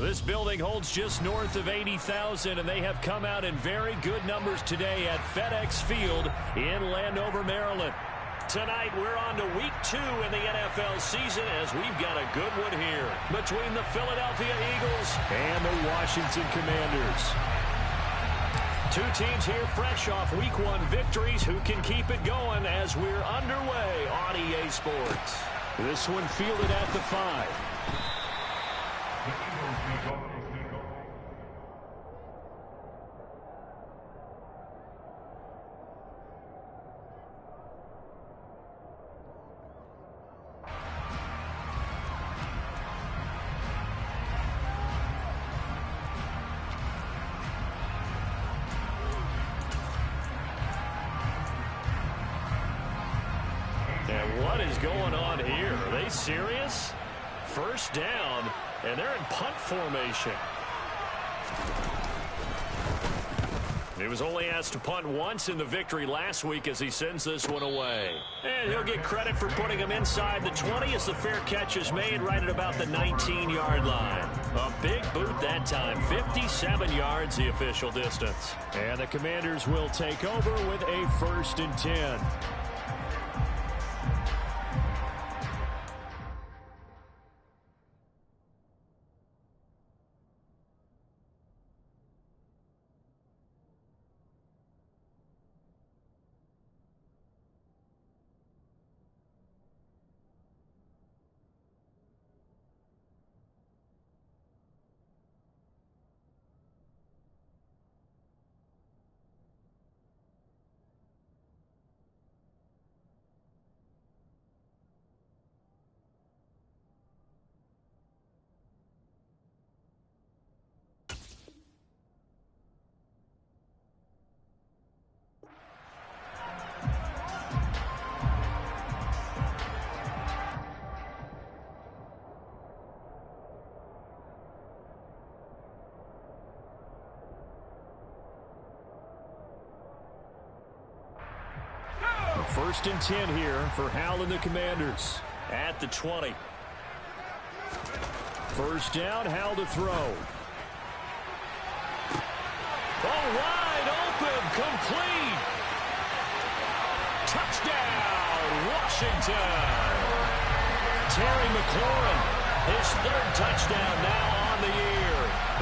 This building holds just north of 80,000, and they have come out in very good numbers today at FedEx Field in Landover, Maryland. Tonight, we're on to week 2 in the NFL season as we've got a good one here between the Philadelphia Eagles and the Washington Commanders. Two teams here fresh off week 1 victories who can keep it going as we're underway on EA Sports. This one fielded at the 5. And what is going on here? Are they serious? First down, and they're in punt formation. He was only asked to punt once in the victory last week as he sends this one away. And he'll get credit for putting him inside the 20 as the fair catch is made right at about the 19-yard line. A big boot that time, 57 yards the official distance. And the Commanders will take over with a 1st and 10. First and 10 here for Hal and the Commanders at the 20. First down, Hal to throw. Oh, wide open, complete. Touchdown, Washington. Terry McLaurin, his 3rd touchdown now on the year.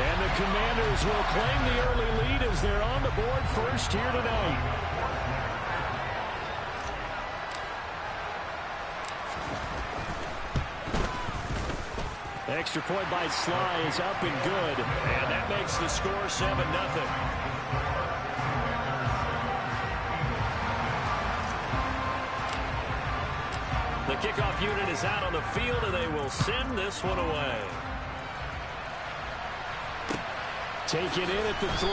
And the Commanders will claim the early lead as they're on the board first here tonight. Extra point by Sly is up and good. And that makes the score 7-0. The kickoff unit is out on the field, and they will send this one away. Take it in at the 3.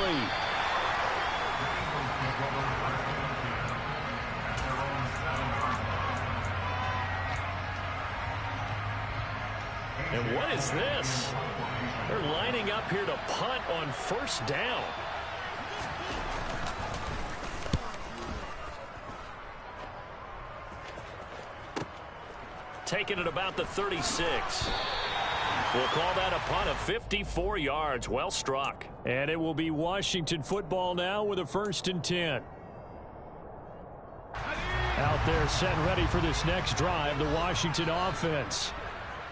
And what is this? They're lining up here to punt on 1st down. Taking it about the 36. We'll call that a punt of 54 yards. Well struck. And it will be Washington football now with a 1st and 10. Out there set ready for this next drive, the Washington offense.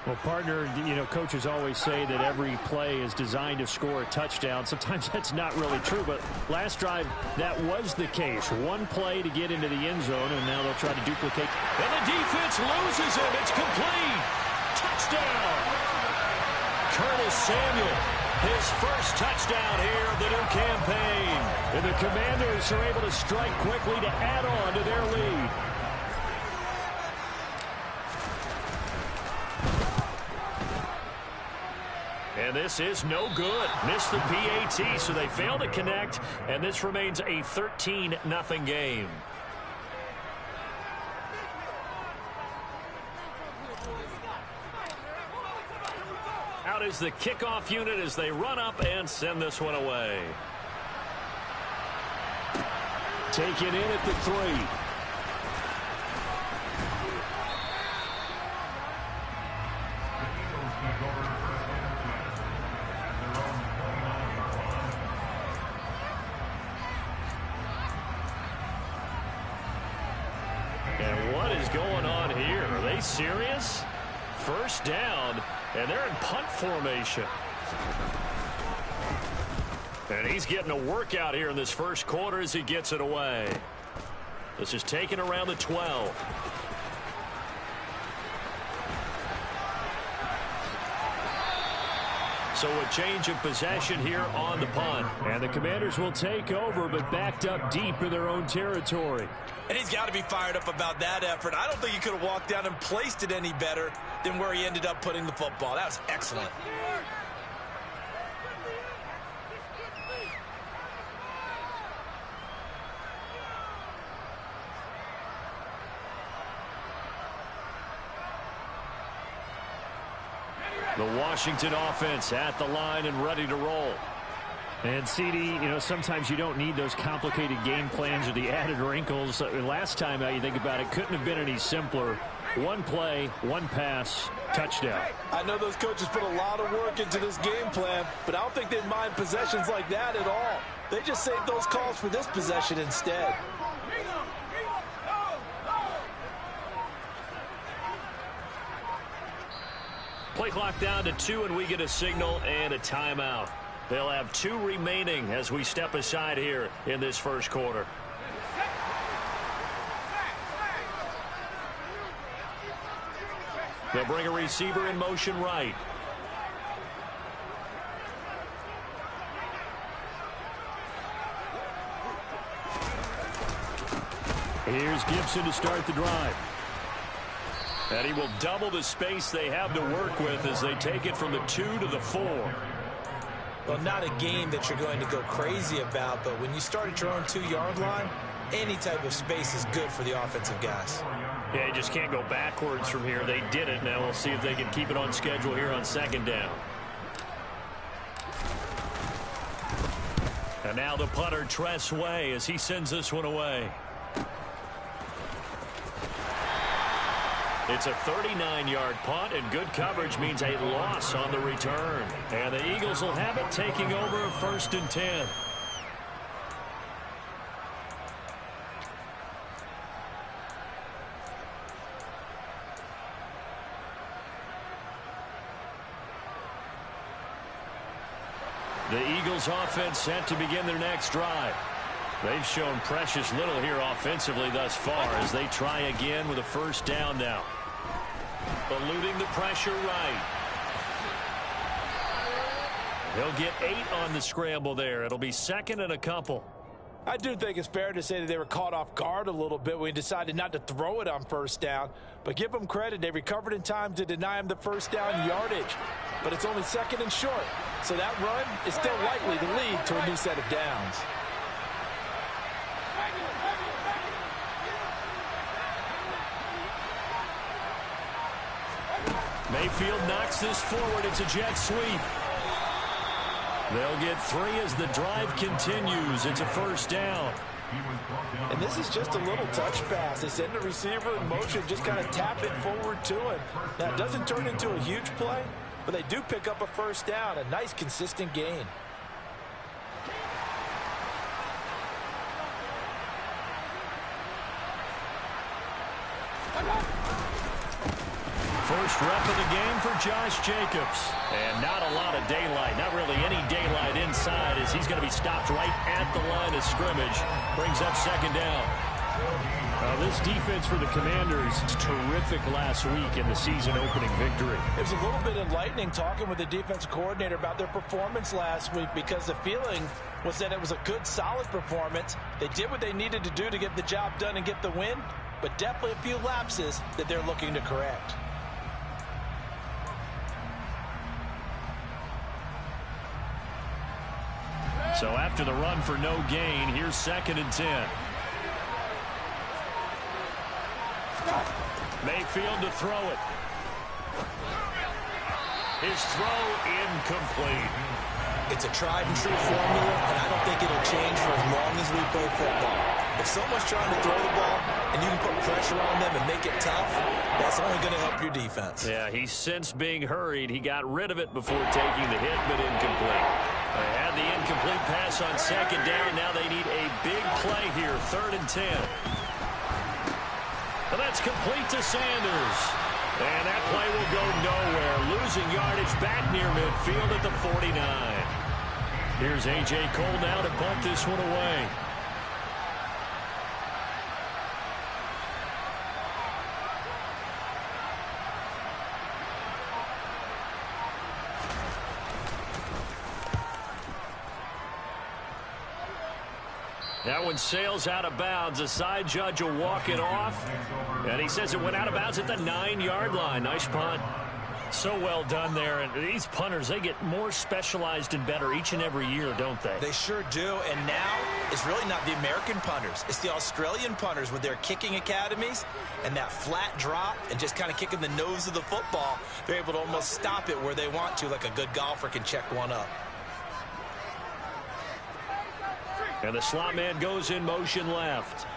Well, partner, you know, coaches always say that every play is designed to score a touchdown. Sometimes that's not really true, but last drive, that was the case. One play to get into the end zone, and now they'll try to duplicate. And the defense loses him. It's complete. Touchdown. Curtis Samuel, his 1st touchdown here of the new campaign. And the Commanders are able to strike quickly to add on to their lead. And this is no good. Missed the PAT, so they fail to connect, and this remains a 13-0 game. Out is the kickoff unit as they run up and send this one away. Take it in at the 3. going on here? Are they serious? First down, and they're in punt formation. And he's getting a workout here in this first quarter as he gets it away. This is taken around the 12. So a change of possession here on the punt. And the Commanders will take over, but backed up deep in their own territory. And he's got to be fired up about that effort. I don't think he could have walked down and placed it any better than where he ended up putting the football. That was excellent. The Washington offense at the line and ready to roll. And CD, sometimes you don't need those complicated game plans or the added wrinkles. Last time you think about it, couldn't have been any simpler. One play, one pass, touchdown. I know those coaches put a lot of work into this game plan, but I don't think they'd mind possessions like that at all. They just saved those calls for this possession instead. Play clock down to 2, and we get a signal and a timeout. They'll have 2 remaining as we step aside here in this first quarter. They'll bring a receiver in motion right. Here's Gibson to start the drive. And he will double the space they have to work with as they take it from the 2 to the 4. Well, not a game that you're going to go crazy about, but when you start at your own 2-yard line, any type of space is good for the offensive guys. Yeah, you just can't go backwards from here. They did it. Now we'll see if they can keep it on schedule here on second down. And now the punter, Tress Way, as he sends this one away. It's a 39-yard punt, and good coverage means a loss on the return. And the Eagles will have it, taking over a 1st and 10. The Eagles offense set to begin their next drive. They've shown precious little here offensively thus far as they try again with a first down now. Eluding the pressure right. He'll get 8 on the scramble there. It'll be 2nd and a couple. I do think it's fair to say that they were caught off guard a little bit when he decided not to throw it on first down. But give them credit. They recovered in time to deny him the first down yardage. But it's only 2nd and short. So that run is still likely to lead to a new set of downs. Mayfield knocks this forward. It's a jet sweep. They'll get 3 as the drive continues. It's a first down. And this is just a little touch pass. They send the receiver in motion, just kind of tap it forward to him. Now, it doesn't turn into a huge play, but they do pick up a first down. A nice, consistent gain. First rep of the game for Josh Jacobs. And not a lot of daylight. Not really any daylight inside as he's going to be stopped right at the line of scrimmage. Brings up 2nd down. This defense for the Commanders, terrific last week in the season-opening victory. It was a little bit enlightening talking with the defensive coordinator about their performance last week because the feeling was that it was a good, solid performance. They did what they needed to do to get the job done and get the win, but definitely a few lapses that they're looking to correct. So after the run for no gain, here's 2nd and 10. Mayfield to throw it. His throw incomplete. It's a tried and true formula, and I don't think it'll change for as long as we play football. If someone's trying to throw the ball and you can put pressure on them and make it tough, that's only going to help your defense. Yeah, he's since being hurried. He got rid of it before taking the hit, but incomplete. They had the incomplete pass on 2nd down. Now they need a big play here, 3rd and 10. And that That's complete to Sanders. And that play will go nowhere. Losing yardage back near midfield at the 49. Here's A.J. Cole now to punt this one away. That one sails out of bounds. The side judge will walk it off. And he says it went out of bounds at the 9-yard line. Nice punt. So well done there. And these punters, they get more specialized and better each and every year, don't they? They sure do. And now it's really not the American punters. It's the Australian punters with their kicking academies and that flat drop and just kind of kicking the nose of the football. They're able to almost stop it where they want to, like a good golfer can check one up. And the slot man goes in motion left.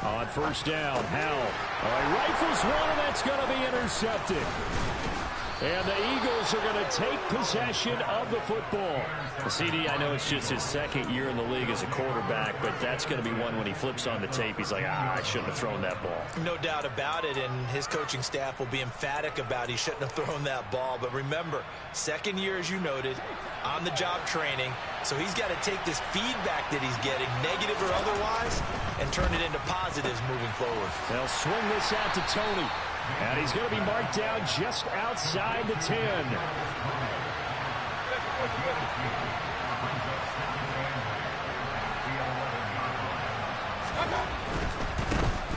On first down, Howell. Rifles one, and that's going to be intercepted. And the Eagles are going to take possession of the football. CD, I know it's just his second year in the league as a quarterback, but that's going to be one when he flips on the tape. He's like, I shouldn't have thrown that ball. No doubt about it, and his coaching staff will be emphatic about he shouldn't have thrown that ball. But remember, second year, as you noted, on-the-job training, so he's got to take this feedback that he's getting, negative or otherwise, and turn it into positives moving forward. They'll swing this out to Tony. And he's going to be marked down just outside the 10.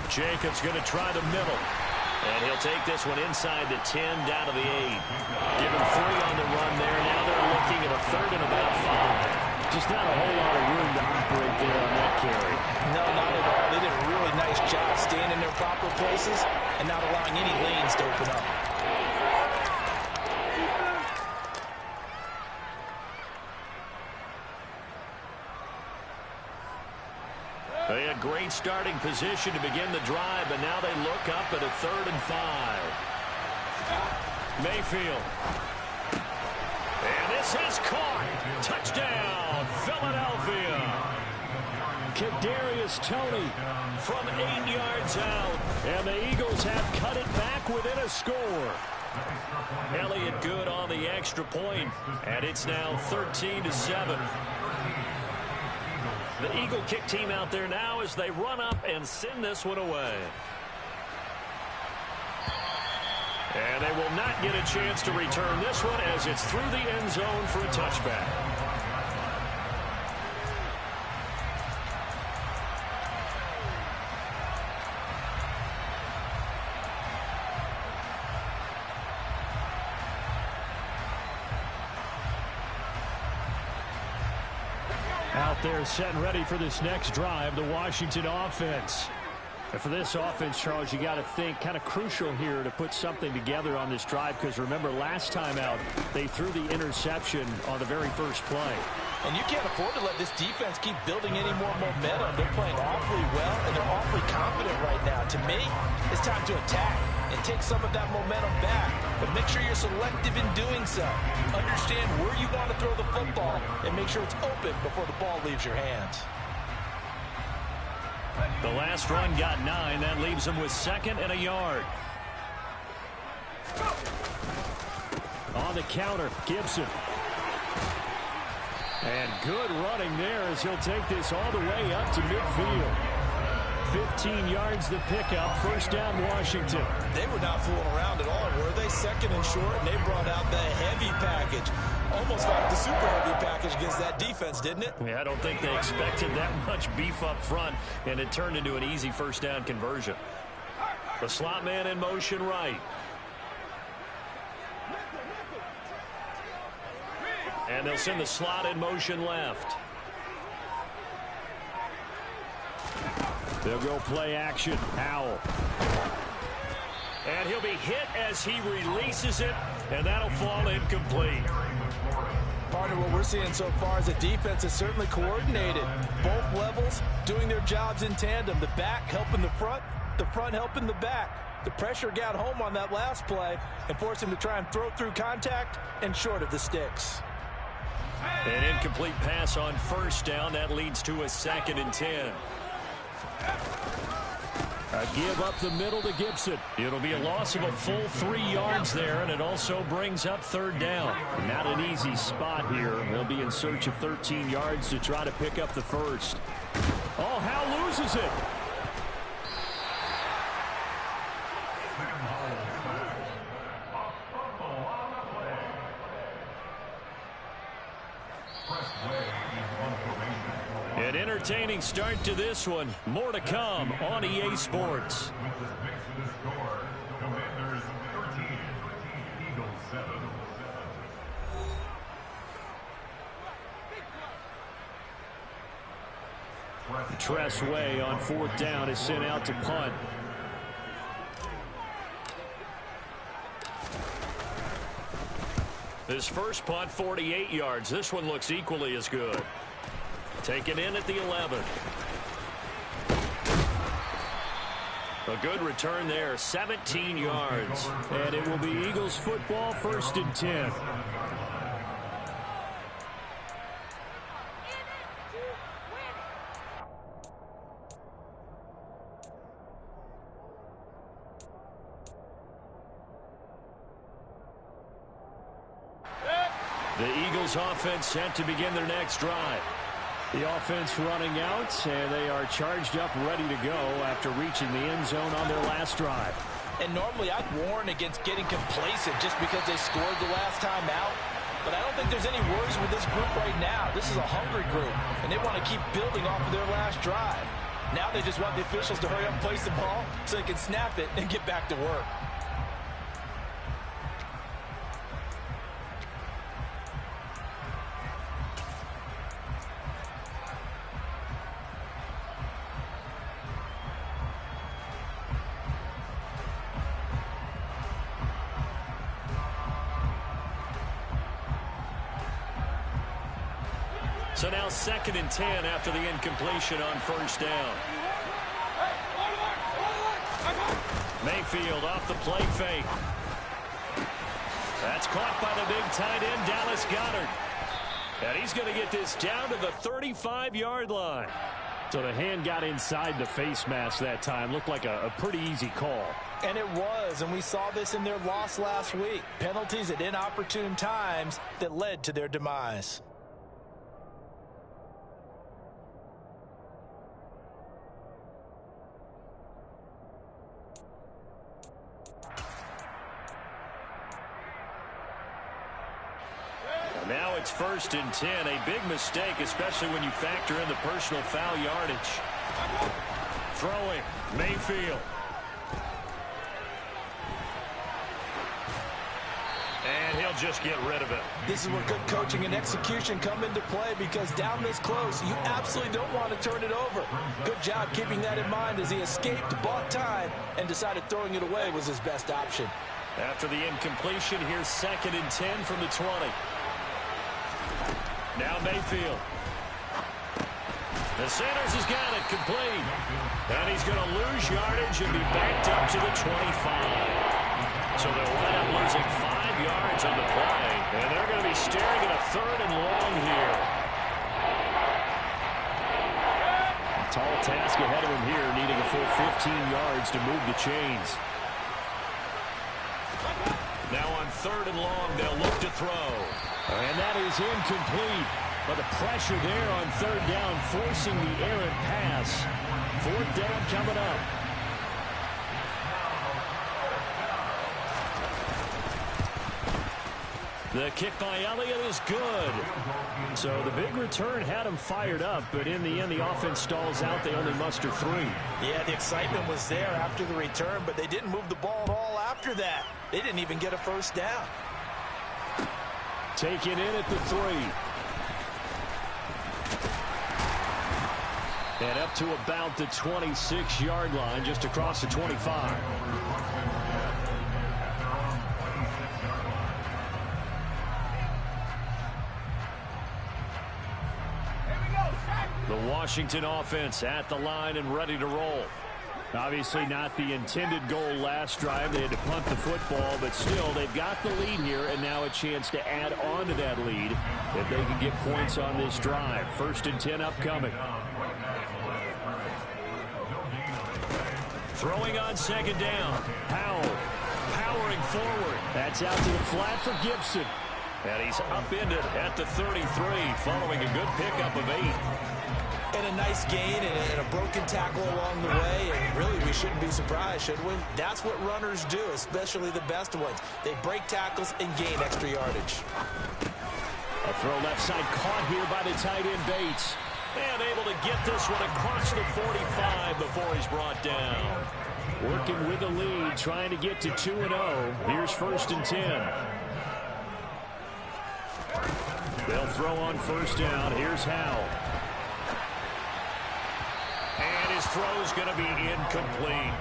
Jacobs going to try the middle. And he'll take this one inside the 10 down to the 8. Give him 3 on the run there. Now they're looking at a 3rd and about 5. Just not a whole lot of room to operate there on that carry. No, not at all. They did a really nice job staying in their proper places and not allowing any lanes to open up. They had great starting position to begin the drive, but now they look up at a 3rd and 5. Mayfield. And this is caught. Touchdown, Philadelphia. Kadarius Toney from 8 yards out. And the Eagles have cut it back within a score. Elliott good on the extra point, and it's now 13-7. The Eagle kick team out there now as they run up and send this one away. And they will not get a chance to return this one as it's through the end zone for a touchback. Out there set and ready for this next drive, the Washington offense. And for this offense, Charles, you got to think kind of crucial here to put something together on this drive, because remember last time out they threw the interception on the very first play. And you can't afford to let this defense keep building any more momentum. They're playing awfully well, and they're awfully confident right now. To me, it's time to attack and take some of that momentum back. But make sure you're selective in doing so. Understand where you want to throw the football and make sure it's open before the ball leaves your hands. The last run got 9. That leaves them with 2nd and a yard. On the counter, Gibson. And good running there as he'll take this all the way up to midfield. 15 yards the pickup. First down, Washington. They were not fooling around at all, were they? 2nd and short, and they brought out the heavy package. Almost like the super heavy package against that defense, didn't it? Yeah, I don't think they expected that much beef up front, and it turned into an easy first down conversion. The slot man in motion right. And they'll send the slot in motion left. They'll go play action. Howell. And he'll be hit as he releases it, and that'll fall incomplete. Partner, what we're seeing so far is the defense is certainly coordinated. Both levels doing their jobs in tandem. The back helping the front helping the back. The pressure got home on that last play and forced him to try and throw through contact and short of the sticks. An incomplete pass on first down. That leads to a 2nd and 10. A give up the middle to Gibson. It'll be a loss of a full 3 yards there, and it also brings up 3rd down. Not an easy spot here. They'll be in search of 13 yards to try to pick up the first. Oh, Howe loses it. An entertaining start to this one. More to come on EA Sports. Tress Way on 4th down is sent out to punt. His first punt, 48 yards. This one looks equally as good. Taken in at the 11. A good return there, 17 yards. And it will be Eagles football, 1st and 10. The Eagles offense set to begin their next drive. The offense running out, and they are charged up, ready to go after reaching the end zone on their last drive. And normally I'd warn against getting complacent just because they scored the last time out. But I don't think there's any worries with this group right now. This is a hungry group, and they want to keep building off of their last drive. Now they just want the officials to hurry up and place the ball so they can snap it and get back to work. So now 2nd and 10 after the incompletion on first down. Mayfield off the play fake. That's caught by the big tight end, Dallas Goedert. And he's going to get this down to the 35-yard line. So the hand got inside the face mask that time. Looked like a pretty easy call. And it was, and we saw this in their loss last week. Penalties at inopportune times that led to their demise. Now it's 1st and 10. A big mistake, especially when you factor in the personal foul yardage. Throwing, Mayfield. And he'll just get rid of it. This is where good coaching and execution come into play, because down this close, you absolutely don't want to turn it over. Good job keeping that in mind as he escaped, bought time, and decided throwing it away was his best option. After the incompletion, here's 2nd and 10 from the 20. Now Mayfield. The Sanders has got it complete. And he's going to lose yardage and be backed up to the 25. So they'll wind up losing 5 yards on the play. And they're going to be staring at a 3rd and long here. A tall task ahead of him here, needing a full 15 yards to move the chains. Now on 3rd and long, they'll look to throw. And that is incomplete. But the pressure there on 3rd down, forcing the errant pass. 4th down coming up. The kick by Elliott is good. So the big return had him fired up, but in the end, the offense stalls out. They only muster 3. Yeah, the excitement was there after the return, but they didn't move the ball at all after that. They didn't even get a first down. Taken in at the 3. And up to about the 26-yard line, just across the 25. The Washington offense at the line and ready to roll. Obviously not the intended goal last drive. They had to punt the football, but still, they've got the lead here, and now a chance to add on to that lead if they can get points on this drive. 1st and 10 upcoming. Throwing on 2nd down. Howell powering forward. That's out to the flat for Gibson. And he's upended at the 33 following a good pickup of 8. And a nice gain and a broken tackle along the way. And really, we shouldn't be surprised, should we? That's what runners do, especially the best ones. They break tackles and gain extra yardage. A throw left side caught here by the tight end Bates. And able to get this one across the 45 before he's brought down. Working with the lead, trying to get to 2-0. Here's 1st and 10. They'll throw on 1st down. Here's Howell. And his throw's going to be incomplete.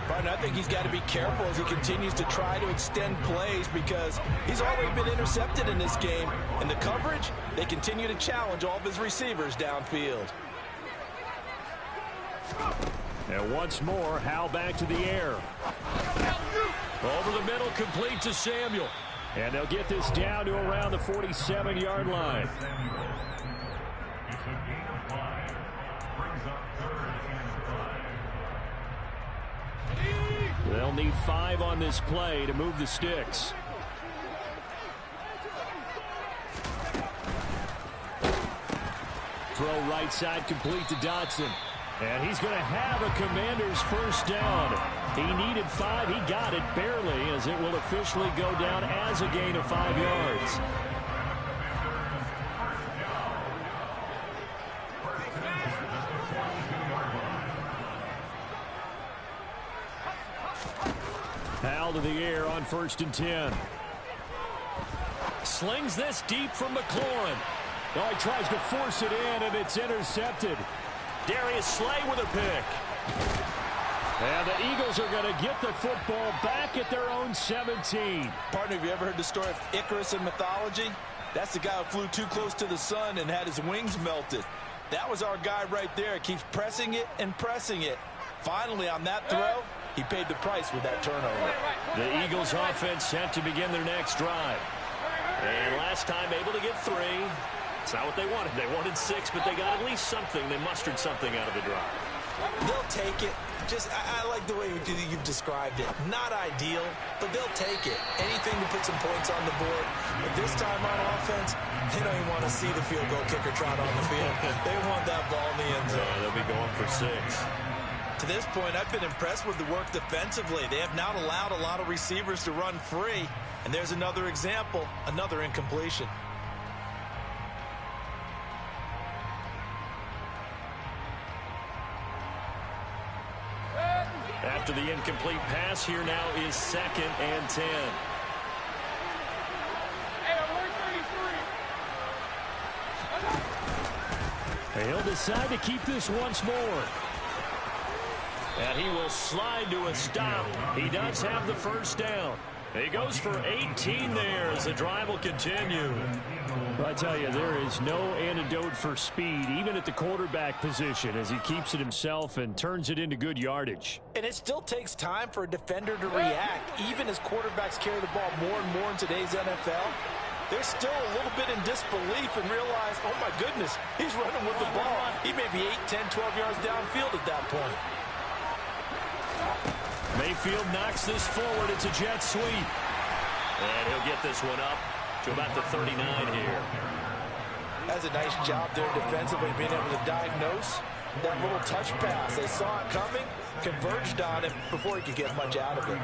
Partner, I think he's got to be careful as he continues to try to extend plays because he's already been intercepted in this game. And the coverage, they continue to challenge all of his receivers downfield. And once more, Howell back to the air. Over the middle, complete to Samuel. And they'll get this down to around the 47-yard line. They'll need 5 on this play to move the sticks. Throw right side complete to Dotson. And he's going to have a Commander's 1st down. He needed 5. He got it barely as it will officially go down as a gain of 5 yards. Howell to the air on 1st and 10. Slings this deep from McLaurin. Oh, he tries to force it in, and it's intercepted. Darius Slay with a pick. And the Eagles are going to get the football back at their own 17. Partner, have you ever heard the story of Icarus in mythology? That's the guy who flew too close to the sun and had his wings melted. That was our guy right there. Keeps pressing it and pressing it. Finally, on that throw, he paid the price with that turnover. The Eagles offense set to begin their next drive. And last time able to get 3. It's not what they wanted. They wanted 6, but they got at least something. They mustered something out of the drive. They'll take it. I like the way you've described it. Not ideal, but they'll take it. Anything to put some points on the board. But this time on offense, they don't even want to see the field goal kicker trot on the field. They want that ball in the end zone. Yeah, they'll be going for 6. To this point, I've been impressed with the work defensively. They have not allowed a lot of receivers to run free. And there's another example, another incompletion. After the incomplete pass, here now is 2nd and 10. He'll decide to keep this once more. And he will slide to a stop. He does have the 1st down. He goes for 18 there as the drive will continue. Well, I tell you, there is no antidote for speed, even at the quarterback position, as he keeps it himself and turns it into good yardage. And it still takes time for a defender to react, even as quarterbacks carry the ball more and more in today's NFL. They're still a little bit in disbelief and realize, oh my goodness, he's running with the ball. He may be 8, 10, 12 yards downfield at that point. Mayfield knocks this forward. It's a jet sweep. And he'll get this one up to about the 39 here. That's a nice job there defensively, being able to diagnose that little touch pass. They saw it coming, converged on it before he could get much out of it.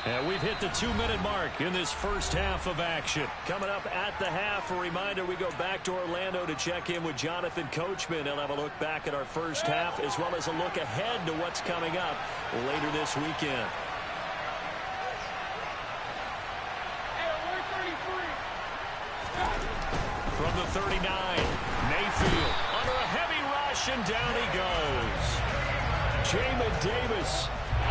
And we've hit the 2-minute mark in this first half of action. Coming up at the half, a reminder, we go back to Orlando to check in with Jonathan Coachman. He'll have a look back at our first half as well as a look ahead to what's coming up later this weekend. From the 39, Mayfield under a heavy rush, and down he goes. Jamin Davis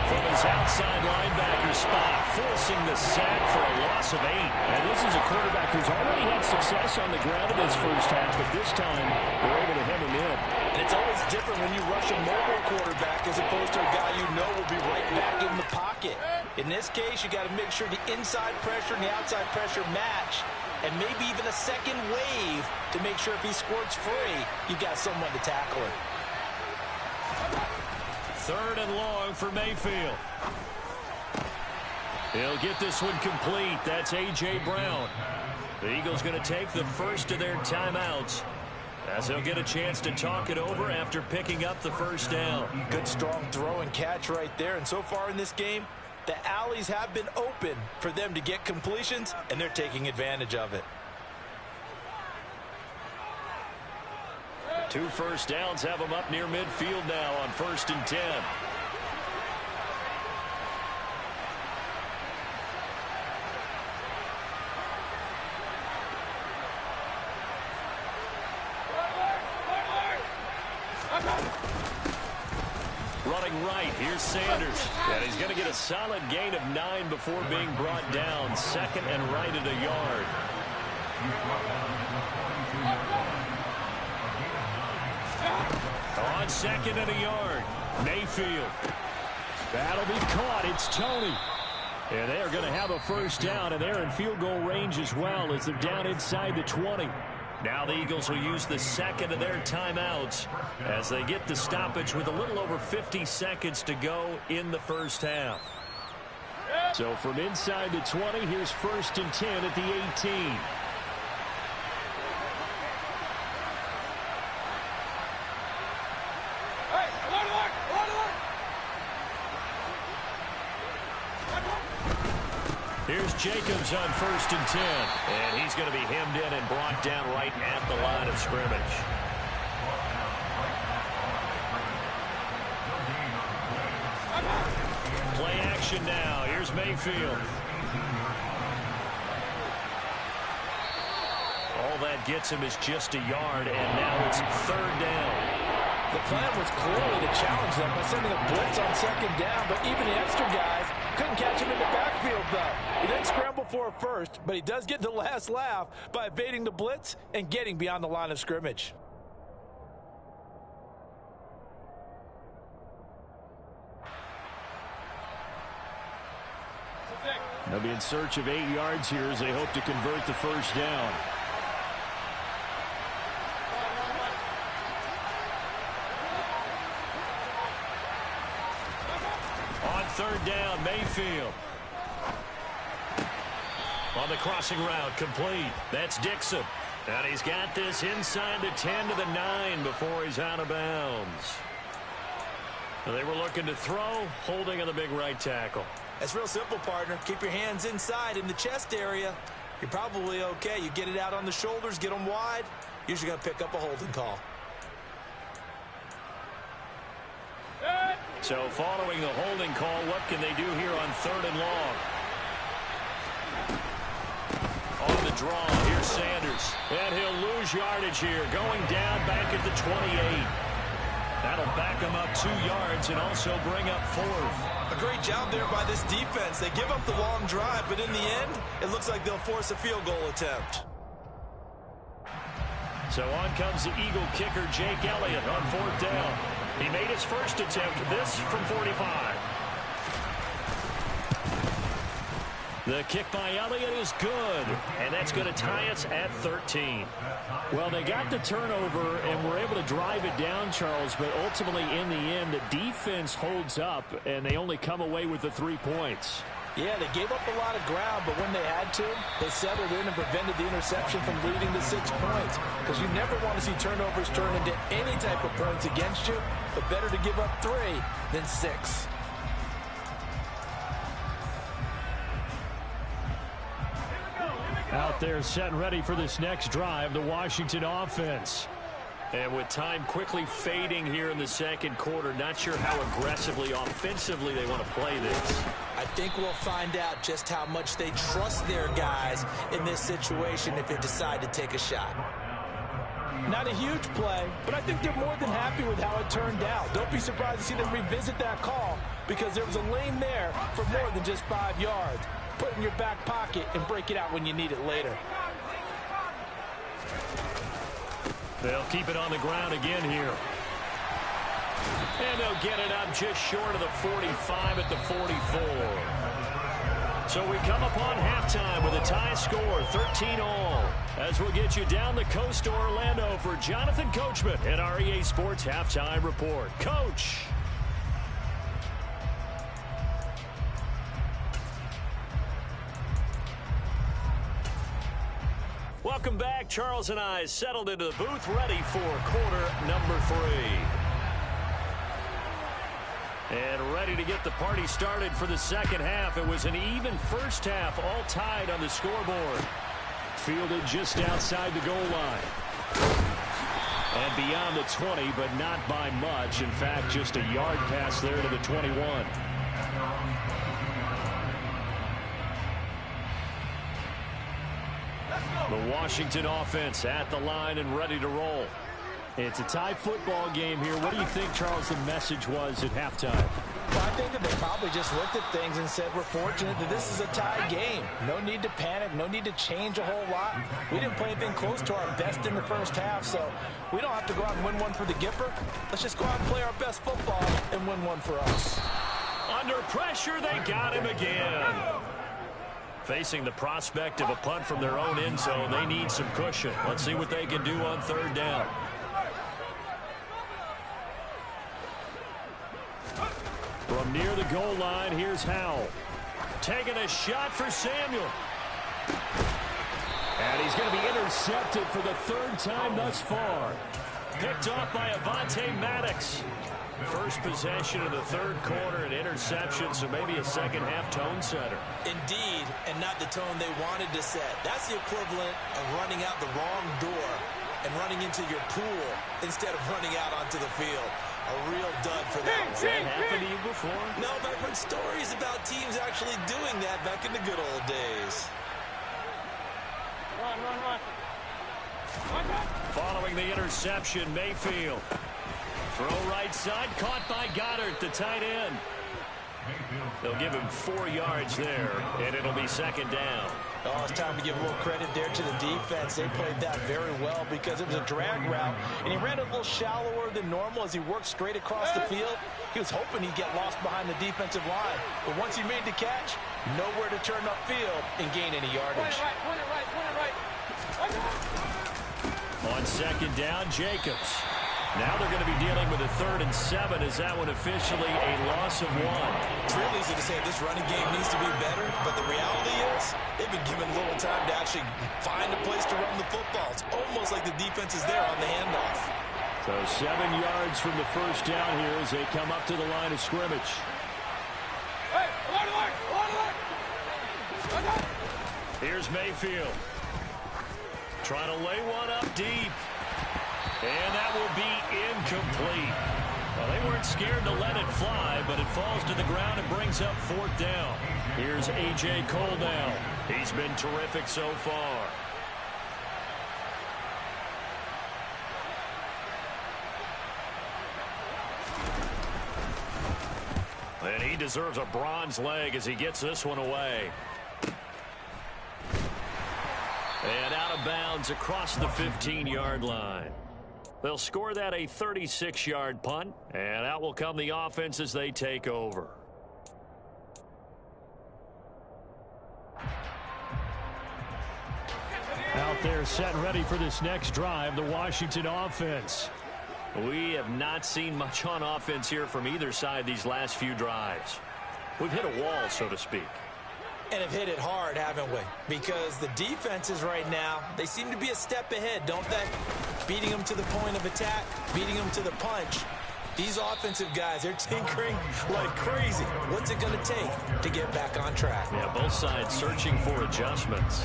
from his outside linebacker spot, forcing the sack for a loss of 8. And this is a quarterback who's already had success on the ground in his first half, but this time they're able to hem him in. And it's always different when you rush a mobile quarterback as opposed to a guy you know will be right back in the pocket. In this case, you got to make sure the inside pressure and the outside pressure match, and maybe even a second wave to make sure if he squirts free, you've got someone to tackle him. 3rd and long for Mayfield. He'll get this one complete. That's A.J. Brown. The Eagles going to take the first of their timeouts as they'll get a chance to talk it over after picking up the first down. Good strong throw and catch right there. And so far in this game, the alleys have been open for them to get completions, and they're taking advantage of it. 2 first downs have them up near midfield now on 1st and 10. Running right, here's Sanders. And he's going to get a solid gain of 9 before being brought down. 2nd and right at a yard. On 2nd and a yard, Mayfield. That'll be caught. It's Tony. And they're going to have a first down, and they're in field goal range as well as they're down inside the 20. Now the Eagles will use the 2nd of their timeouts as they get the stoppage with a little over 50 seconds to go in the first half. So from inside the 20, here's 1st and 10 at the 18. Here's Jacobs on 1st and 10. And he's going to be hemmed in and brought down right at the line of scrimmage. Play action now. Here's Mayfield. All that gets him is just a yard, and now it's 3rd down. The plan was clearly to challenge them by sending a blitz on 2nd down, but even the extra guys couldn't catch him in the backfield, though. He didn't scramble for a first, but he does get the last laugh by evading the blitz and getting beyond the line of scrimmage. They'll be in search of 8 yards here as they hope to convert the first down. On 3rd down, Mayfield. On the crossing route, complete. That's Dixon. And he's got this inside the 10 to the 9 before he's out of bounds. They were looking to throw, holding on the big right tackle. It's real simple, partner. Keep your hands inside in the chest area. You're probably okay. You get it out on the shoulders, get them wide. Usually going to pick up a holding call. So following the holding call, what can they do here on 3rd and long? On the draw, here's Sanders. And he'll lose yardage here, going down back at the 28. That'll back him up 2 yards and also bring up 4th. A great job there by this defense. They give up the long drive, but in the end, it looks like they'll force a field goal attempt. So on comes the Eagle kicker, Jake Elliott, on 4th down. He made his first attempt, this from 45. The kick by Elliott is good, and that's going to tie us at 13. Well, they got the turnover and were able to drive it down, Charles, but ultimately in the end, the defense holds up, and they only come away with the 3 points. Yeah, they gave up a lot of ground, but when they had to, they settled in and prevented the interception from leading to 6 points. Because you never want to see turnovers turn into any type of points against you, but better to give up 3 than 6. Out there set and ready for this next drive, the Washington offense. And with time quickly fading here in the 2nd quarter, not sure how aggressively, offensively they want to play this. I think we'll find out just how much they trust their guys in this situation if they decide to take a shot. Not a huge play, but I think they're more than happy with how it turned out. Don't be surprised to see them revisit that call because there was a lane there for more than just 5 yards. Put it in your back pocket and break it out when you need it later. They'll keep it on the ground again here. And they'll get it up just short of the 45 at the 44. So we come upon halftime with a tie score, 13-all. As we'll get you down the coast to Orlando for Jonathan Coachman and our EA Sports Halftime Report. Coach. Welcome back. Charles and I settled into the booth, ready for quarter number 3. And ready to get the party started for the second half. It was an even first half, all tied on the scoreboard. Fielded just outside the goal line. And beyond the 20, but not by much. In fact, just a yard pass there to the 21. The Washington offense at the line and ready to roll. It's a tie football game here. What do you think, Charles, the message was at halftime? Well, I think that they probably just looked at things and said, we're fortunate that this is a tie game. No need to panic. No need to change a whole lot. We didn't play anything close to our best in the first half, so we don't have to go out and win one for the Gipper. Let's just go out and play our best football and win one for us. Under pressure, they got him again. Facing the prospect of a punt from their own end zone, they need some cushion. Let's see what they can do on third down. From near the goal line, here's Howell. Taking a shot for Samuel. And he's going to be intercepted for the third time thus far. Picked off by Avonte Maddox. First possession of the third quarter, an interception, so maybe a second-half tone setter. Indeed, and not the tone they wanted to set. That's the equivalent of running out the wrong door and running into your pool instead of running out onto the field. A real dud for them. Has that happened to you before? No, but I've heard stories about teams actually doing that back in the good old days. Run. Following the interception, Mayfield. Throw right side, caught by Goddard, the tight end. They'll give him 4 yards there, and it'll be second down. Oh, it's time to give a little credit there to the defense. They played that very well because it was a drag route, and he ran a little shallower than normal as he worked straight across the field. He was hoping he'd get lost behind the defensive line, but once he made the catch, nowhere to turn upfield and gain any yardage. Point it right. On second down, Jacobs. Now they're going to be dealing with a 3rd and 7. Is that one officially a loss of 1? It's real easy to say this running game needs to be better, but the reality is they've been given little time to actually find a place to run the football. It's almost like the defense is there on the handoff. So 7 yards from the first down here as they come up to the line of scrimmage. Hey, alert! Here's Mayfield. Trying to lay one up deep. And that will be incomplete. Well, they weren't scared to let it fly, but it falls to the ground and brings up 4th down. Here's A.J. Cole now. He's been terrific so far. And he deserves a bronze leg as he gets this one away. And out of bounds across the 15-yard line. They'll score that a 36-yard punt, and out will come the offense as they take over. Out there set and ready for this next drive, the Washington offense. We have not seen much on offense here from either side these last few drives. We've hit a wall, so to speak. And have hit it hard, haven't we? Because the defenses right now, they seem to be a step ahead, don't they? Beating them to the point of attack, beating them to the punch. These offensive guys, they're tinkering like crazy. What's it going to take to get back on track? Yeah, both sides searching for adjustments.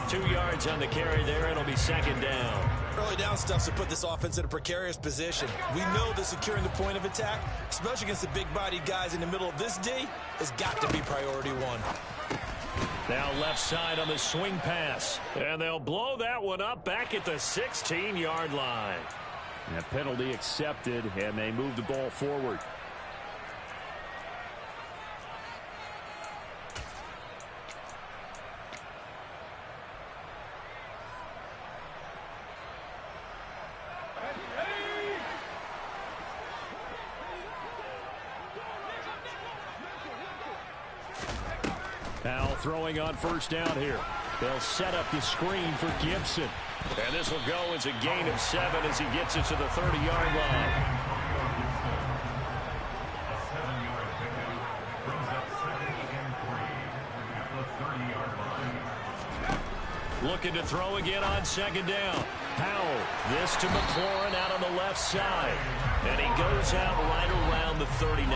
2 yards on the carry there. It'll be second down. Early down stuff to put this offense in a precarious position. We know that securing the point of attack, especially against the big-bodied guys in the middle of this D, has got to be priority 1. Now left side on the swing pass. And they'll blow that one up back at the 16-yard line. And a penalty accepted, and they move the ball forward. Howell throwing on first down here. They'll set up the screen for Gibson. And this will go as a gain of 7 as he gets it to the 30-yard line. Looking to throw again on second down. Howell, this to McLaurin out on the left side. And he goes out right around the 39.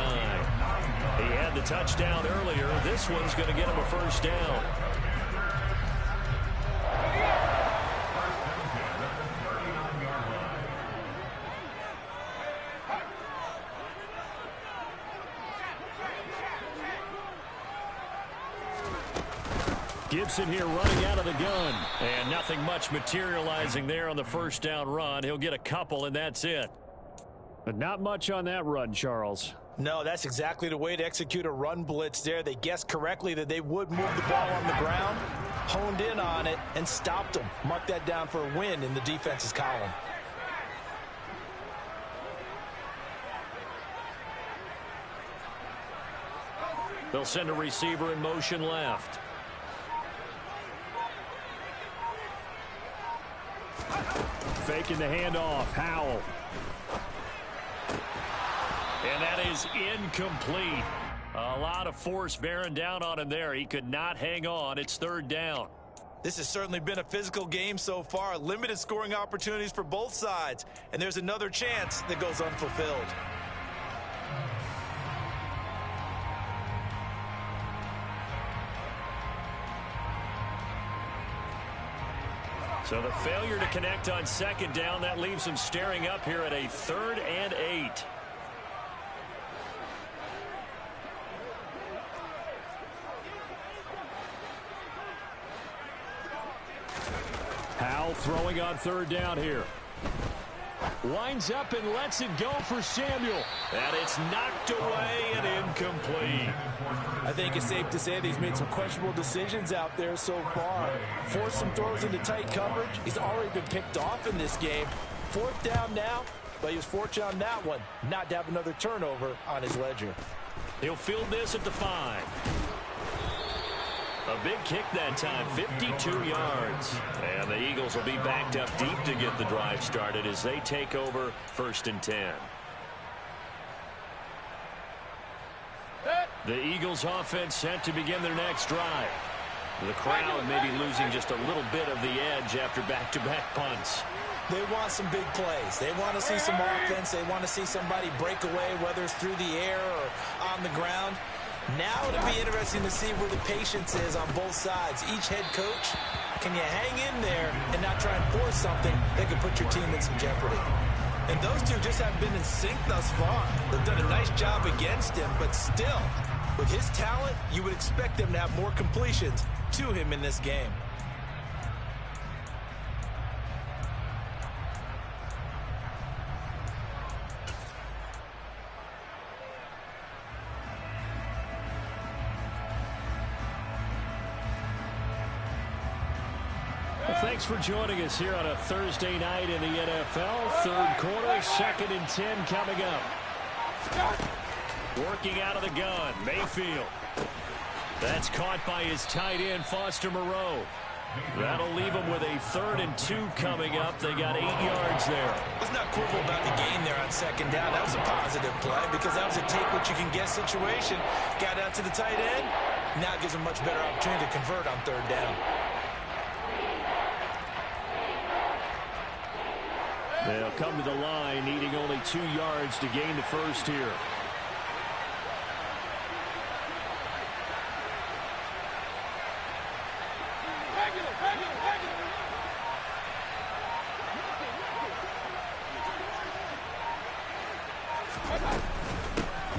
He had the touchdown earlier. This one's going to get him a first down. Gibson here running out of the gun. And nothing much materializing there on the first down run. He'll get a couple, and that's it. But not much on that run, Charles. No, that's exactly the way to execute a run blitz there. They guessed correctly that they would move the ball on the ground, honed in on it, and stopped them. Mark that down for a win in the defense's column. They'll send a receiver in motion left. Faking the handoff. Howell. And that is incomplete. A lot of force bearing down on him there. He could not hang on. It's third down. This has certainly been a physical game so far. Limited scoring opportunities for both sides. And there's another chance that goes unfulfilled. So the failure to connect on second down, that leaves him staring up here at a 3rd and 8. Howell throwing on third down here. Winds up and lets it go for Samuel. And it's knocked away and incomplete. I think it's safe to say that he's made some questionable decisions out there so far. Forced some throws into tight coverage. He's already been picked off in this game. 4th down now, but he was fortunate on that one not to have another turnover on his ledger. He'll field this at the 5. A big kick that time, 52 yards. And the Eagles will be backed up deep to get the drive started as they take over 1st and 10. The Eagles offense set to begin their next drive. The crowd may be losing just a little bit of the edge after back-to-back punts. They want some big plays. They want to see some offense. They want to see somebody break away, whether it's through the air or on the ground. Now it'll be interesting to see where the patience is on both sides. Each head coach, can you hang in there and not try and force something that could put your team in some jeopardy? And those two just haven't been in sync thus far. They've done a nice job against him, but still, with his talent, you would expect them to have more completions to him in this game. Thanks for joining us here on a Thursday night in the NFL. 3rd quarter, 2nd and 10 coming up. Working out of the gun, Mayfield. That's caught by his tight end, Foster Moreau. That'll leave him with a 3rd and 2 coming up. They got 8 yards there. Let's not quibble about the gain there on second down. That was a positive play because that was a take-what-you-can-get situation. Got out to the tight end. Now it gives him a much better opportunity to convert on 3rd down. They'll come to the line, needing only 2 yards to gain the first here.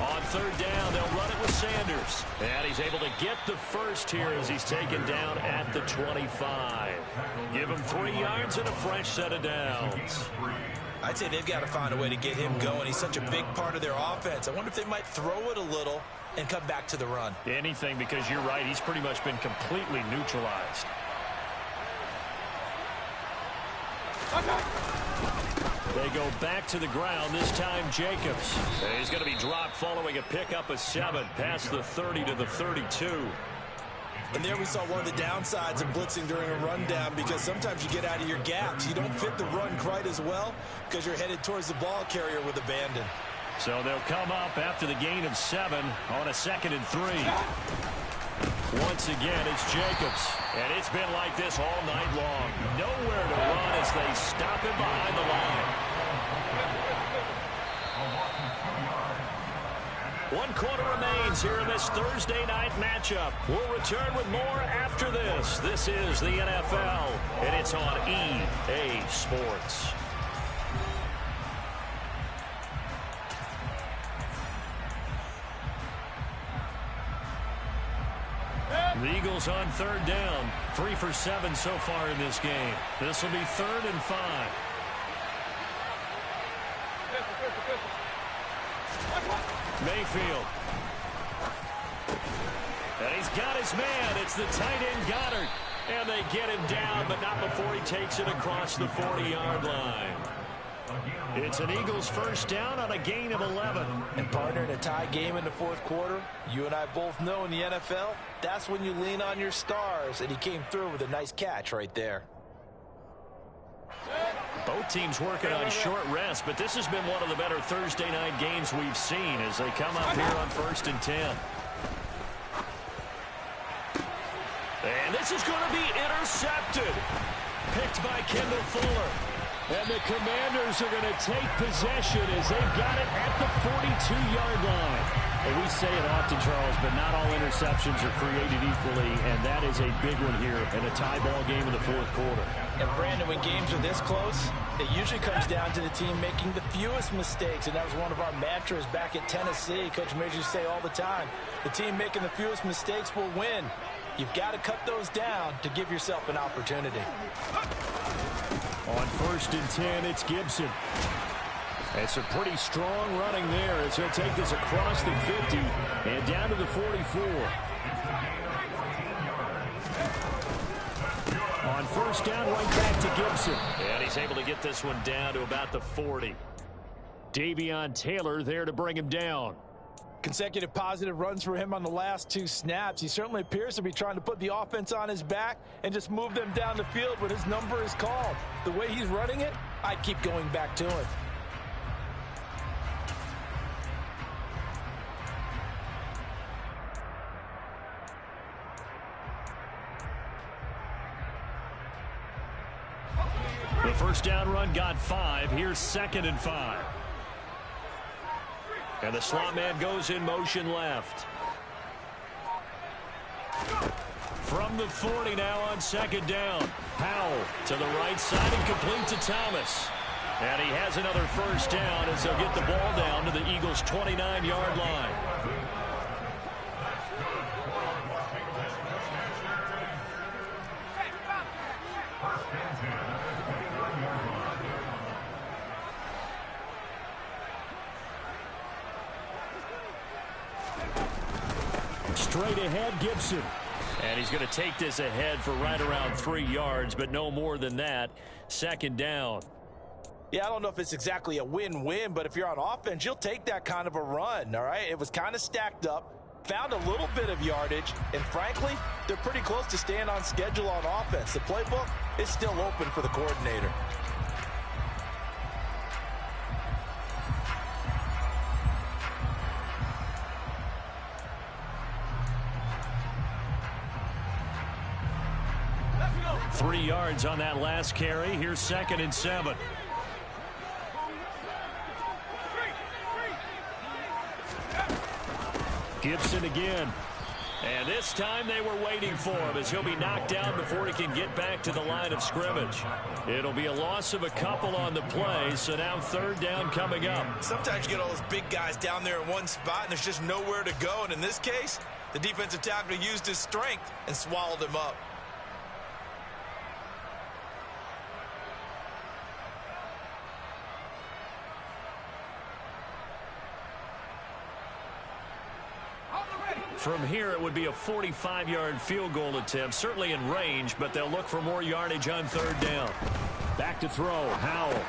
On 3rd down, they'll run it with Sanders. And he's able to get the first here as he's taken down at the 25. Give him 3 yards and a fresh set of downs. I'd say they've got to find a way to get him going. He's such a big part of their offense. I wonder if they might throw it a little and come back to the run. Anything, because you're right. He's pretty much been completely neutralized. They go back to the ground, this time Jacobs. He's going to be dropped following a pickup of 7 past the 30 to the 32. And there we saw one of the downsides of blitzing during a rundown, because sometimes you get out of your gaps. You don't fit the run quite as well because you're headed towards the ball carrier with abandon. So they'll come up after the gain of 7 on a 2nd and 3. Once again, it's Jacobs. And it's been like this all night long. Nowhere to run as they stop him behind the line. 1 quarter remains here in this Thursday night matchup. We'll return with more after this. This is the NFL, and it's on EA Sports. The Eagles on 3rd down. 3 for 7 so far in this game. This will be 3rd and 5. Mayfield. And he's got his man. It's the tight end Goddard. And they get him down, but not before he takes it across the 40-yard line. It's an Eagles first down on a gain of 11. And partner, in a tie game in the 4th quarter, you and I both know in the NFL, that's when you lean on your stars. And he came through with a nice catch right there. Both teams working on short rest, but this has been one of the better Thursday night games we've seen as they come up here on 1st and 10. And this is going to be intercepted. Picked by Kendall Fuller. And the Commanders are going to take possession as they've got it at the 42-yard line. And we say it often, Charles, but not all interceptions are created equally, and that is a big one here in a tie ball game in the 4th quarter. And Brandon, when games are this close, it usually comes down to the team making the fewest mistakes, and that was one of our mantras back at Tennessee. Coach Major used to say all the time, the team making the fewest mistakes will win. You've got to cut those down to give yourself an opportunity. On 1st and 10, it's Gibson. It's a pretty strong running there as he'll take this across the 50 and down to the 44. On 1st down, right back to Gibson. And he's able to get this one down to about the 40. Davion Taylor there to bring him down. Consecutive positive runs for him on the last 2 snaps. He certainly appears to be trying to put the offense on his back and just move them down the field when his number is called. The way he's running it, I'd keep going back to him. The first down run got 5. Here's 2nd and 5. And the slot man goes in motion left. From the 40 now on 2nd down. Powell to the right side and complete to Thomas. And he has another first down as they'll get the ball down to the Eagles' 29-yard line. Straight ahead, Gibson. And he's going to take this ahead for right around 3 yards, but no more than that. 2nd down. Yeah, I don't know if it's exactly a win-win, but if you're on offense, you'll take that kind of a run, all right? It was kind of stacked up, found a little bit of yardage, and frankly, they're pretty close to staying on schedule on offense. The playbook is still open for the coordinator. Let's go. 3 yards on that last carry. Here's 2nd and 7. Gibson again. And this time they were waiting for him as he'll be knocked down before he can get back to the line of scrimmage. It'll be a loss of a couple on the play, so now 3rd down coming up. Sometimes you get all those big guys down there in one spot and there's just nowhere to go. And in this case, the defensive tackle used his strength and swallowed him up. From here, it would be a 45-yard field goal attempt, certainly in range, but they'll look for more yardage on 3rd down. Back to throw, Howell.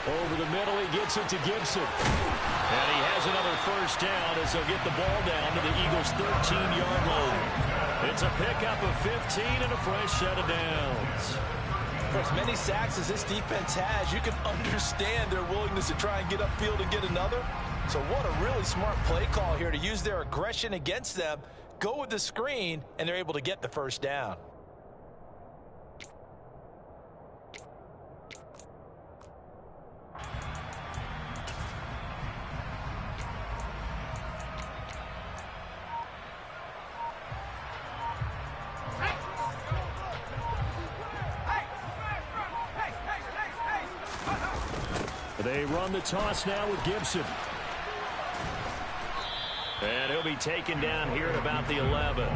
Over the middle, he gets it to Gibson. And he has another first down as they'll get the ball down to the Eagles' 13-yard line. It's a pickup of 15 and a fresh set of downs. For as many sacks as this defense has, you can understand their willingness to try and get upfield and get another. So what a really smart play call here to use their aggression against them, go with the screen, and they're able to get the first down. They run the toss now with Gibson. And he'll be taken down here at about the 11.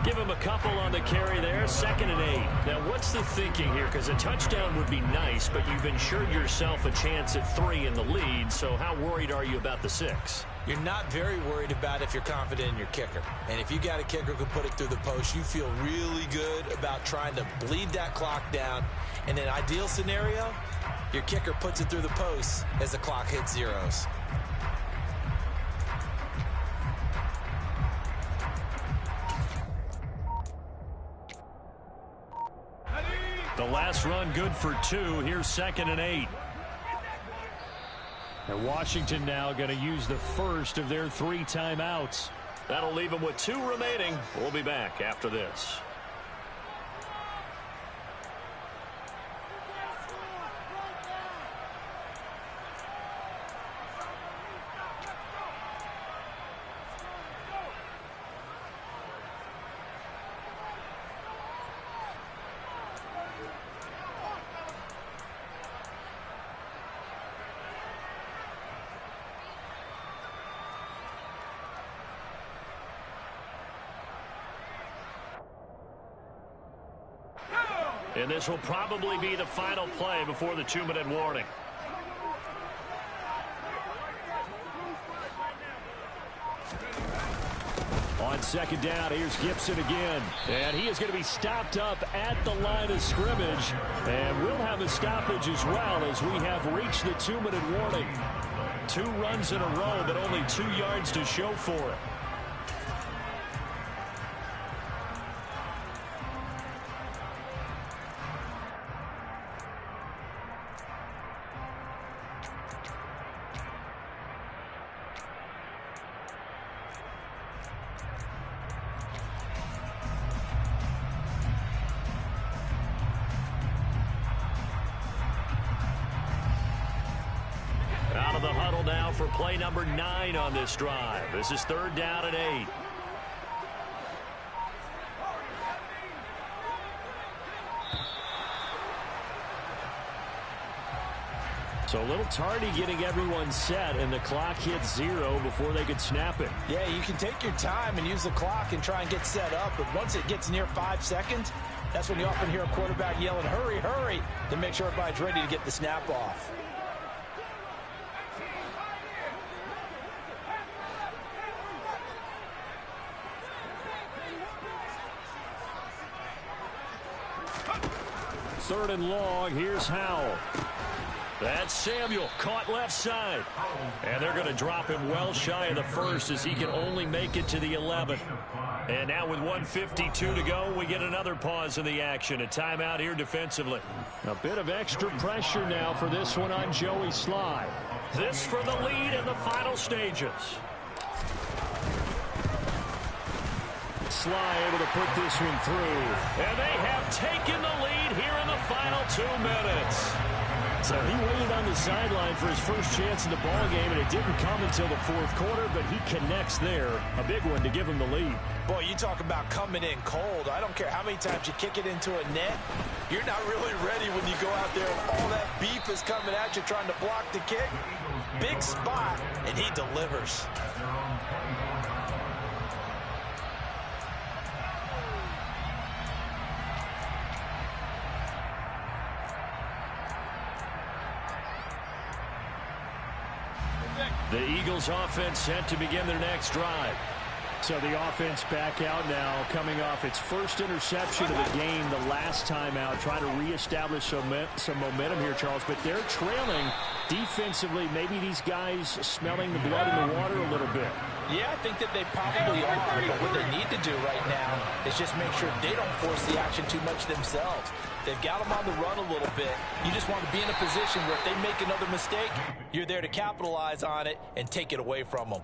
Give him a couple on the carry there, 2nd and 8. Now, what's the thinking here? Because a touchdown would be nice, but you've ensured yourself a chance at 3 in the lead, so how worried are you about the 6? You're not very worried about if you're confident in your kicker. And if you got a kicker who can put it through the post, you feel really good about trying to bleed that clock down. In an ideal scenario, your kicker puts it through the post as the clock hits zeros. The last run good for 2. Here's 2nd and 8. And Washington now going to use the first of their 3 timeouts. That'll leave them with 2 remaining. We'll be back after this. And this will probably be the final play before the 2-minute warning. On 2nd down, here's Gibson again. And he is going to be stopped up at the line of scrimmage. And we'll have a stoppage as well as we have reached the 2-minute warning. 2 runs in a row, but only 2 yards to show for it. Out of the huddle now for play number 9 on this drive. This is 3rd down and 8. So a little tardy getting everyone set, and the clock hits 0 before they could snap it. Yeah, you can take your time and use the clock and try and get set up, but once it gets near 5 seconds, that's when you often hear a quarterback yelling, hurry, hurry, to make sure everybody's ready to get the snap off. Third and long, here's Howell. That's Samuel, caught left side. And they're going to drop him well shy of the first as he can only make it to the 11. And now with 1:52 to go, we get another pause in the action. A timeout here defensively. A bit of extra pressure now for this one on Joey Slye. This for the lead in the final stages. Slye able to put this one through. And they have taken the lead here in the final 2 minutes. So he waited on the sideline for his first chance in the ballgame, and it didn't come until the 4th quarter, but he connects there. A big one to give him the lead. Boy, you talk about coming in cold. I don't care how many times you kick it into a net. You're not really ready when you go out there and all that beef is coming at you trying to block the kick. Big spot, and he delivers. The Eagles offense set to begin their next drive. So the offense back out now, coming off its first interception of the game the last time out, trying to reestablish some momentum here, Charles. But they're trailing defensively. Maybe these guys smelling the blood in the water a little bit. Yeah, I think that they probably are. But what they need to do right now is just make sure they don't force the action too much themselves. They've got them on the run a little bit. You just want to be in a position where if they make another mistake, you're there to capitalize on it and take it away from them.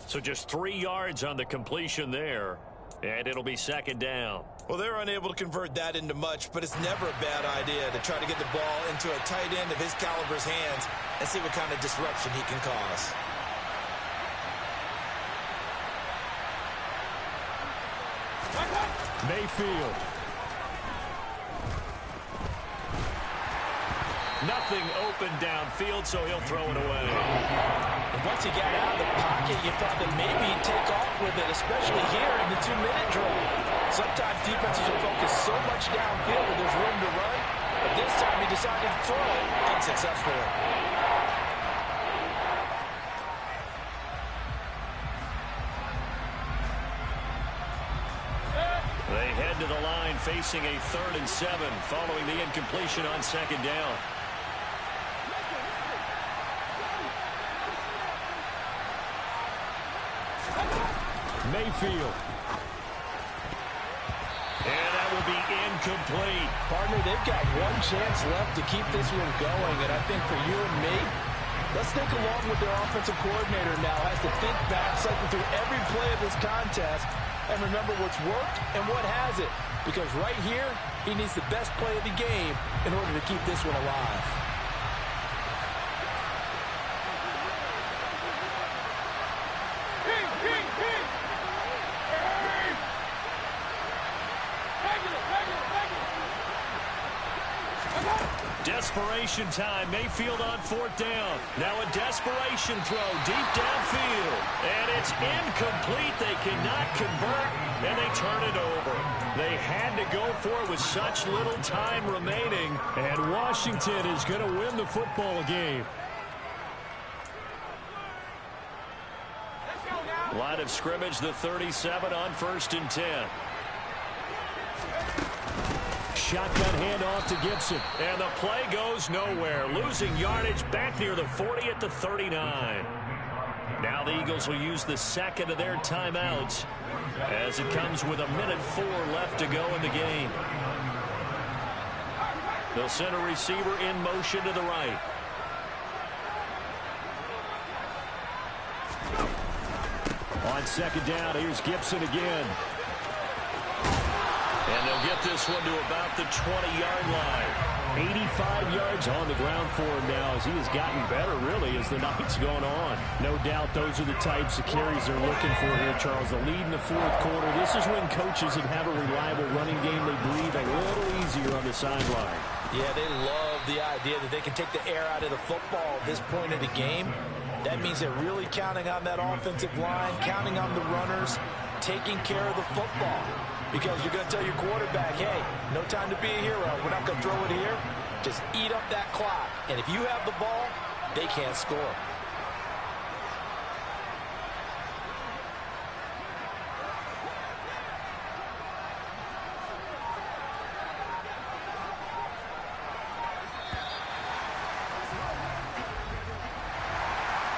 So just 3 yards on the completion there, and it'll be second down. Well, they're unable to convert that into much, but it's never a bad idea to try to get the ball into a tight end of his caliber's hands and see what kind of disruption he can cause. Mayfield. Nothing open downfield, so he'll throw it away. Once he got out of the pocket, you thought that maybe he'd take off with it, especially here in the 2-minute drill. Sometimes defenses will focus so much downfield that there's room to run, but this time he decided to throw it unsuccessfully. They head to the line facing a 3rd and 7 following the incompletion on second down. Mayfield. And that will be incomplete. Partner, they've got one chance left to keep this one going, and I think for you and me, let's think along with their offensive coordinator now. Has to think back, cycle through every play of this contest, and remember what's worked and what hasn't. Because right here, he needs the best play of the game in order to keep this one alive. Desperation time. Mayfield on 4th down. Now a desperation throw deep downfield. And it's incomplete. They cannot convert, and they turn it over. They had to go for it with such little time remaining. And Washington is going to win the football game. Line of scrimmage, the 37 on 1st and 10. Shotgun handoff to Gibson. And the play goes nowhere. Losing yardage back near the 40 at the 39. Now the Eagles will use the second of their timeouts as it comes with 1:04 left to go in the game. They'll send a receiver in motion to the right. On second down, here's Gibson again. And they'll get this one to about the 20-yard line. 85 yards on the ground for him now as he has gotten better, really, as the night's going on. No doubt those are the types of carries they're looking for here, Charles. The lead in the 4th quarter. This is when coaches that have a reliable running game, they breathe a little easier on the sideline. Yeah, they love the idea that they can take the air out of the football at this point of the game. That means they're really counting on that offensive line, counting on the runners, taking care of the football. Because you're going to tell your quarterback, hey, no time to be a hero. We're not going to throw it here. Just eat up that clock. And if you have the ball, they can't score.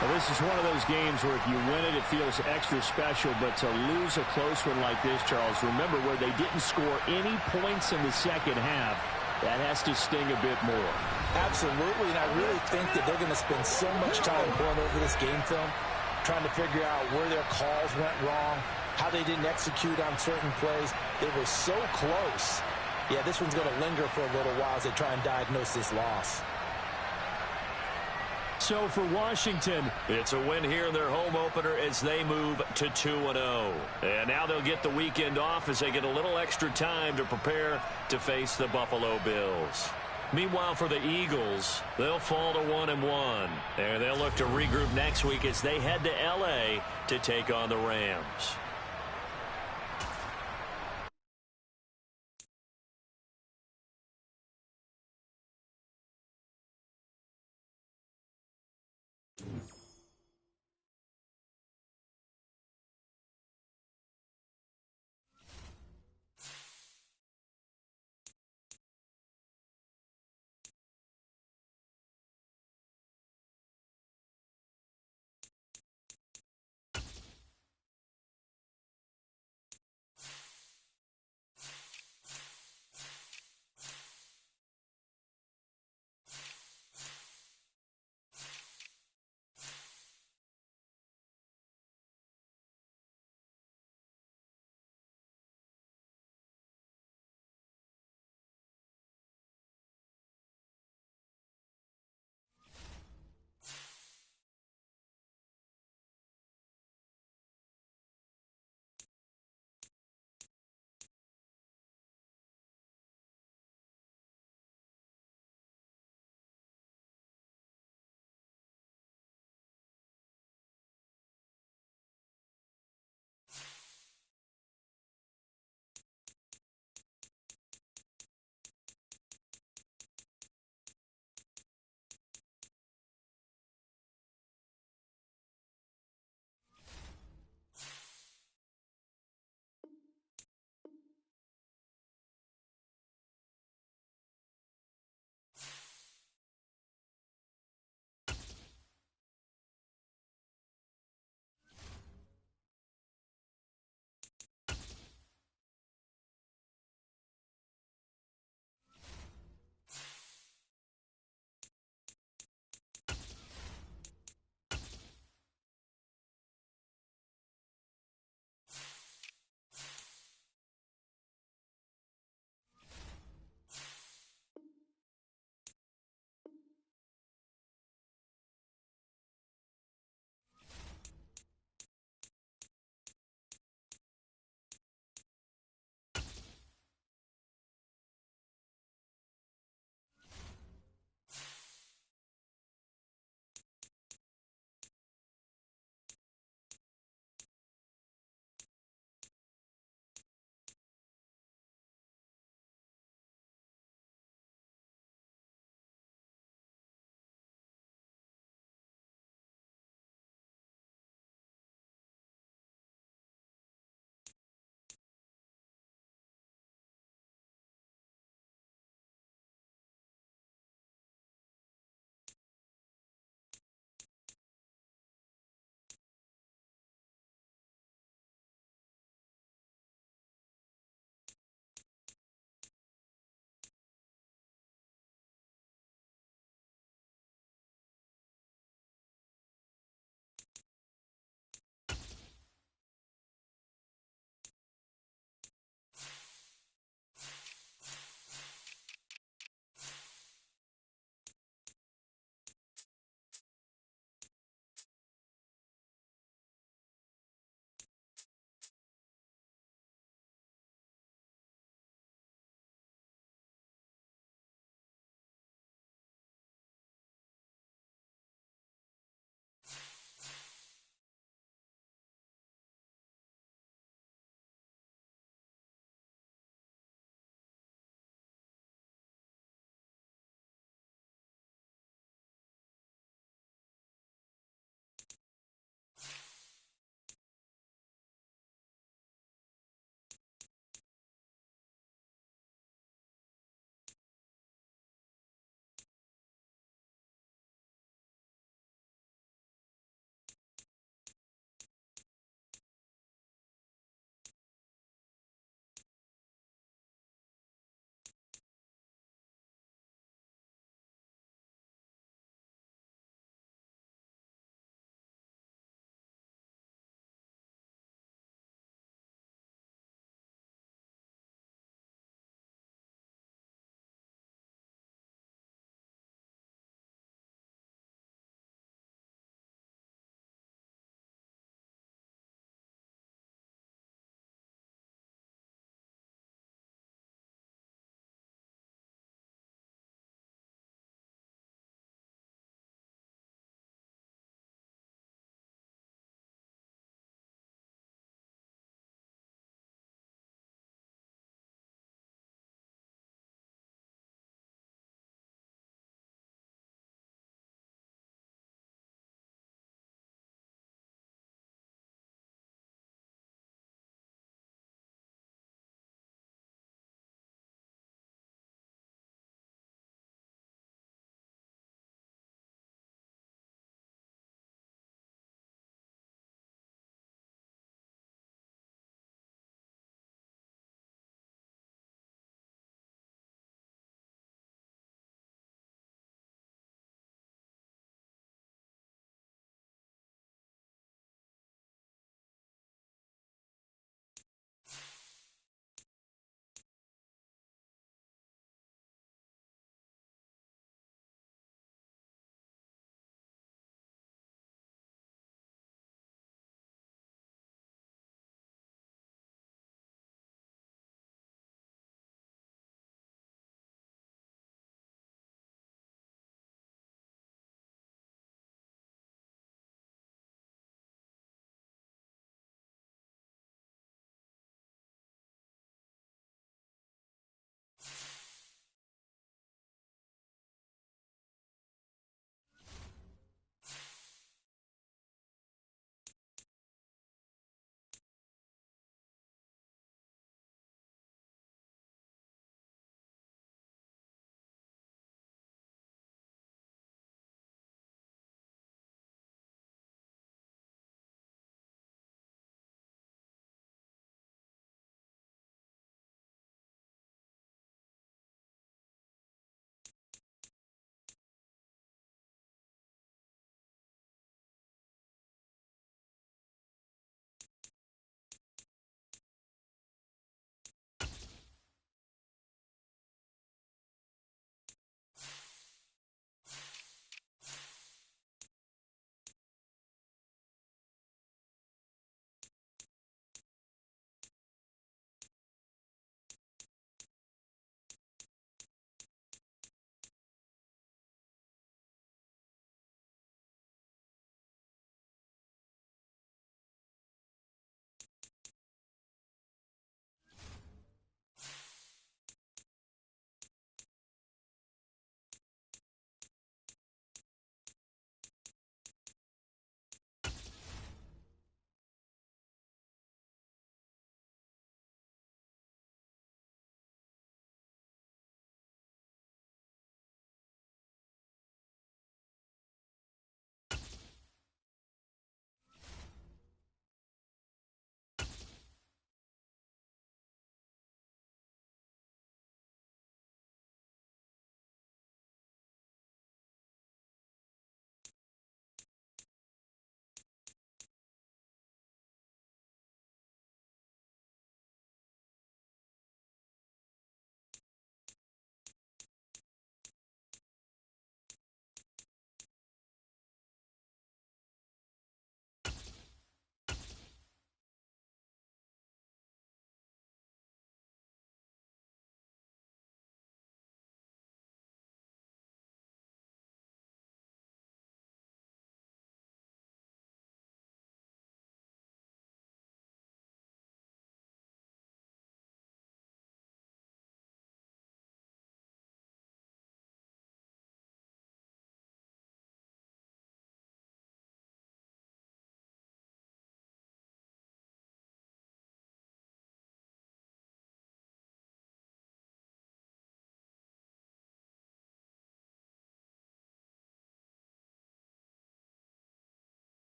Well, this is one of those games where if you win it, it feels extra special. But to lose a close one like this, Charles, remember where they didn't score any points in the second half. That has to sting a bit more. Absolutely, and I really think that they're going to spend so much time going over this game film, trying to figure out where their calls went wrong, how they didn't execute on certain plays. They were so close. Yeah, this one's going to linger for a little while as they try and diagnose this loss. So for Washington, it's a win here in their home opener as they move to 2-0. And now they'll get the weekend off as they get a little extra time to prepare to face the Buffalo Bills. Meanwhile, for the Eagles, they'll fall to 1-1. And they'll look to regroup next week as they head to L.A. to take on the Rams.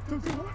Green.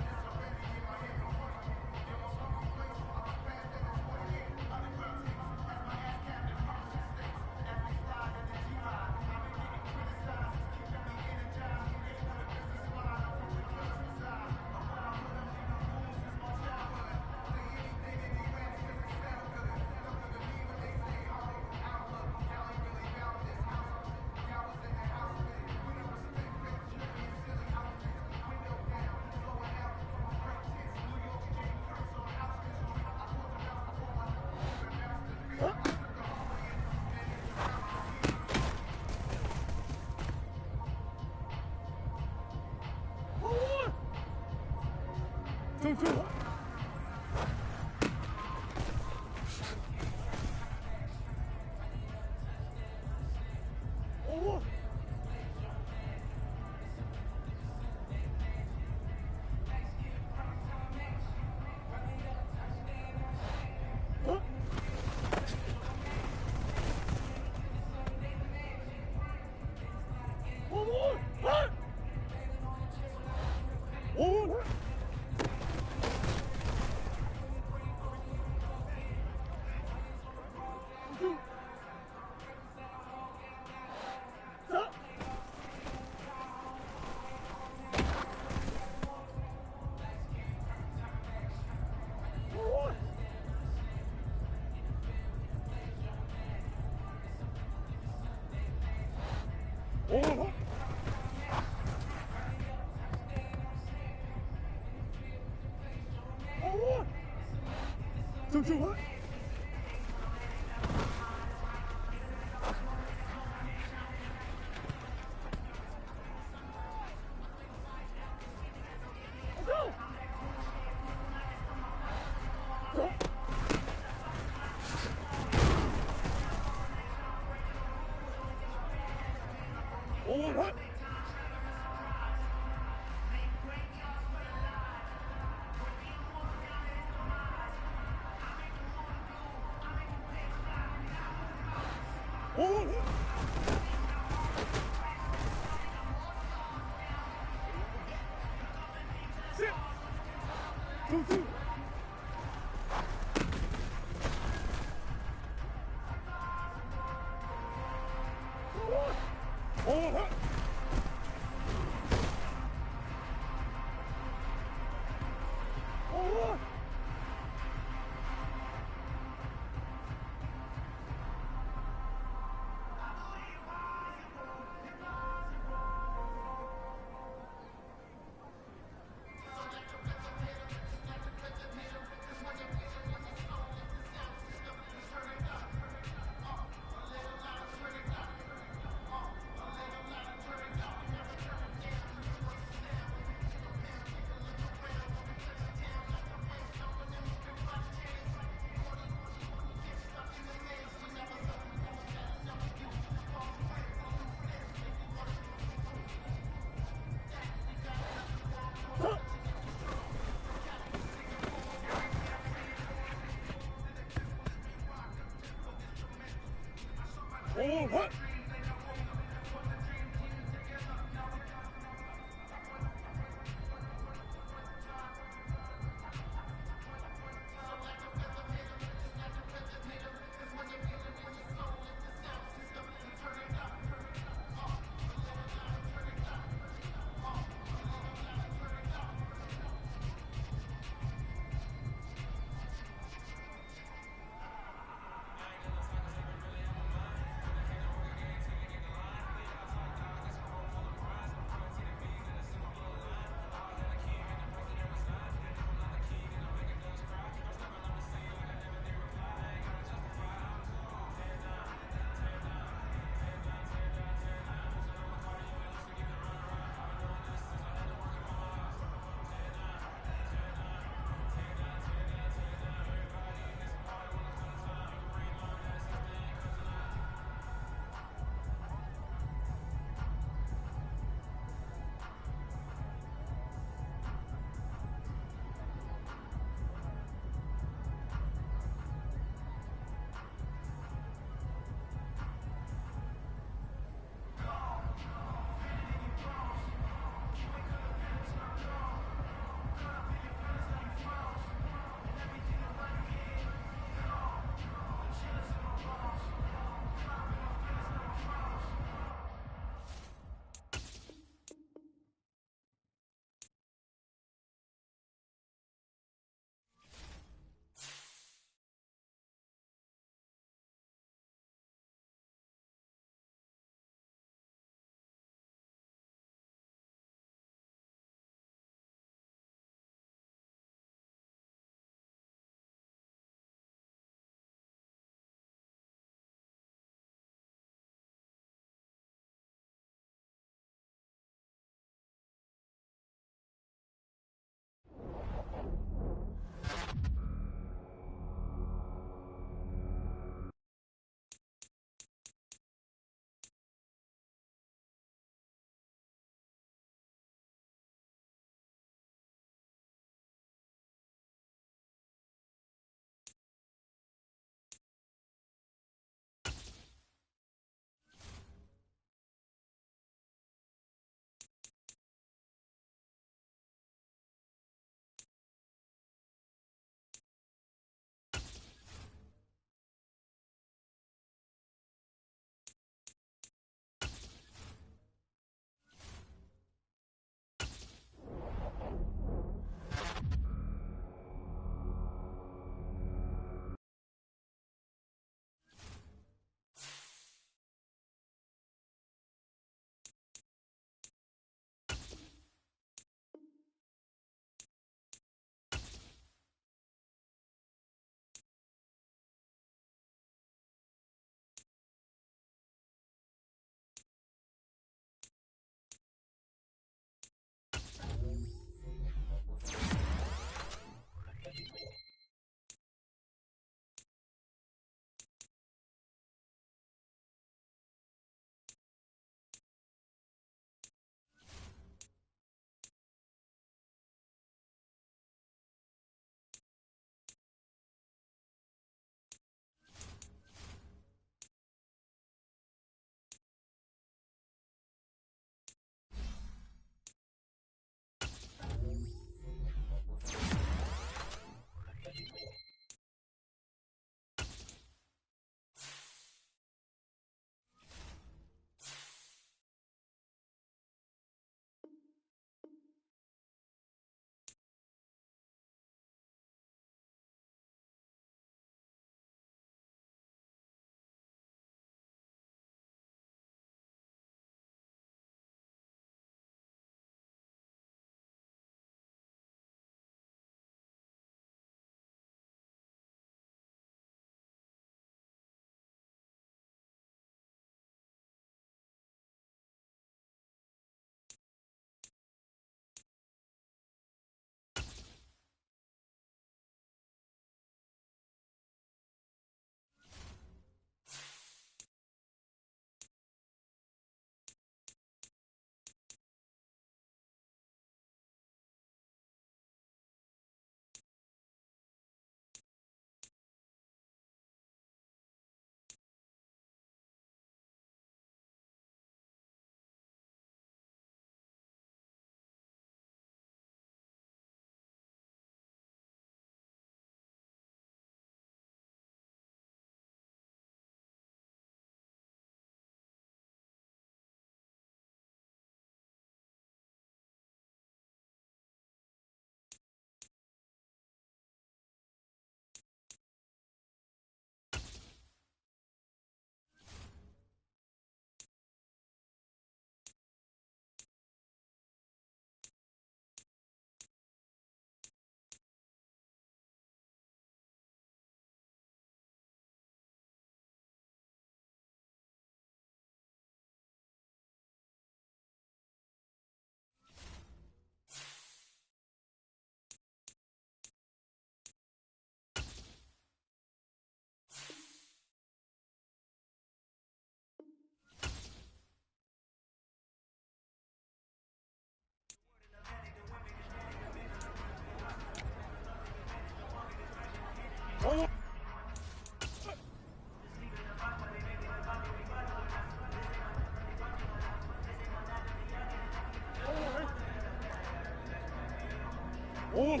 Hey,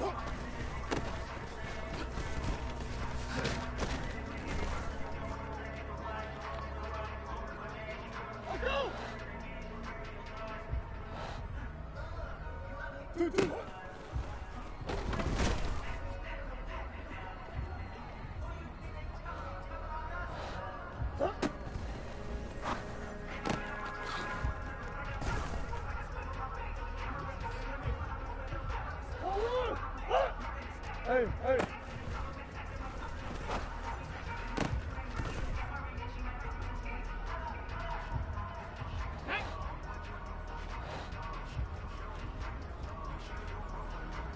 hey.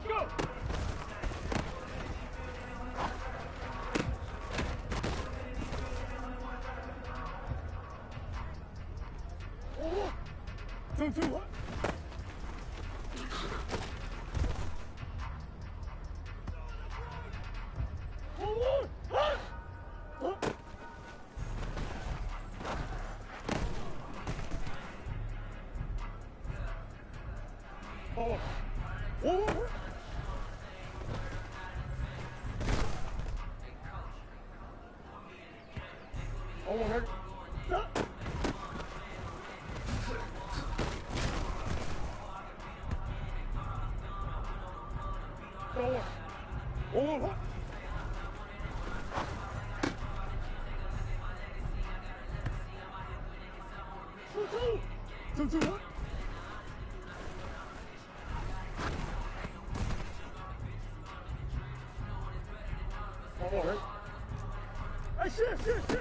Go. Two. Two. Hey, shit.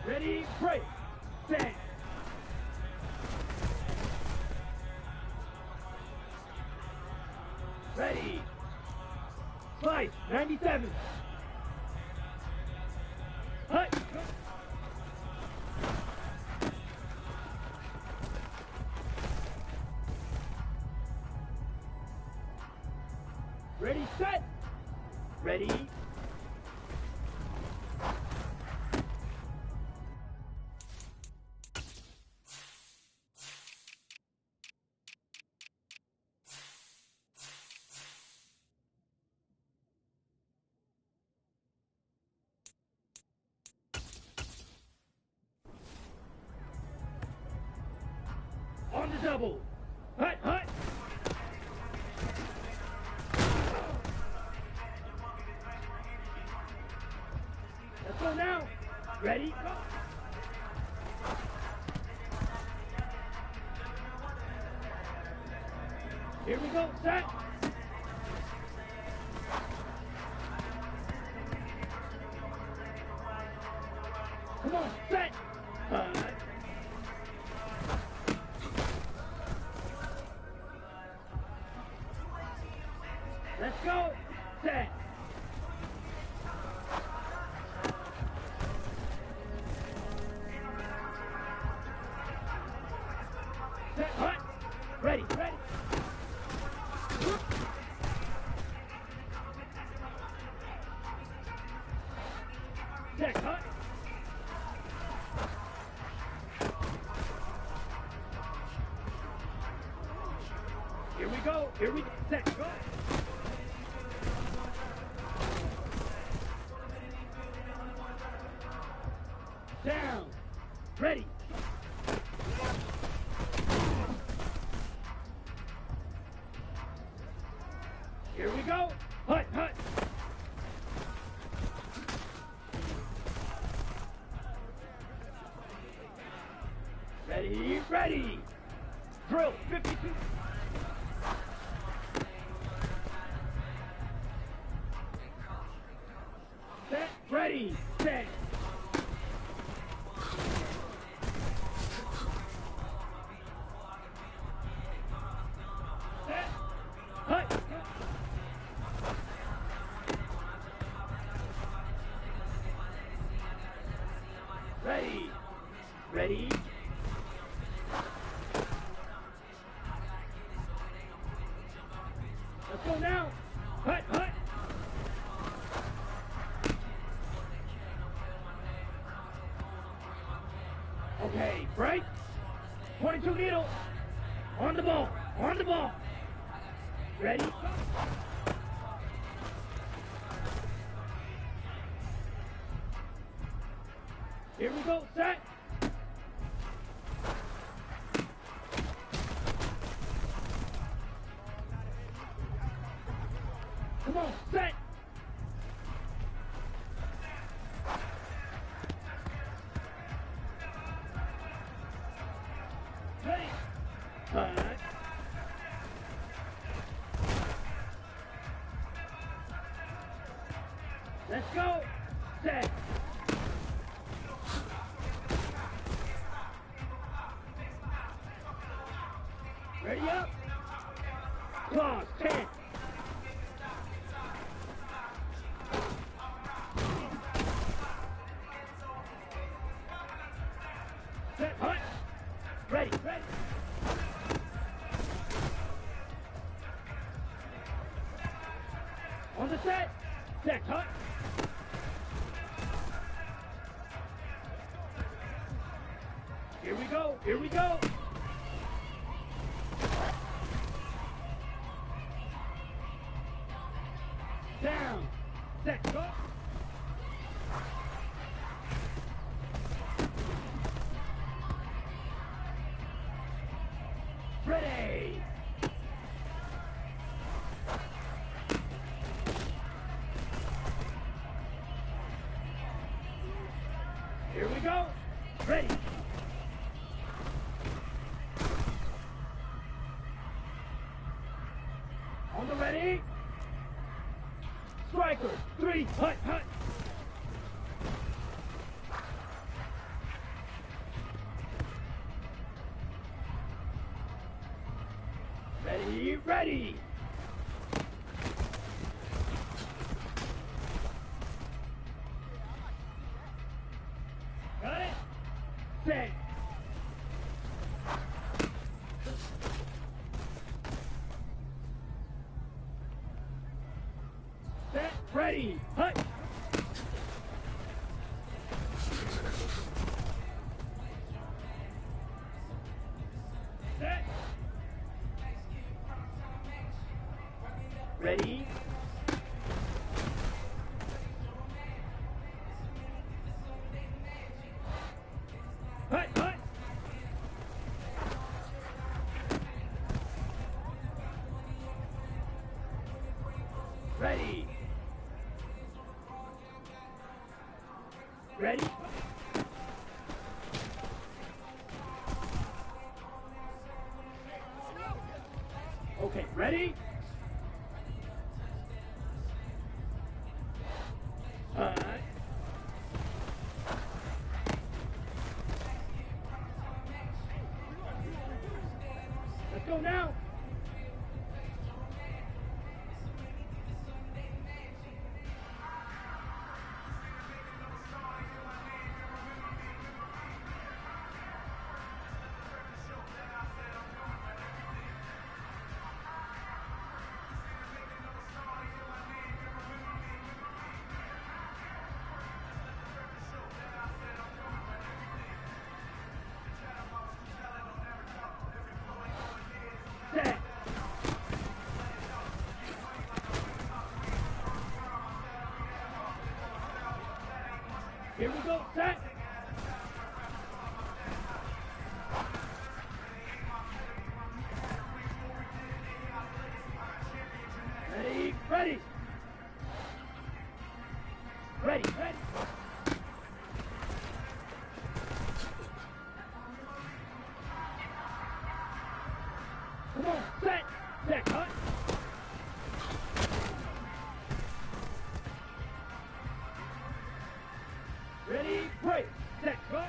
Ready, break. Stand. Ready. Slice, 97. Hut. Ready, set. Ready. On the double. Hut, hut. Let's go now. Ready, go. Here we go, set. Come on, set. Let's go, set. Set, hut. Ready, ready. Set, hut. Here we go, set, go. Down, ready. Here we go, hut, hut. Ready, ready. Drill, 52. Set, ready, set. Set, hut. Ready, ready. Let's go now. Hut, hut. Okay, break. 22 needle. On the ball, on the ball. Ready? Here we go, set. Come on, set. Ready. Let's go. Set. Ready up. Pause. 10. Set. Hut. Ready. Ready. On the set. Set. Hut. Here we go. Here we go. Down. Set. Go. Ready. Here we go. Ready. On the ready. Striker. 3. Hut, hut. ready. Got it? Set. Set, ready, hut. Set. Ready. Hut, hut. Ready. Ready. Okay, ready? Let's go now. Set. Here we go, set. Ready, ready. Ready, ready. Come on, set. Set, cut. Ready, break. Set, cut.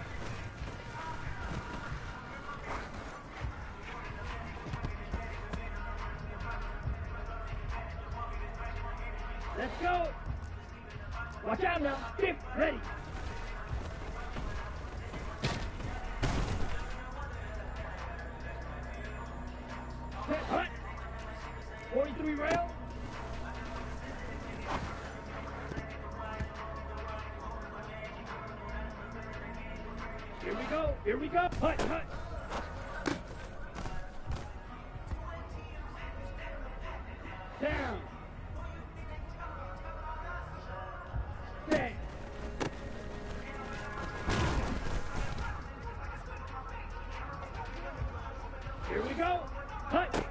Let's go. Watch out now. Dip, ready. Set, hut. 43 rail. Here we go. Here we go. Hut, hut. Down. Set. Here we go. Hut.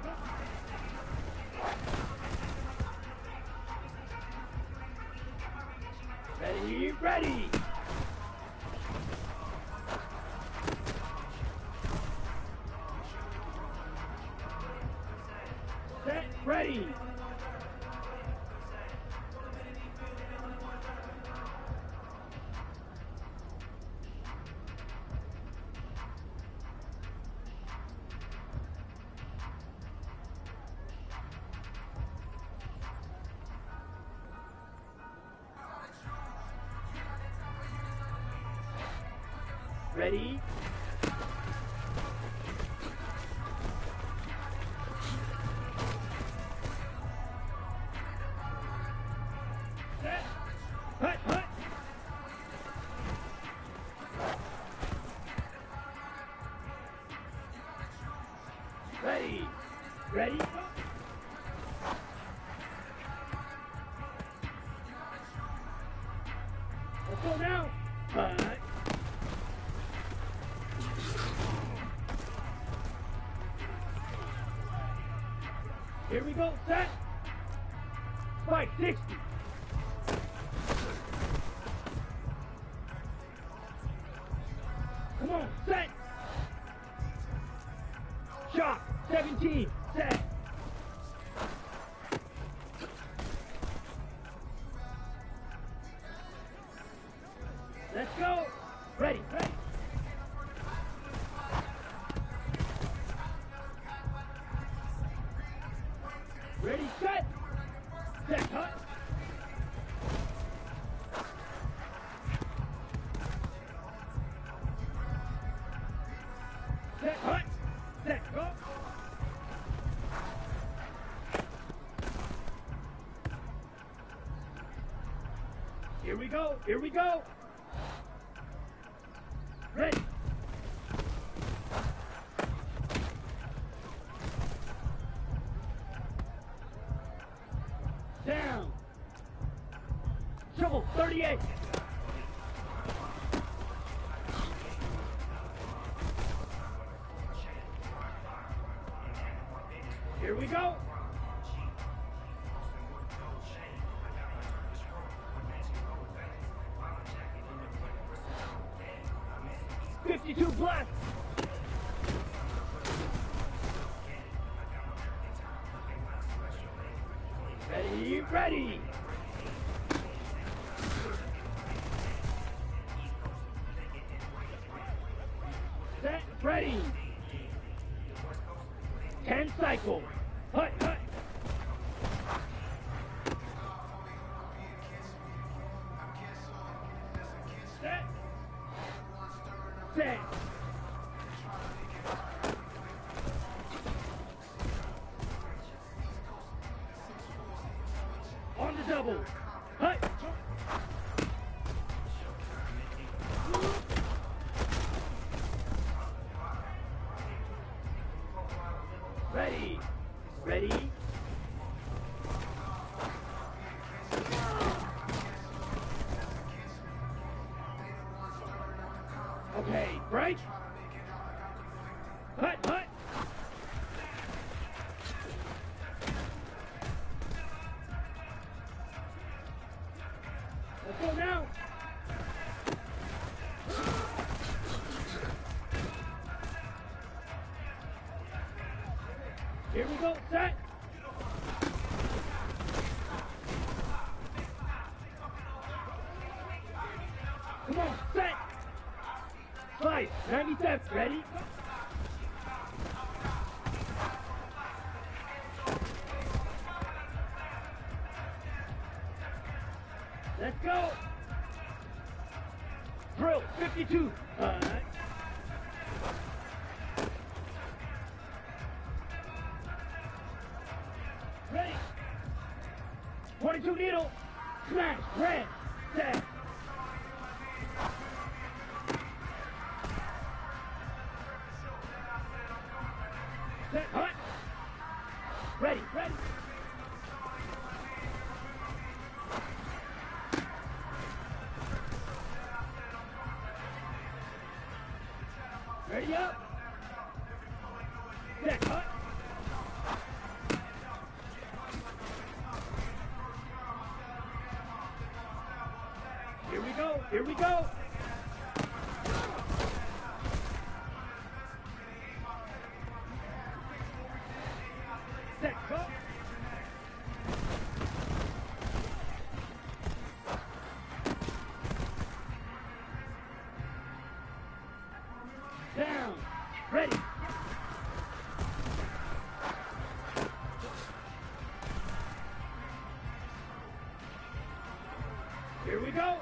Ready, ready. Set, ready. Ready? Set. Hut, hut. Ready? Ready? Let's go now. Hut. Here we go, set. Spike 60. Come on, set. Shot 17, set. Let's go. Ready, ready. Here we go. Here we go. Ready. Down. Triple 38. Here we go. $52 plus. Ready, ready. Set, ready. 10 cycles. Hut, hut. Set. Set. On the double. Hut. Ready. Ready. Okay, break. Hut, hut. Let's go now. Here we go, set. Come on, set. 5, 97, ready? Let's go. Drill, 52. Ready. 22 needle. Smash, red, set. Set, hut. Ready, ready. Ready up. Set, hut. Here we go, here we go. Set, go. Down. Ready. Here we go.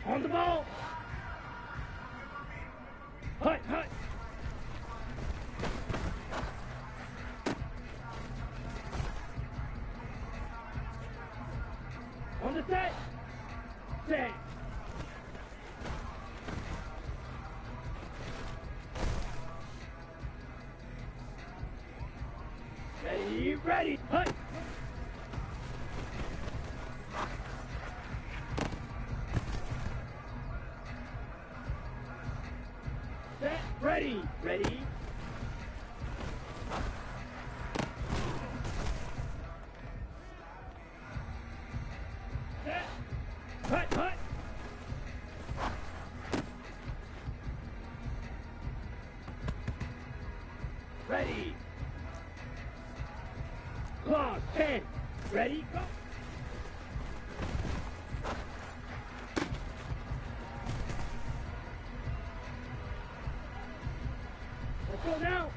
On the ball. Hut, hut. On the set. Set. Ready, ready. Hut. Set, ready, ready. Set. Hut, hut. Ready. Clock 10. Ready, go. Let's go now.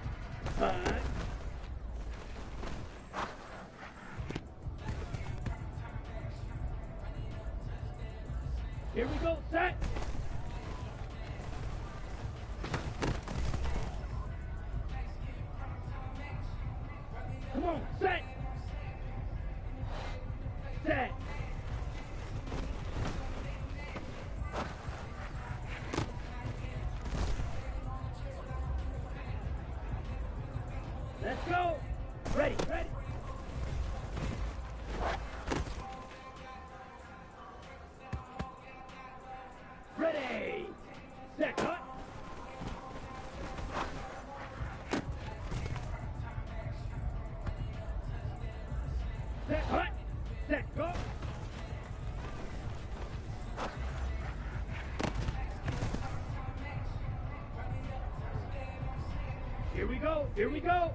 Here we go, set. Come on, set. Set. Here we go.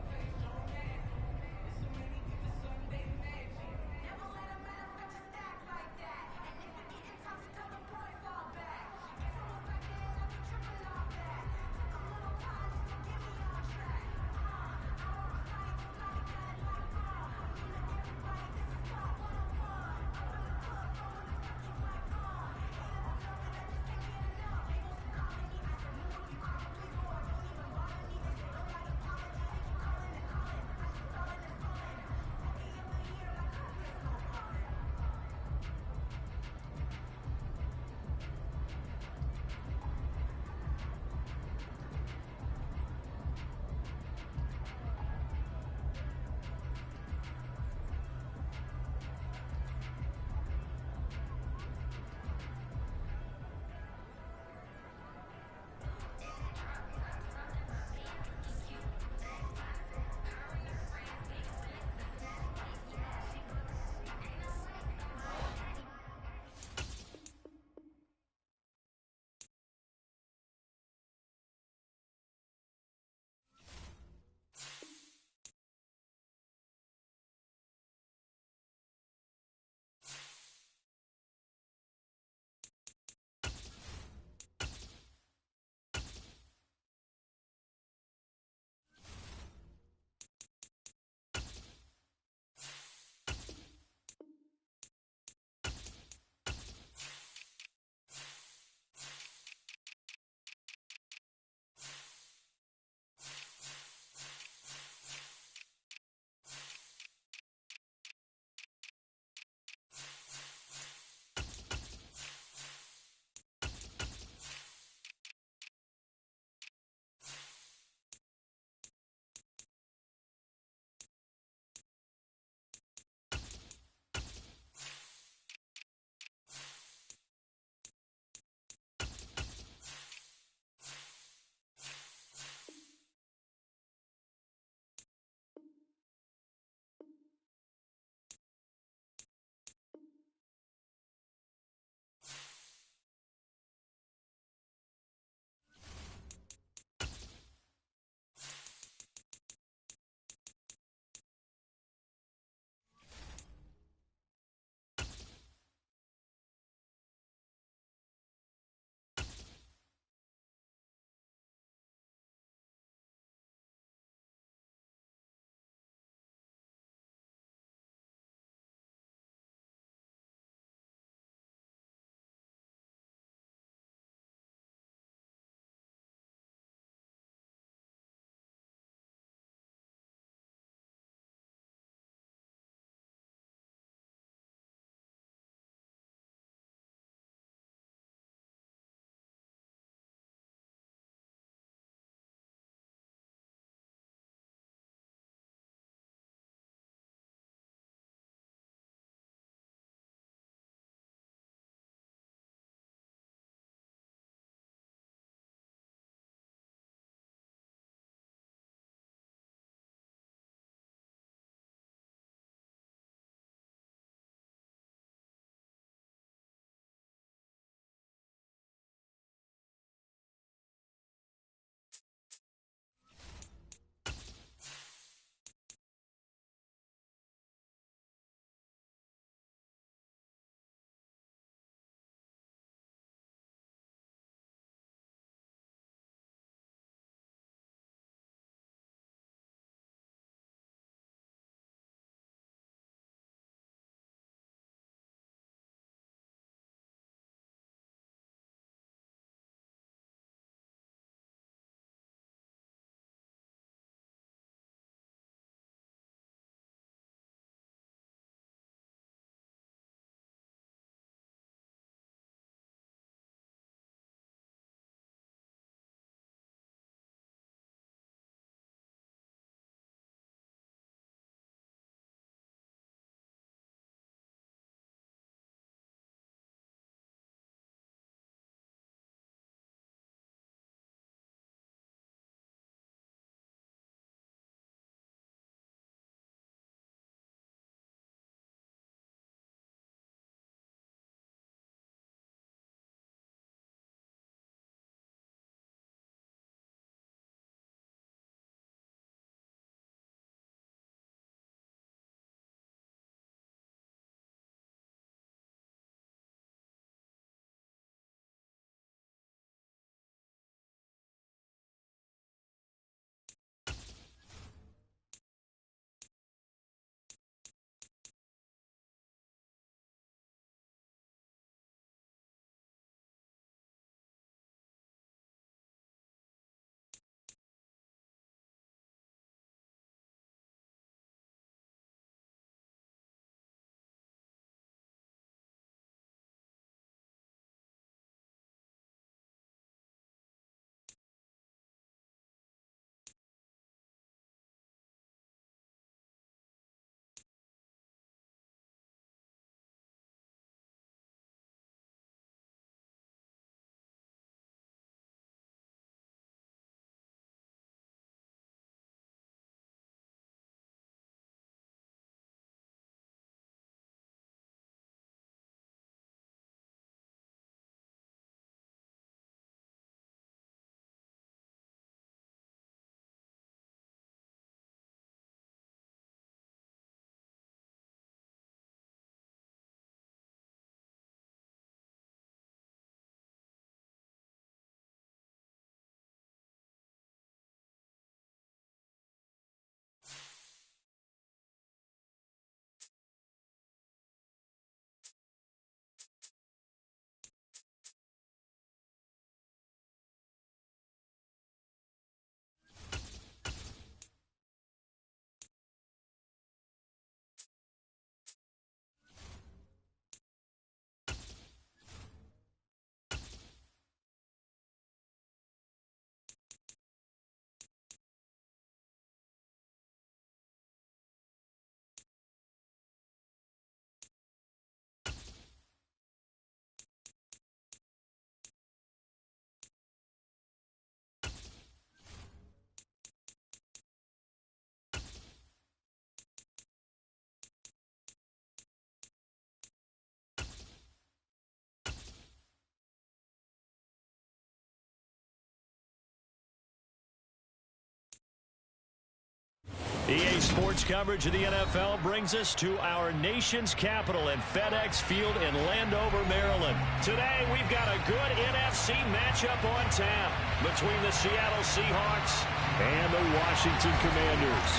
Daily sports coverage of the NFL brings us to our nation's capital in FedEx Field in Landover, Maryland. Today, we've got a good NFC matchup on tap between the Seattle Seahawks and the Washington Commanders.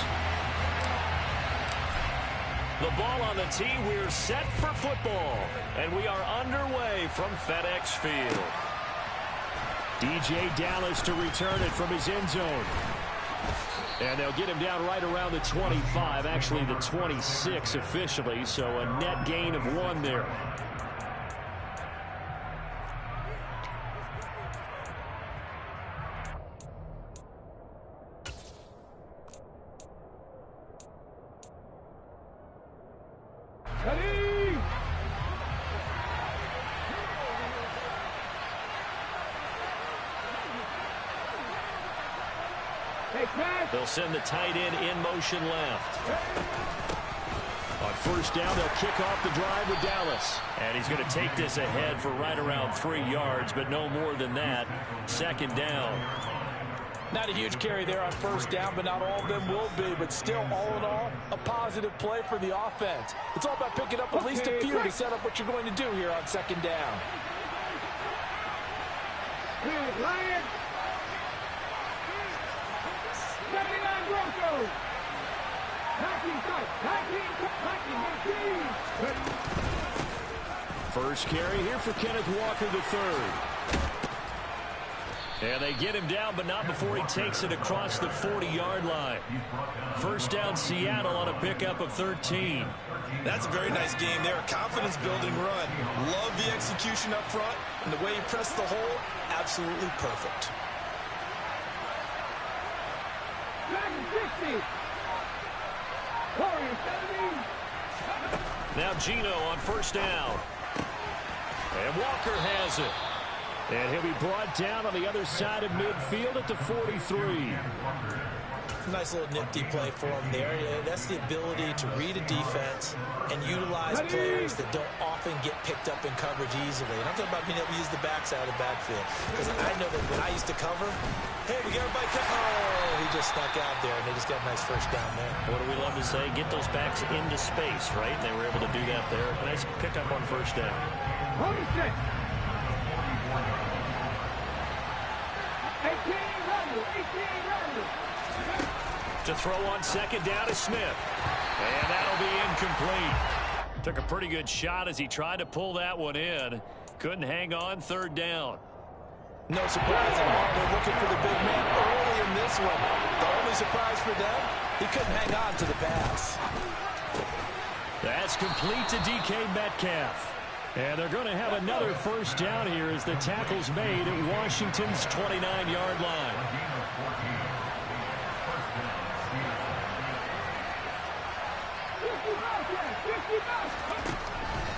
The ball on the tee, we're set for football, and we are underway from FedEx Field. DJ Dallas to return it from his end zone. And they'll get him down right around the 25, actually the 26 officially, so a net gain of 1 there. They'll send the tight end in motion left. On first down, they'll kick off the drive with Dallas. And he's going to take this ahead for right around 3 yards, but no more than that. Second down. Not a huge carry there on first down, but not all of them will be. But still, all in all, a positive play for the offense. It's all about picking up at least a few to set up what you're going to do here on second down. Lions. 79 Broncos. 19. First carry here for Kenneth Walker III. And they get him down, but not before he takes it across the 40-yard line. First down, Seattle on a pickup of 13. That's a very nice game there. A confidence-building run. Love the execution up front. And the way he pressed the hole, absolutely perfect. 60. Now Geno on first down. And Walker has it. And he'll be brought down on the other side of midfield at the 43. Nice little nifty play for him there. That's the ability to read a defense and utilize players that don't often get picked up in coverage easily. And I'm talking about being able to use the backside of the backfield. Because I know that when I used to cover, hey, we got everybody covered. Oh, he just snuck out there, and they just got a nice first down there. What do we love to say? Get those backs into space, right? They were able to do that there. Nice pickup on first down. 18 To throw on second down is Smith. And that'll be incomplete. Took a pretty good shot as he tried to pull that one in. Couldn't hang on. Third down. No surprise at all. They're looking for the big man early in this one. The only surprise for them, he couldn't hang on to the pass. That's complete to DK Metcalf. And they're going to have another first down here as the tackle's made at Washington's 29-yard line.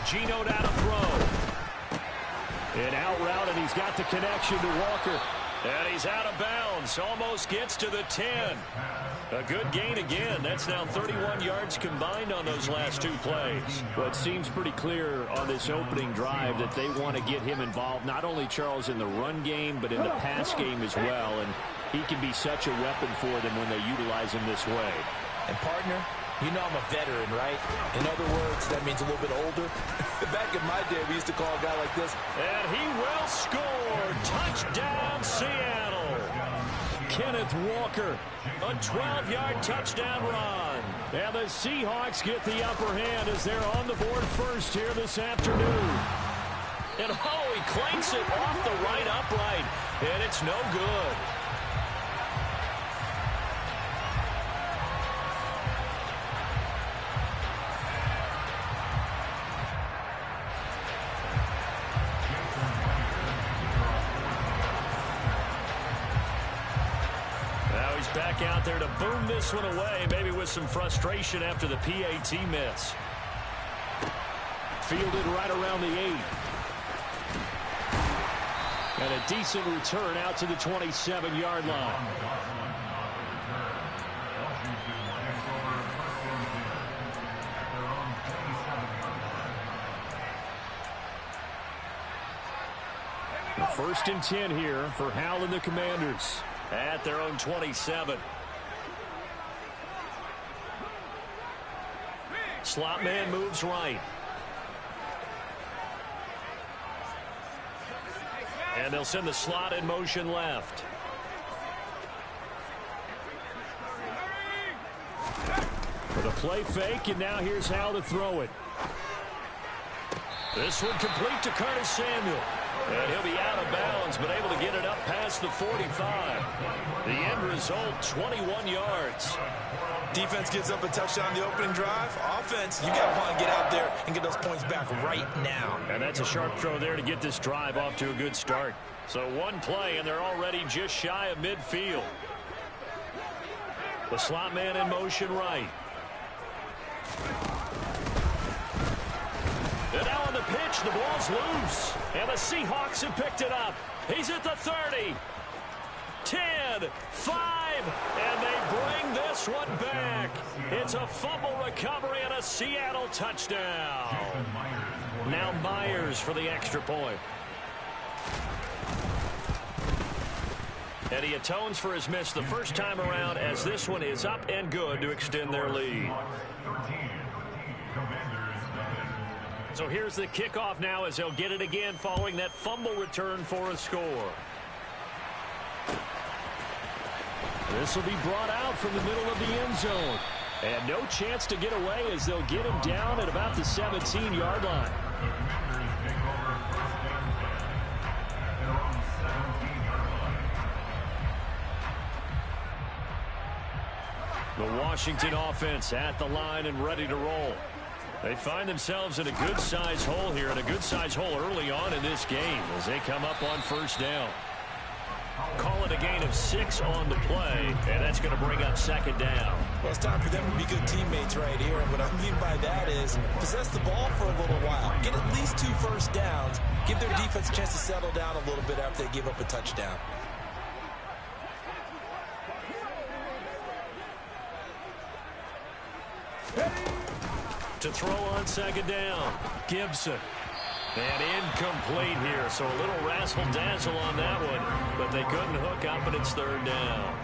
Geno down to throw. An out route, and he's got the connection to Walker. And he's out of bounds. Almost gets to the 10. A good gain again. That's now 31 yards combined on those last 2 plays. Well, it seems pretty clear on this opening drive that they want to get him involved, not only, Charles, in the run game, but in the pass game as well. And he can be such a weapon for them when they utilize him this way. And, partner, you know I'm a veteran, right? In other words, that means a little bit older. Back in my day, we used to call a guy like this. And he will score. Touchdown, Seattle. Kenneth Walker, a 12-yard touchdown run. And the Seahawks get the upper hand as they're on the board first here this afternoon. And, oh, he clanks it off the right upright. And it's no good. Back out there to boom this one away, maybe with some frustration after the PAT miss. Fielded right around the 8. And a decent return out to the 27-yard line. First and 10 here for Howell and the Commanders. At their own 27. slot man moves right. And they'll send the slot in motion left. With a play fake, and now here's how to throw it. This one complete to Curtis Samuel. And he'll be out of bounds, but able to get it up past the 45. The end result, 21 yards. Defense gives up a touchdown the opening drive. Offense, you got to want to get out there and get those points back right now. And that's a sharp throw there to get this drive off to a good start. So one play, and they're already just shy of midfield. The slot man in motion right. And now on the pitch, the ball's loose. And the Seahawks have picked it up. He's at the 30. 10, 5, and they bring this one back. It's a fumble recovery and a Seattle touchdown. Now Myers for the extra point. And he atones for his miss the first time around, as this one is up and good to extend their lead. So here's the kickoff now, as they'll get it again following that fumble return for a score. This will be brought out from the middle of the end zone. And no chance to get away, as they'll get him down at about the 17-yard line. The Washington offense at the line and ready to roll. They find themselves in a good-sized hole here, and a good-sized hole early on in this game as they come up on first down. Call it a gain of 6 on the play, and that's going to bring up second down. Well, it's time for them to be good teammates right here. And what I mean by that is possess the ball for a little while. Get at least 2 first downs. Give their defense a chance to settle down a little bit after they give up a touchdown. To throw on second down, Gibson. And incomplete here, so a little razzle-dazzle on that one, but they couldn't hook up, and it's third down.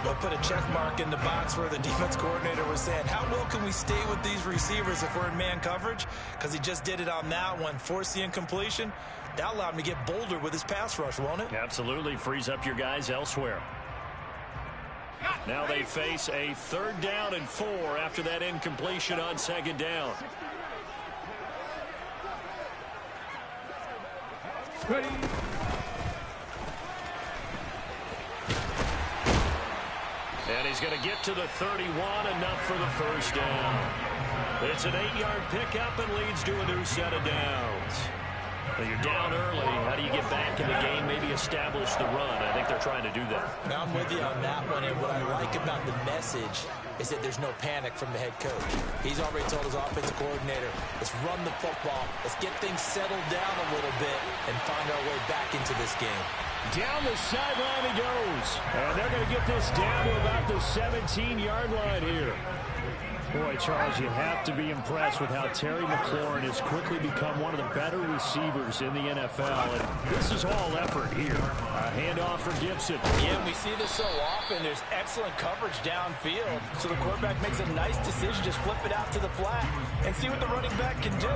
They'll put a check mark in the box where the defense coordinator was saying, how well can we stay with these receivers if we're in man coverage? Because he just did it on that one, forced the incompletion. That allowed him to get bolder with his pass rush, won't it? Absolutely, frees up your guys elsewhere. Now they face a third down and 4 after that incompletion on second down. Ready. And he's going to get to the 31, enough for the first down. It's an 8-yard pickup and leads to a new set of downs. Well, you're down early. How do you get back in the game, maybe establish the run? I think they're trying to do that. Now I'm with you on that one, and what I like about the message is that there's no panic from the head coach. He's already told his offensive coordinator, let's run the football, let's get things settled down a little bit and find our way back into this game. Down the sideline he goes. And they're going to get this down to about the 17-yard line here. Boy, Charles, you have to be impressed with how Terry McLaurin has quickly become one of the better receivers in the NFL. And this is all effort here. A handoff for Gibson. Yeah, we see this so often. There's excellent coverage downfield. So the quarterback makes a nice decision. Just flip it out to the flat and see what the running back can do.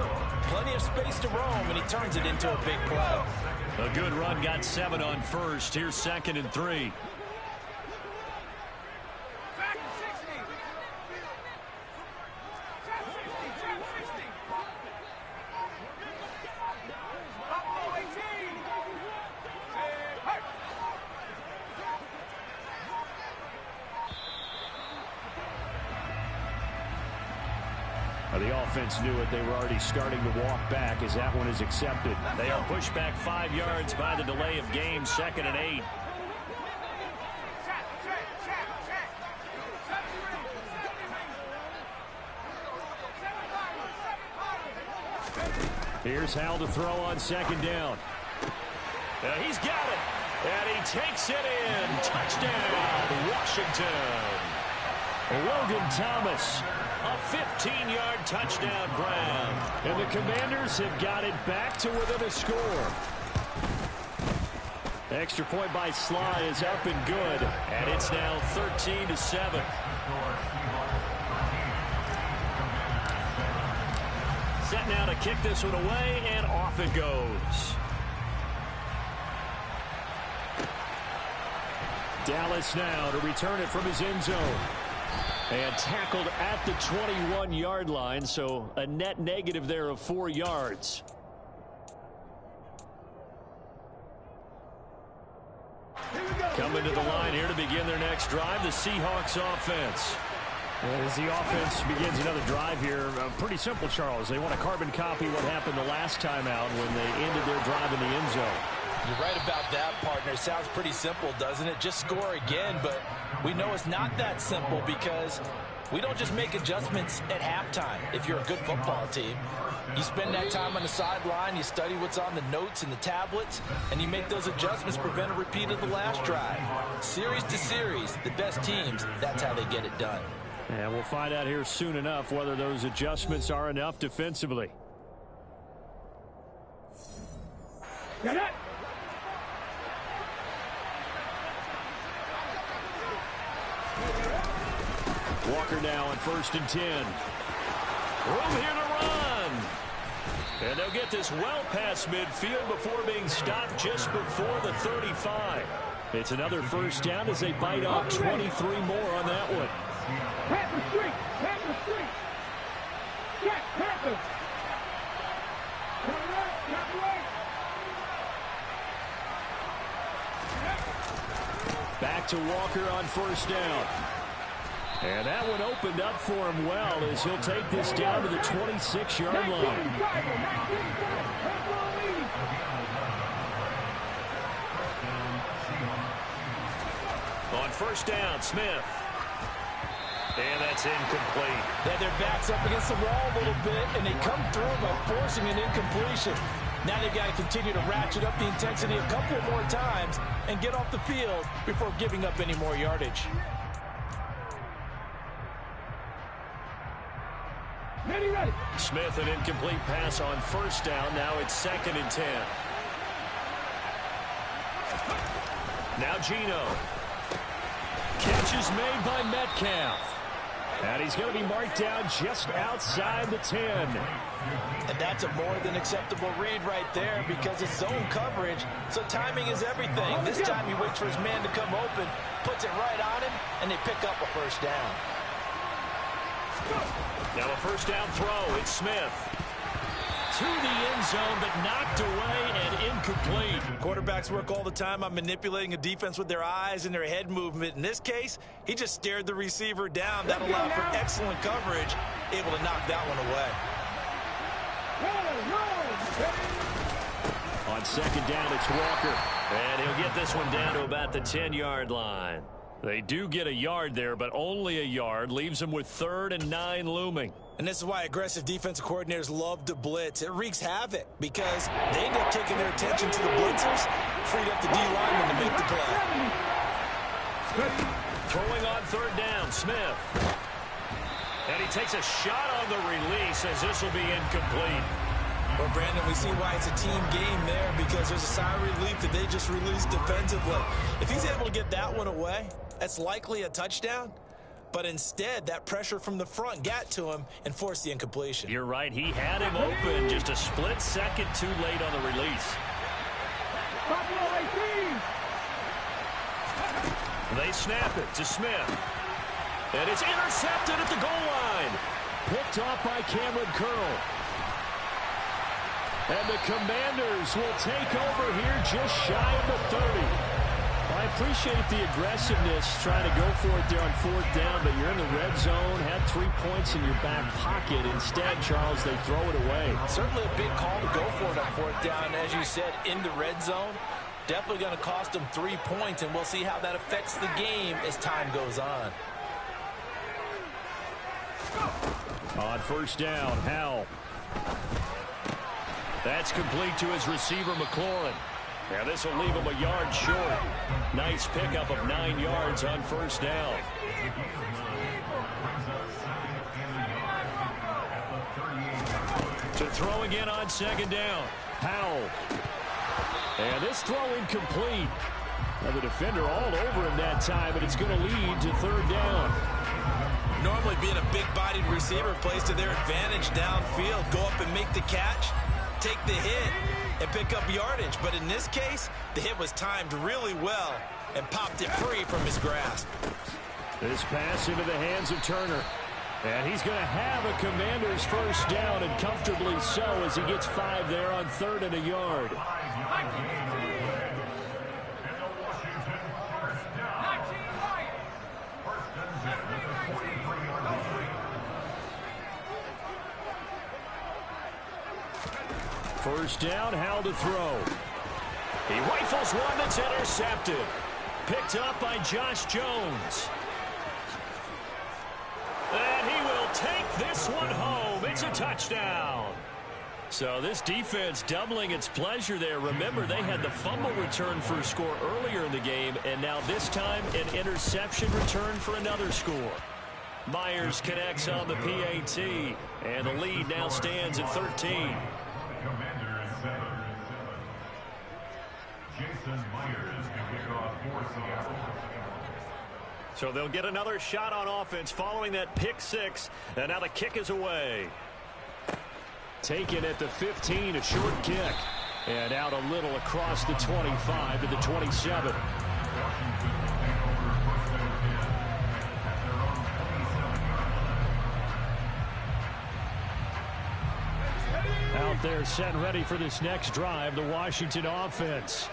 Plenty of space to roam, and he turns it into a big play. A good run, got 7 on first. Here's 2nd and 3. The offense knew it. They were already starting to walk back as that one is accepted. They are pushed back 5 yards by the delay of game, 2nd and 8. Here's Hal to throw on second down. He's got it. And he takes it in. Touchdown, Washington. Logan Thomas. A 15-yard touchdown grab. And the Commanders have got it back to within a score. Extra point by Sly is up and good. And it's now 13-7. set now to kick this one away, and off it goes. Dallas now to return it from his end zone. And tackled at the 21-yard line, so a net negative there of 4 yards. Coming to the line here to begin their next drive, the Seahawks offense. And as the offense begins another drive here, pretty simple, Charles. They want to carbon copy what happened the last time out when they ended their drive in the end zone. You're right about that, partner. Sounds pretty simple, doesn't it? Just score again, but we know it's not that simple because we don't just make adjustments at halftime. If you're a good football team, you spend that time on the sideline, you study what's on the notes and the tablets, and you make those adjustments, prevent a repeat of the last drive. Series to series, the best teams, that's how they get it done. And we'll find out here soon enough whether those adjustments are enough defensively. Get it! Walker now on 1st and 10. Room here to run. And they'll get this well past midfield before being stopped just before the 35. It's another first down as they bite off 23 more on that one. Panther street! Panther street! Check! Panther! Come right! Come right! Back to Walker on 1st down. And that one opened up for him well as he'll take this down to the 26-yard line. On 1st down, Smith. And that's incomplete. Yeah, their back's up against the wall a little bit, and they come through by forcing an incompletion. Now they've got to continue to ratchet up the intensity a couple more times and get off the field before giving up any more yardage. Ready. Smith, an incomplete pass on 1st down. Now it's 2nd and 10. Now Geno. Catch is made by Metcalf. And he's going to be marked down just outside the 10. And that's a more than acceptable read right there because it's zone coverage, so timing is everything. This time he waits for his man to come open, puts it right on him, and they pick up a 1st down. Now a 1st down throw. It's Smith. To the end zone, but knocked away and incomplete. Quarterbacks work all the time on manipulating a defense with their eyes and their head movement. In this case, he just stared the receiver down. That allowed for excellent coverage, able to knock that one away. On 2nd down, it's Walker. And he'll get this one down to about the 10-yard line. They do get a yard there, but only a yard. Leaves them with 3rd and 9 looming. And this is why aggressive defensive coordinators love to blitz. It wreaks havoc because they end up taking their attention to the blitzers, freed up the D-lineman to make the play. Throwing on 3rd down, Smith. And he takes a shot on the release as this will be incomplete. Well, Brandon, we see why it's a team game there because there's a sigh of relief that they just released defensively. If he's able to get that one away, that's likely a touchdown. But instead, that pressure from the front got to him and forced the incompletion. You're right. He had him open just a split second too late on the release. They snap it to Smith. And it's intercepted at the goal line. Picked off by Cameron Curl. And the Commanders will take over here just shy of the 30. I appreciate the aggressiveness trying to go for it there on 4th down, but you're in the red zone, had 3 points in your back pocket. Instead, Charles, they throw it away. Certainly a big call to go for it on 4th down, as you said, in the red zone. Definitely going to cost them 3 points, and we'll see how that affects the game as time goes on. On 1st down, Howell. That's complete to his receiver, McLaurin. Now this will leave him a yard short. Nice pickup of 9 yards on 1st down. To throw again on 2nd down, Howell. And this throw incomplete. Now the defender all over him that time, but it's going to lead to 3rd down. Normally being a big-bodied receiver plays to their advantage downfield. Go up and make the catch, take the hit, and pick up yardage. But in this case, the hit was timed really well and popped it free from his grasp. This pass into the hands of Turner. And he's going to have a Commanders first down, and comfortably so, as he gets 5 there on 3rd and a yard. First down, Howell to throw. He rifles one that's intercepted. Picked up by Josh Jones. And he will take this one home. It's a touchdown. So this defense doubling its pleasure there. Remember, they had the fumble return for a score earlier in the game, and now this time an interception return for another score. Myers connects on the PAT, and the lead now stands at 13. Jason Myers can kick off for Seattle. So they'll get another shot on offense following that pick 6, and now the kick is away. Taken at the 15, a short kick, and out a little across the 25 to the 27. Out there set and ready for this next drive, the Washington offense.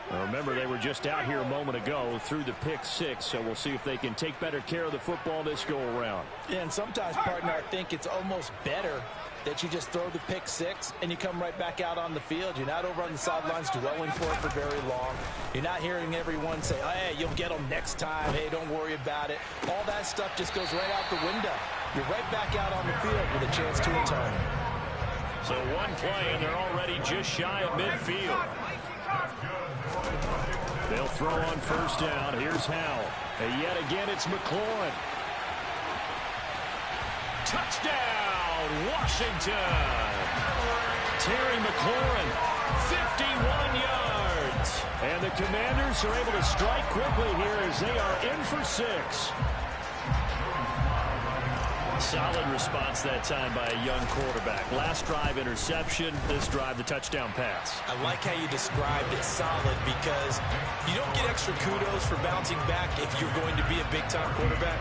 Remember, they were just out here a moment ago through the pick 6, so we'll see if they can take better care of the football this go-around. Yeah, and sometimes, partner, I think it's almost better that you just throw the pick 6 and you come right back out on the field. You're not over on the sidelines dwelling for it for very long. You're not hearing everyone say, oh, hey, you'll get them next time. Hey, don't worry about it. All that stuff just goes right out the window. You're right back out on the field with a chance to return. So one play, and they're already just shy of midfield. They'll throw on first down. Here's Howell. And yet again, it's McLaurin. Touchdown, Washington. Terry McLaurin, 51 yards. And the Commanders are able to strike quickly here as they are in for 6. Solid response that time by a young quarterback. Last drive, interception. This drive, the touchdown pass. I like how you described it, solid, because you don't get extra kudos for bouncing back if you're going to be a big-time quarterback.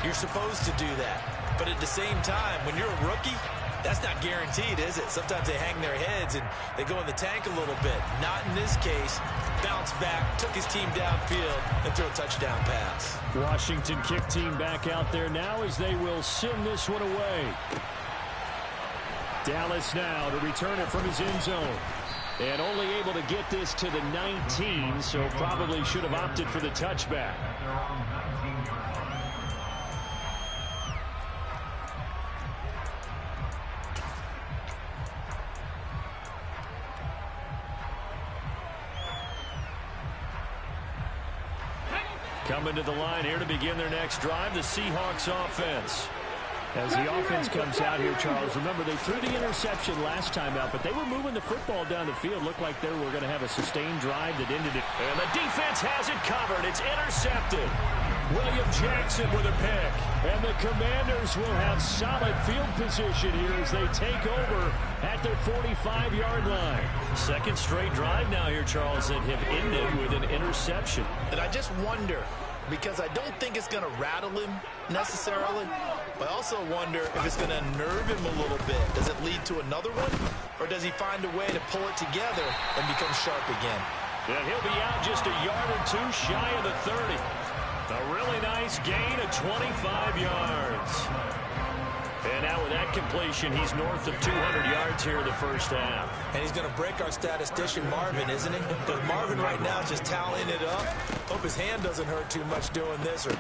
You're supposed to do that. But at the same time, when you're a rookie, that's not guaranteed, is it? Sometimes they hang their heads and they go in the tank a little bit. Not in this case. Bounce back, took his team downfield, and threw a touchdown pass. Washington kick team back out there now as they will send this one away. Dallas now to return it from his end zone. And only able to get this to the 19, so probably should have opted for the touchback. Coming to the line here to begin their next drive, the Seahawks offense. As the offense comes out here, Charles, remember they threw the interception last time out, but they were moving the football down the field. Looked like they were going to have a sustained drive that ended it. And the defense has it covered. It's intercepted. William Jackson with a pick. And the Commanders will have solid field position here as they take over at their 45-yard line. Second straight drive now here, Charles, that have ended with an interception. And I just wonder, because I don't think it's going to rattle him necessarily, but I also wonder if it's going to unnerve him a little bit. Does it lead to another one, or does he find a way to pull it together and become sharp again? And he'll be out just a yard or two shy of the 30. A really nice gain of 25 yards. And now with that completion, he's north of 200 yards here in the first half. And he's going to break our statistician Marvin, isn't he? Because Marvin right now is just tallying it up. Hope his hand doesn't hurt too much doing this or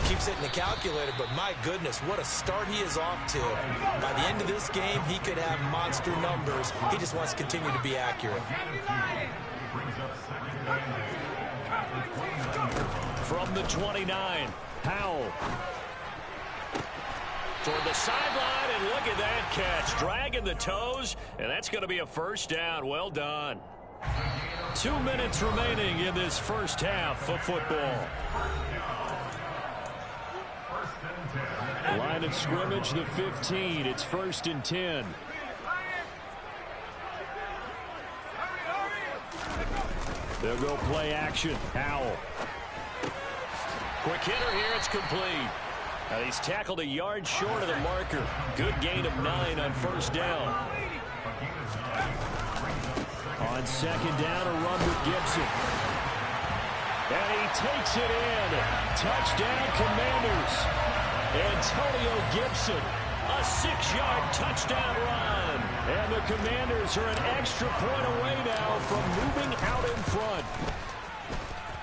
keeps hitting the calculator. But my goodness, what a start he is off to. By the end of this game, he could have monster numbers. He just wants to continue to be accurate. From the 29, Howell. Toward the sideline, and look at that catch. Dragging the toes, and that's going to be a first down. Well done. 2 minutes remaining in this first half of football. Line of scrimmage, the 15. It's 1st and 10. They'll go play action. Howell. Quick hitter here. It's complete. Now he's tackled a yard short of the marker. Good gain of 9 on 1st down. On 2nd down, a run with Gibson. And he takes it in. Touchdown, Commanders. Antonio Gibson, a 6-yard touchdown run. And the Commanders are an extra point away now from moving out in front.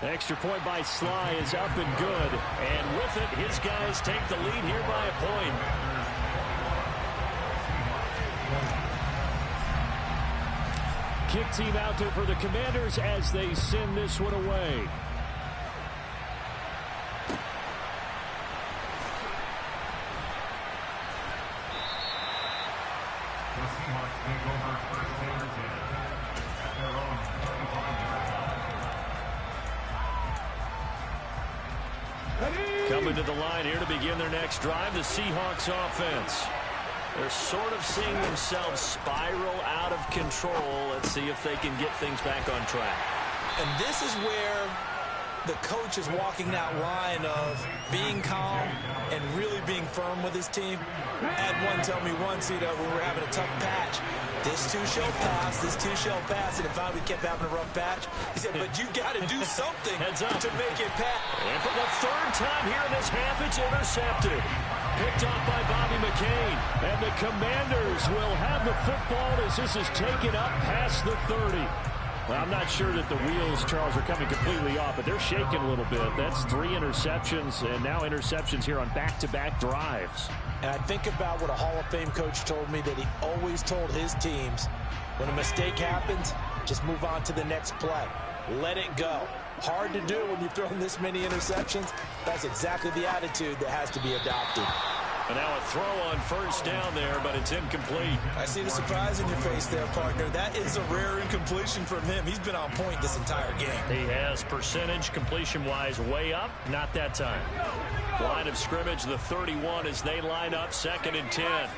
Extra point by Sly is up and good. And with it, his guys take the lead here by a point. Kick team out there for the Commanders as they send this one away. Coming to the line here to begin their next drive, the Seahawks offense. They're sort of seeing themselves spiral out of control. Let's see if they can get things back on track. And this is where the coach is walking that line of being calm and really being firm with his team. Had one tell me once, when we were having a tough patch, this too shall pass, this too shall pass. And if we kept having a rough patch, he said, but you got to do something to make it pass. And for the 3rd time here in this half, it's intercepted. Picked off by Bobby McCain. And the Commanders will have the football as this is taken up past the 30. Well, I'm not sure that the wheels, Charles, are coming completely off, but they're shaking a little bit. That's 3 interceptions, and now interceptions here on back-to-back drives. And I think about what a Hall of Fame coach told me, that he always told his teams, when a mistake happens, just move on to the next play. Let it go. Hard to do when you've thrown this many interceptions. That's exactly the attitude that has to be adopted. And now a throw on 1st down there, but it's incomplete. I see the surprise in your face there, partner. That is a rare incompletion from him. He's been on point this entire game. He has percentage completion-wise way up. Not that time. Line of scrimmage, the 31 as they line up 2nd and 10.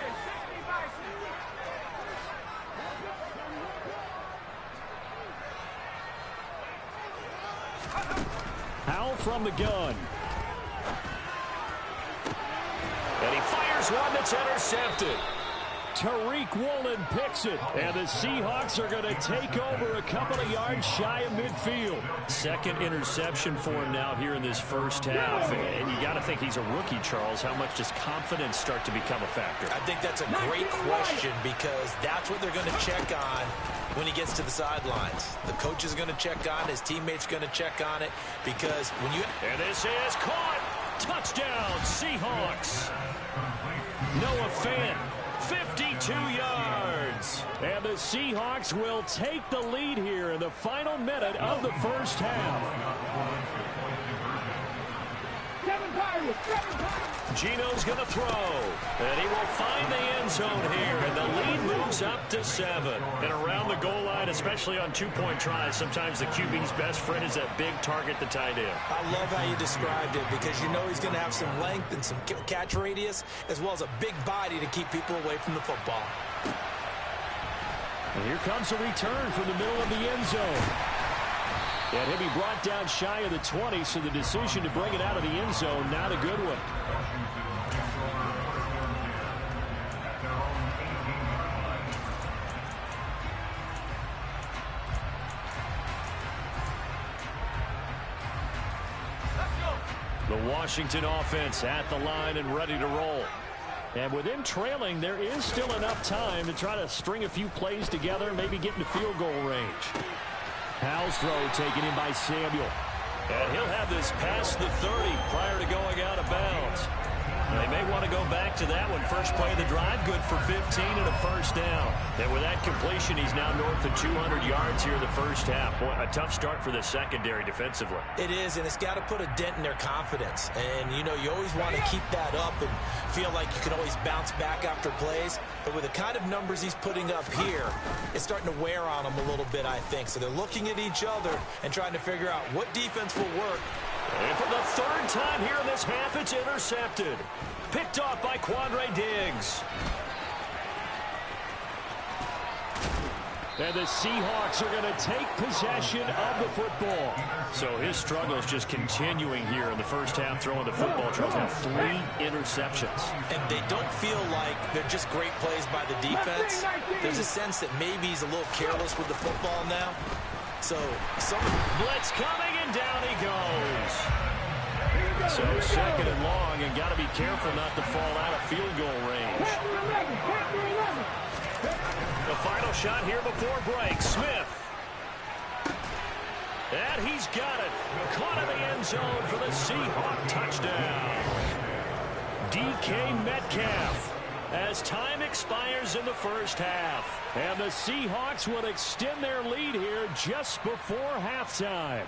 Howell from the gun. And he fires one that's intercepted. Tariq Woolen picks it. And the Seahawks are going to take over a couple of yards shy of midfield. 2nd interception for him now here in this 1st half. And you got to think he's a rookie, Charles. How much does confidence start to become a factor? I think that's a great question, because that's what they're going to check on when he gets to the sidelines. The coach is going to check on, his teammates going to check on it, because when you... And this is caught. Touchdown, Seahawks. Noah Fant, 52 yards. And the Seahawks will take the lead here in the final minute of the 1st half. Gino's going to throw, and he will find the end zone here, and the lead moves up to 7. And around the goal line, especially on 2-point tries, sometimes the QB's best friend is that big target, the tight end. I love how you described it, because you know he's going to have some length and some catch radius, as well as a big body to keep people away from the football. And here comes a return from the middle of the end zone. And he'll be brought down shy of the 20, so the decision to bring it out of the end zone, not a good one. The Washington offense at the line and ready to roll. And with them trailing, there is still enough time to try to string a few plays together, maybe get into field goal range. Howell's throw taken in by Samuel. And he'll have this past the 30 prior to going out of bounds. They may want to go back to that one. First play of the drive, good for 15 and a 1st down. And with that completion, he's now north of 200 yards here in the 1st half. Boy, a tough start for the secondary defensively. It is, and it's got to put a dent in their confidence. And, you know, you always want to keep that up and feel like you can always bounce back after plays. But with the kind of numbers he's putting up here, it's starting to wear on them a little bit, I think. So they're looking at each other and trying to figure out what defense will work And for the third time here in this half, it's intercepted. Picked off by Quandre Diggs. And the Seahawks are going to take possession of the football. So his struggle is just continuing here in the first half throwing the football. Charles have 3 interceptions. And they don't feel like they're just great plays by the defense. There's a sense that maybe he's a little careless with the football now. So blitz coming, and down he goes. So second and long, and got to be careful not to fall out of field goal range. The final shot here before break. Smith. And he's got it. Caught in the end zone for the Seahawk touchdown. DK Metcalf as time expires in the first half. And the Seahawks will extend their lead here just before halftime.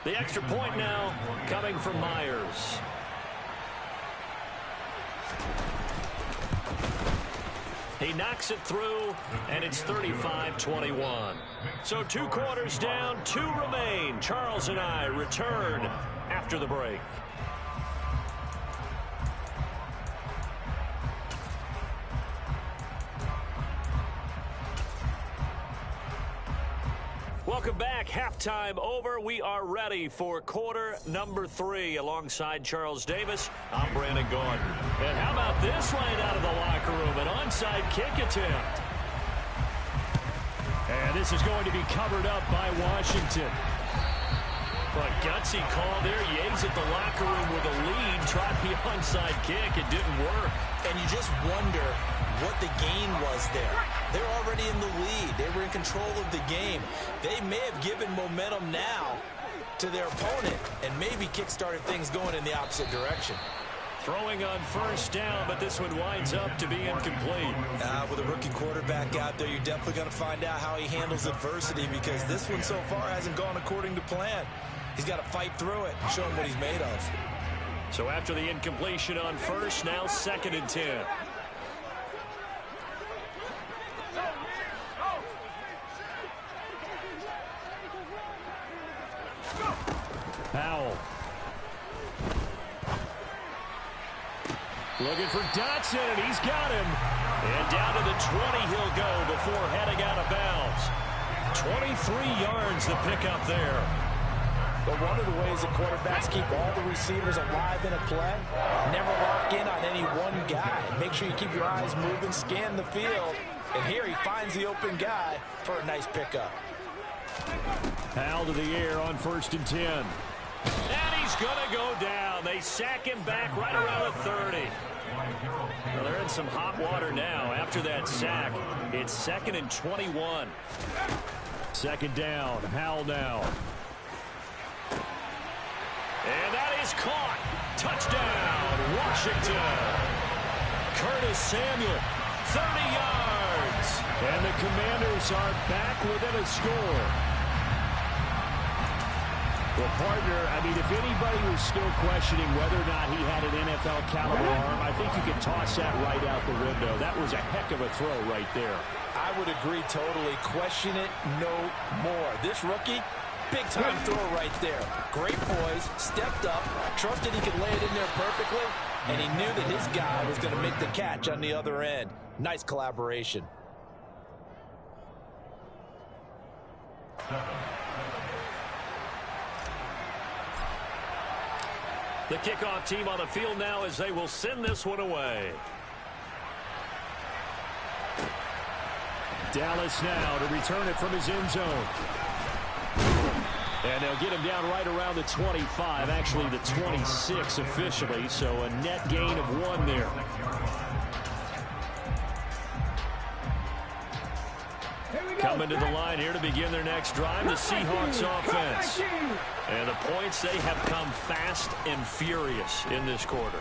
The extra point now coming from Myers. He knocks it through, and it's 35-21. So 2 quarters down, 2 remain. Charles and I return after the break. Welcome back. Halftime over. We are ready for quarter number 3. Alongside Charles Davis, I'm Brandon Gaudin. And how about this right out of the locker room? An onside kick attempt. And this is going to be covered up by Washington. But gutsy call there. Yates at the locker room with a lead. Tried the onside kick. It didn't work. And you just wonder what the gain was there. They're already in the lead. They were in control of the game. They may have given momentum now to their opponent and maybe kick-started things going in the opposite direction. Throwing on first down, but this one winds up to be incomplete. With a rookie quarterback out there, you're definitely going to find out how he handles adversity, because this one so far hasn't gone according to plan. He's got to fight through it and show him what he's made of. So after the incompletion on first, now 2nd and 10. Powell. Looking for Dotson, and he's got him. And down to the 20 he'll go before heading out of bounds. 23 yards the pickup there. But one of the ways that quarterbacks keep all the receivers alive in a play, never lock in on any one guy. Make sure you keep your eyes moving, scan the field. And here he finds the open guy for a nice pickup. Powell to the air on 1st and 10. And he's going to go down. They sack him back right around the 30. Well, they're in some hot water now. After that sack, it's 2nd and 21. 2nd down. Powell now. And that is caught. Touchdown, Washington. Curtis Samuel, 30 yards. And the Commanders are back within a score. Well, partner, I mean, if anybody was still questioning whether or not he had an NFL caliber arm, I think you could toss that right out the window. That was a heck of a throw right there. I would agree totally. Question it no more. This rookie, big-time throw right there. Great poise, stepped up, trusted he could lay it in there perfectly, and he knew that his guy was going to make the catch on the other end. Nice collaboration. The kickoff team on the field now as they will send this one away. Dallas now to return it from his end zone. And they'll get him down right around the 25, actually the 26 officially, so a net gain of 1 there. Coming to the line here to begin their next drive, the Seahawks offense. And the points, they have come fast and furious in this quarter.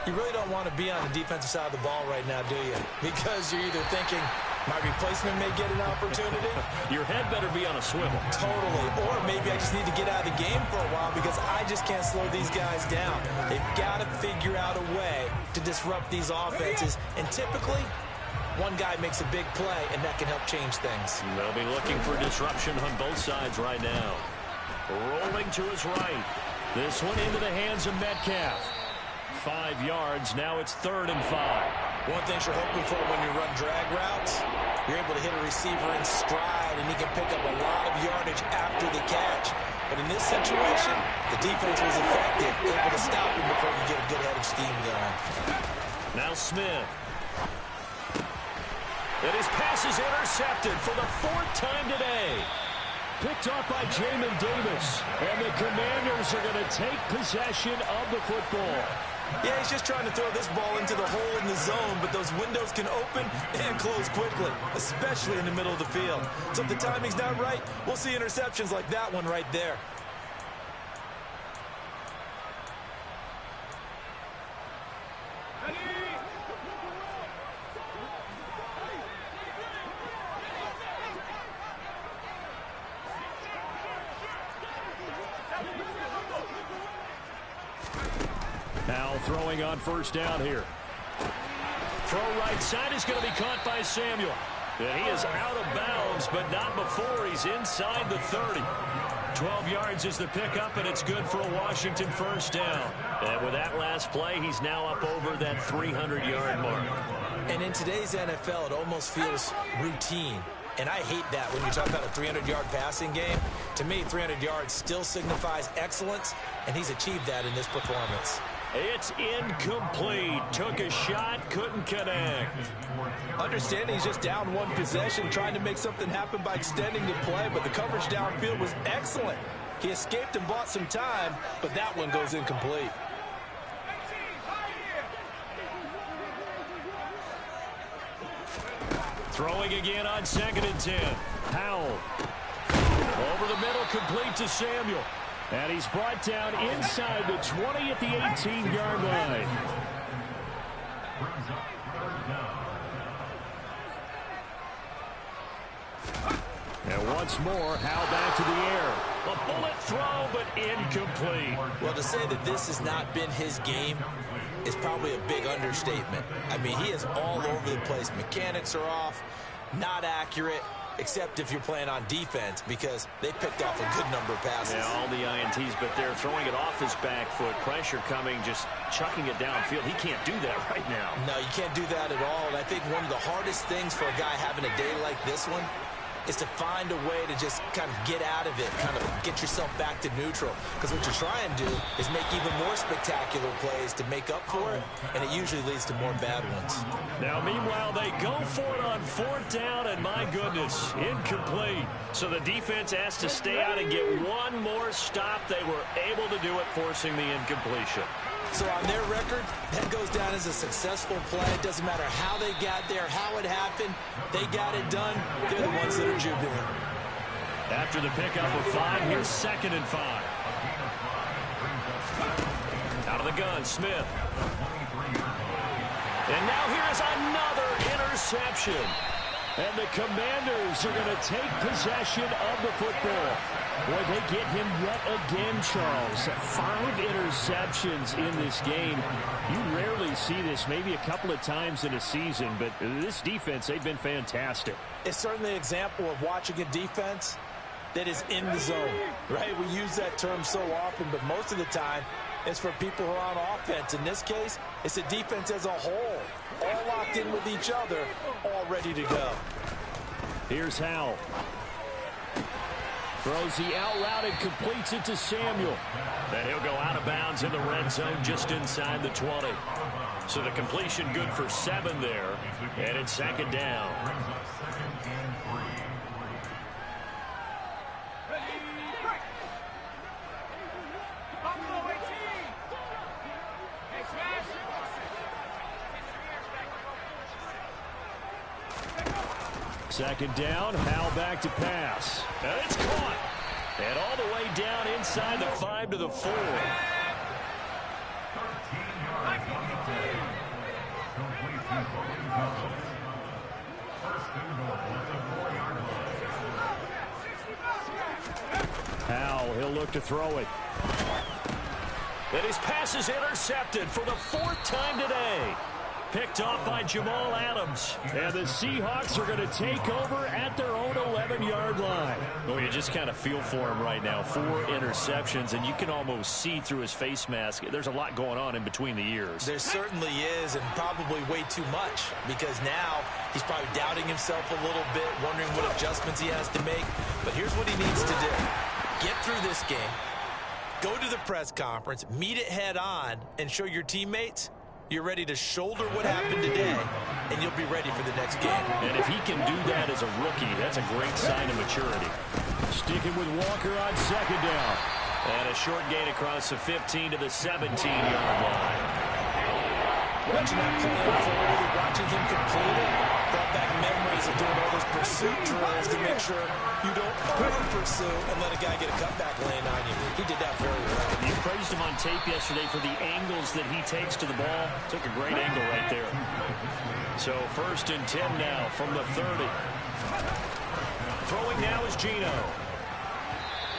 You really don't want to be on the defensive side of the ball right now, do you? Because you're either thinking, my replacement may get an opportunity. Your head better be on a swivel. Totally. Or maybe I just need to get out of the game for a while because I just can't slow these guys down. They've got to figure out a way to disrupt these offenses. And typically, one guy makes a big play, and that can help change things. They'll be looking for disruption on both sides right now. Rolling to his right. This one into the hands of Metcalf. 5 yards. Now it's 3rd and 5. One thing you're hoping for when you run drag routes, you're able to hit a receiver in stride, and he can pick up a lot of yardage after the catch. But in this situation, the defense was effective, able to stop him before you get a good head of steam going. Now Smith. And his pass is intercepted for the 4th time today. Picked off by Jamin Davis. And the Commanders are going to take possession of the football. Yeah, he's just trying to throw this ball into the hole in the zone, but those windows can open and close quickly, especially in the middle of the field. So if the timing's not right, we'll see interceptions like that one right there. Now throwing on 1st down here. Throw right side is going to be caught by Samuel. And he is out of bounds, but not before he's inside the 30. 12 yards is the pickup, and it's good for a Washington 1st down. And with that last play, he's now up over that 300-yard mark. And in today's NFL, it almost feels routine. And I hate that when you talk about a 300-yard passing game. To me, 300 yards still signifies excellence, and he's achieved that in this performance. It's incomplete. Took a shot, couldn't connect. Understanding he's just down 1 possession, trying to make something happen by extending the play, but the coverage downfield was excellent. He escaped and bought some time, but that one goes incomplete. Throwing again on 2nd and 10. Powell. Over the middle, complete to Samuel. And he's brought down inside the 20 at the 18-yard line. And once more, Howell back to the air. A bullet throw, but incomplete. Well, to say that this has not been his game is probably a big understatement. I mean, he is all over the place. Mechanics are off, not accurate, except if you're playing on defense, because they picked off a good number of passes. Yeah, all the INTs, but they're throwing it off his back foot. Pressure coming, just chucking it downfield. He can't do that right now. No, you can't do that at all. And I think one of the hardest things for a guy having a day like this one is to find a way to just kind of get out of it, kind of get yourself back to neutral. Because what you're trying to do is make even more spectacular plays to make up for it, and it usually leads to more bad ones. Now, meanwhile, they go for it on 4th down, and my goodness, incomplete. So the defense has to stay out and get one more stop. They were able to do it, forcing the incompletion. So on their record, that goes down as a successful play. It doesn't matter how they got there, how it happened. They got it done. They're the ones that are jubilant. After the pickup of 5, here's 2nd and 5. Out of the gun, Smith. And now here is another interception. And the Commanders are going to take possession of the football. Boy, they get him yet again, Charles. 5 interceptions in this game. You rarely see this, maybe a couple of times in a season, but this defense, they've been fantastic. It's certainly an example of watching a defense that is in the zone, right? We use that term so often, but most of the time, it's for people who are on offense. In this case, it's the defense as a whole, all locked in with each other, all ready to go. Here's Howell. Throws the out route and completes it to Samuel. Then he'll go out of bounds in the red zone just inside the 20. So the completion good for 7 there. And it's 2nd down. Second down, Howell back to pass. And it's caught. And all the way down inside the 5 to the 4. Howell, he'll look to throw it. And his pass is intercepted for the 4th time today. picked off by Jamal Adams. And the Seahawks are going to take over at their own 11-yard line. Well, you just kind of feel for him right now. 4 interceptions, and you can almost see through his face mask. There's a lot going on in between the ears. There certainly is, and probably way too much, because now he's probably doubting himself a little bit, wondering what adjustments he has to make. But here's what he needs to do. Get through this game, go to the press conference, meet it head on, and show your teammates you're ready to shoulder what happened today, and you'll be ready for the next game. And if he can do that as a rookie, that's a great sign of maturity. Sticking with Walker on second down. And a short gain across the 15 to the 17-yard line. Watching that play unfold, watching him complete it, brought back memories of doing all those pursuit drills to make sure you don't over-pursue and let a guy get a cutback lane on you. He did that very well. You praised him on tape yesterday for the angles that he takes to the ball. Took a great angle right there. So 1st and 10 now from the 30. Throwing now is Geno.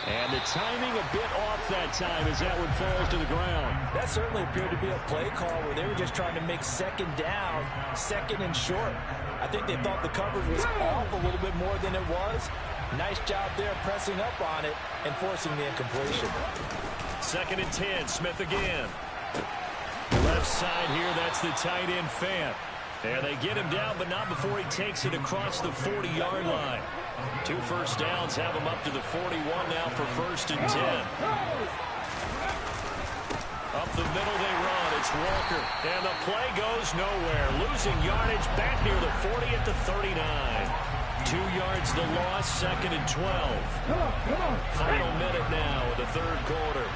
And the timing a bit off that time as that one falls to the ground. That certainly appeared to be a play call where they were just trying to make second down, second and short. I think they thought the coverage was off a little bit more than it was. Nice job there pressing up on it and forcing the incompletion. 2nd and 10, Smith again. Left side here, that's the tight end Fant. There they get him down, but not before he takes it across the 40-yard line. 2 first downs have him up to the 41 now for 1st and 10. Up the middle they run. It's Walker. And the play goes nowhere. Losing yardage back near the 40 at the 39. 2 yards the loss, 2nd and 12. Final minute now of the 3rd quarter.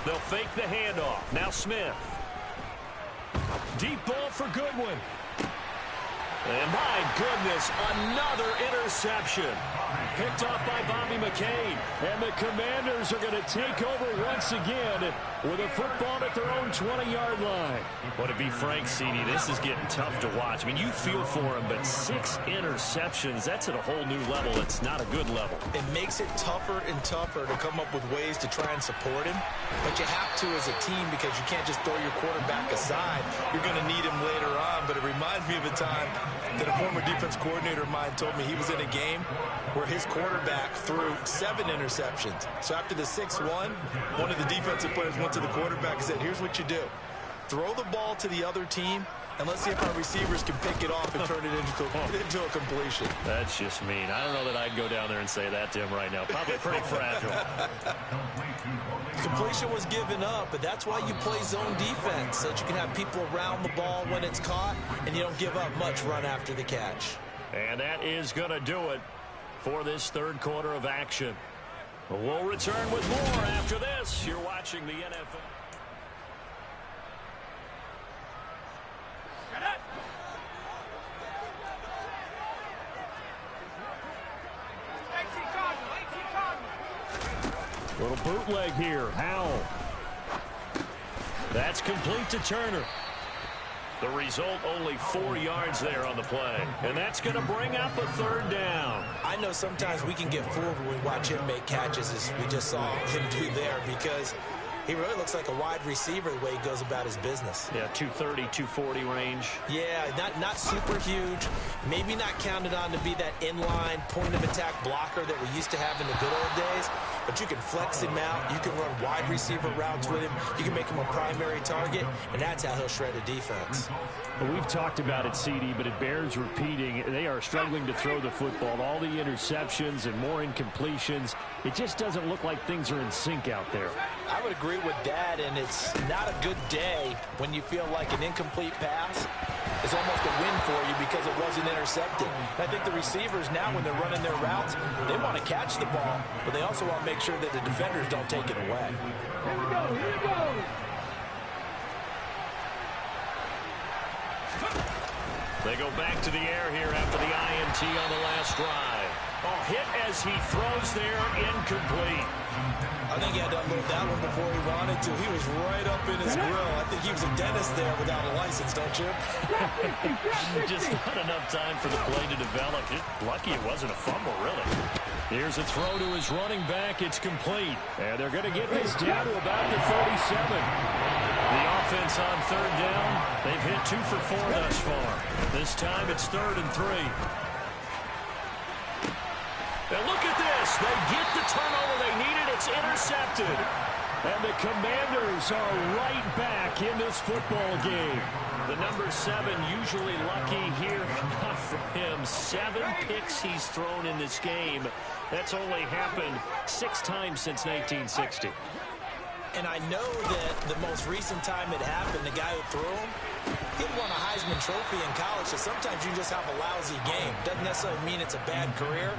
They'll fake the handoff. Now Smith. Deep ball for Goodwin. And my goodness, another interception. Picked off by Bobby McCain. And the Commanders are going to take over once again with a football at their own 20-yard line. Well, to be frank, CD, this is getting tough to watch. I mean, you feel for him, but 6 interceptions, that's at a whole new level. It's not a good level. It makes it tougher and tougher to come up with ways to try and support him. But you have to as a team because you can't just throw your quarterback aside. You're going to need him later on. But it reminds me of a time that a former defense coordinator of mine told me he was in a game where his quarterback threw 7 interceptions. So after the 6th one of the defensive players went to the quarterback and said, here's what you do. Throw the ball to the other team, and let's see if our receivers can pick it off and turn it into a completion. That's just mean. I don't know that I'd go down there and say that to him right now. Probably pretty fragile. Completion was given up, but that's why you play zone defense, so that you can have people around the ball when it's caught, and you don't give up much run after the catch. And that is going to do it for this 3rd quarter of action. We'll return with more after this. You're watching the NFL. Little bootleg here. Howell. That's complete to Turner. The result, only 4 yards there on the play. And that's going to bring up a 3rd down. I know sometimes we can get fooled when we watch him make catches, as we just saw him do there, because he really looks like a wide receiver the way he goes about his business. Yeah, 230, 240 range. Yeah, not super huge. Maybe not counted on to be that inline point-of-attack blocker that we used to have in the good old days. But you can flex him out. You can run wide receiver routes with him. You can make him a primary target, and that's how he'll shred a defense. Well, we've talked about it, CD, but it bears repeating. They are struggling to throw the football. All the interceptions and more incompletions. It just doesn't look like things are in sync out there. I would agree with that, and it's not a good day when you feel like an incomplete pass is almost a win for you because it wasn't intercepted. And I think the receivers now, when they're running their routes, they want to catch the ball, but they also want to make sure that the defenders don't take it away. Here we go, here we go. They go back to the air here after the INT on the last drive. Oh, hit as he throws there, incomplete. I think he had to unload that one before he wanted to. He was right up in his grill. I think he was a dentist there without a license, don't you? Just not enough time for the play to develop. Lucky it wasn't a fumble, really. Here's a throw to his running back. It's complete. And they're going to get this down to about the 37. The offense on third down. They've hit 2 for 4 thus far. This time it's 3rd and 3. And look at this. They get the turnover they needed. It's intercepted. And the Commanders are right back in this football game. The number 7 usually lucky here. Not for him. 7 picks he's thrown in this game. That's only happened 6 times since 1960. And I know that the most recent time it happened, the guy who threw him, he won a Heisman Trophy in college, so sometimes you just have a lousy game. Doesn't necessarily mean it's a bad career,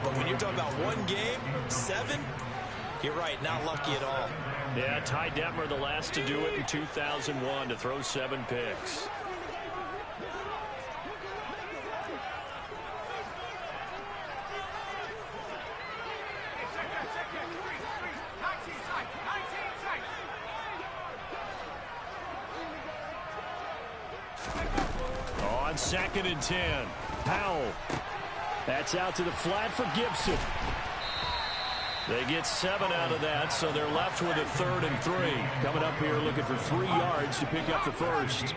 but when you're talking about one game, 7, you're right, not lucky at all. Yeah, Ty Detmer, the last to do it in 2001, to throw 7 picks. On 2nd and 10, Powell. That's out to the flat for Gibson. They get 7 out of that, so they're left with a 3rd and 3. Coming up here looking for 3 yards to pick up the first.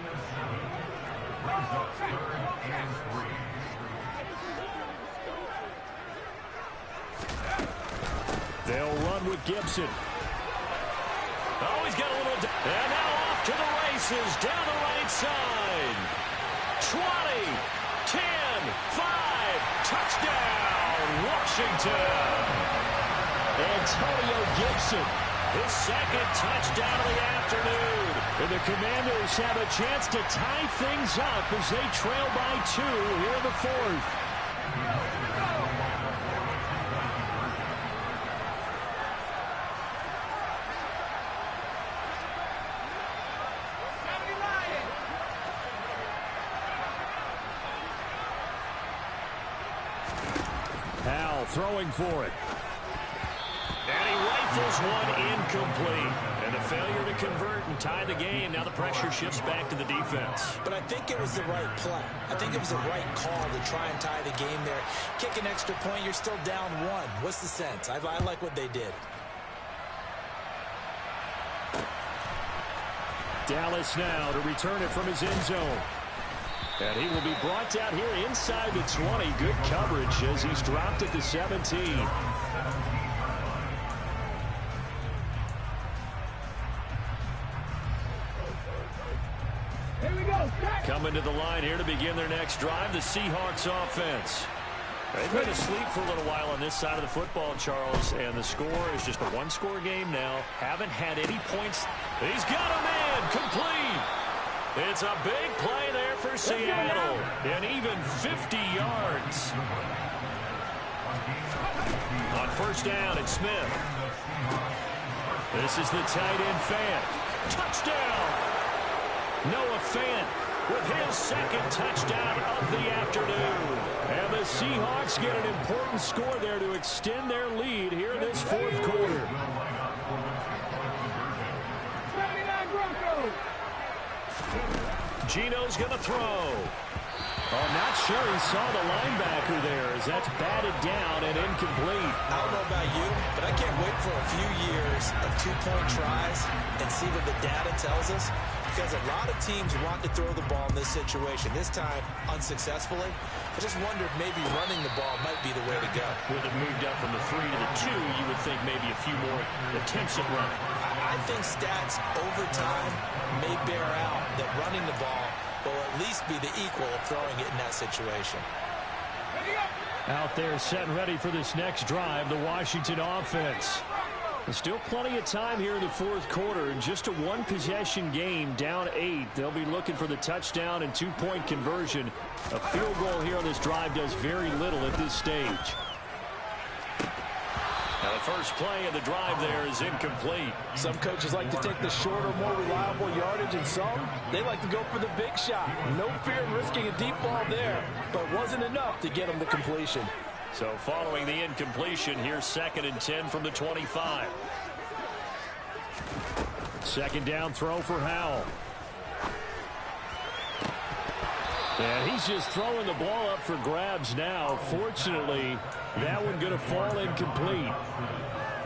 They'll run with Gibson. Oh, he's got a little... And now off to the races down the right side. 20, 10, 5, touchdown, Washington. Antonio Gibson, his 2nd touchdown of the afternoon. And the Commanders have a chance to tie things up as they trail by 2 here in the 4th. Powell throwing for it. And he rifles one incomplete. And a failure to convert and tie the game. Now the pressure shifts back to the defense. But I think it was the right play. I think it was the right call to try and tie the game there. Kick an extra point, you're still down 1. What's the sense? I like what they did. Dallas now to return it from his end zone. And he will be brought down here inside the 20. Good coverage as he's dropped at the 17. Coming to the line here to begin their next drive, the Seahawks offense. They've been asleep for a little while on this side of the football, Charles, and the score is just a 1-score game now. Haven't had any points. He's got a man complete. It's a big play there for Seattle, and even 50 yards. On 1st down, it's Smith. This is the tight end Fant. Touchdown! Noah Fant with his 2nd touchdown of the afternoon. And the Seahawks get an important score there to extend their lead here in this 4th quarter. Gino's going to throw. Oh, not sure he saw the linebacker there as that's batted down and incomplete. I don't know about you, but I can't wait for a few years of 2-point tries and see what the data tells us, because a lot of teams want to throw the ball in this situation. This time, unsuccessfully. I just wonder if maybe running the ball might be the way to go. With it moved up from the 3 to the 2, you would think maybe a few more attempts at running. I think stats over time may bear out that running the ball will at least be the equal of throwing it in that situation. Out there set and ready for this next drive, the Washington offense. There's still plenty of time here in the 4th quarter. In just a 1-possession game, down 8. They'll be looking for the touchdown and 2-point conversion. A field goal here on this drive does very little at this stage. Now the first play of the drive there is incomplete. Some coaches like to take the shorter, more reliable yardage, and some, they like to go for the big shot. No fear of risking a deep ball there, but wasn't enough to get them to completion. So following the incompletion, here's 2nd and 10 from the 25. 2nd down throw for Howell. And he's just throwing the ball up for grabs now. Fortunately, that one going to fall incomplete.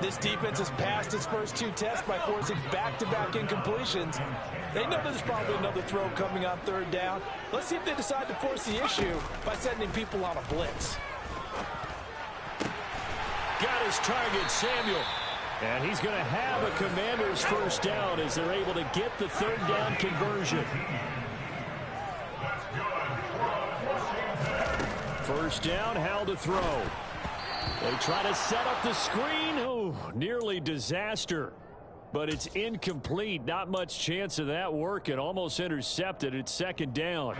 This defense has passed its first 2 tests by forcing back-to-back incompletions. They know there's probably another throw coming on 3rd down. Let's see if they decide to force the issue by sending people on a blitz. Got his target, Samuel. And he's going to have a Commanders first down as they're able to get the 3rd down conversion. First down, Howell to throw. They try to set up the screen. Oh, nearly disaster. But it's incomplete. Not much chance of that working. Almost intercepted. It's 2nd down.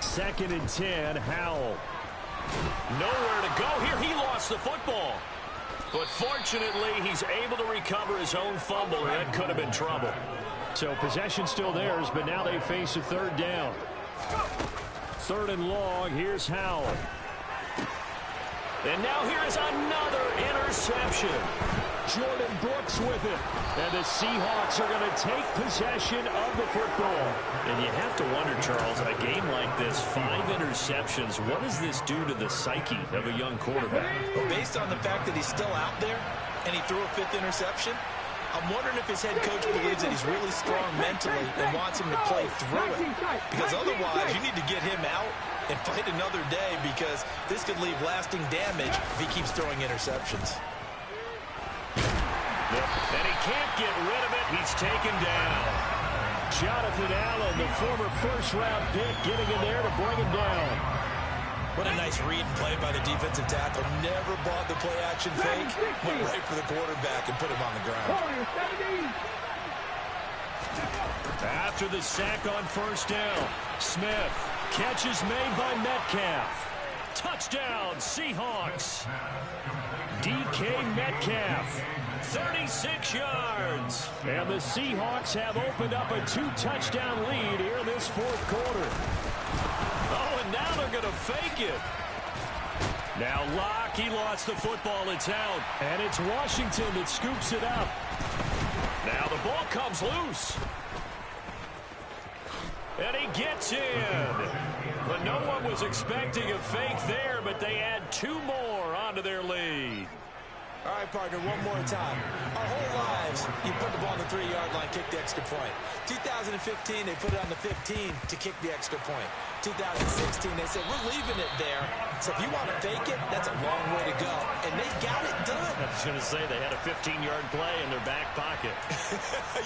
Second and 10, Howell. Nowhere to go here. He lost the football. But fortunately, he's able to recover his own fumble, or that could have been trouble. So possession still theirs, but now they face a 3rd down. 3rd and long, here's Howell. And now here is another interception. Jordan Brooks with it. And the Seahawks are going to take possession of the football. And you have to wonder, Charles, in a game like this, 5 interceptions, what does this do to the psyche of a young quarterback? Well, based on the fact that he's still out there and he threw a 5th interception, I'm wondering if his head coach believes that he's really strong mentally and wants him to play through it. Because otherwise, you need to get him out and fight another day, because this could leave lasting damage if he keeps throwing interceptions. And he can't get rid of it. He's taken down. Jonathan Allen, the former first-round pick, getting in there to bring him down. What a nice read and play by the defensive tackle. Never bought the play-action fake. Went right for the quarterback and put him on the ground. After the sack on first down, Smith. Catch is made by Metcalf. Touchdown, Seahawks. DK Metcalf. 36 yards. And the Seahawks have opened up a 2-touchdown lead here in this 4th quarter. Oh, and now they're going to fake it. Now Locke, he lost the football. It's out. And it's Washington that scoops it up. Now the ball comes loose. And he gets in. But no one was expecting a fake there, but they add 2 more onto their lead. All right, partner, one more time. Our whole lives, you put the ball on the 3-yard line, kick the extra point. 2015, they put it on the 15 to kick the extra point. 2016, they said, we're leaving it there. So if you want to fake it, that's a long way to go. And they got it done. I was going to say, they had a 15-yard play in their back pocket.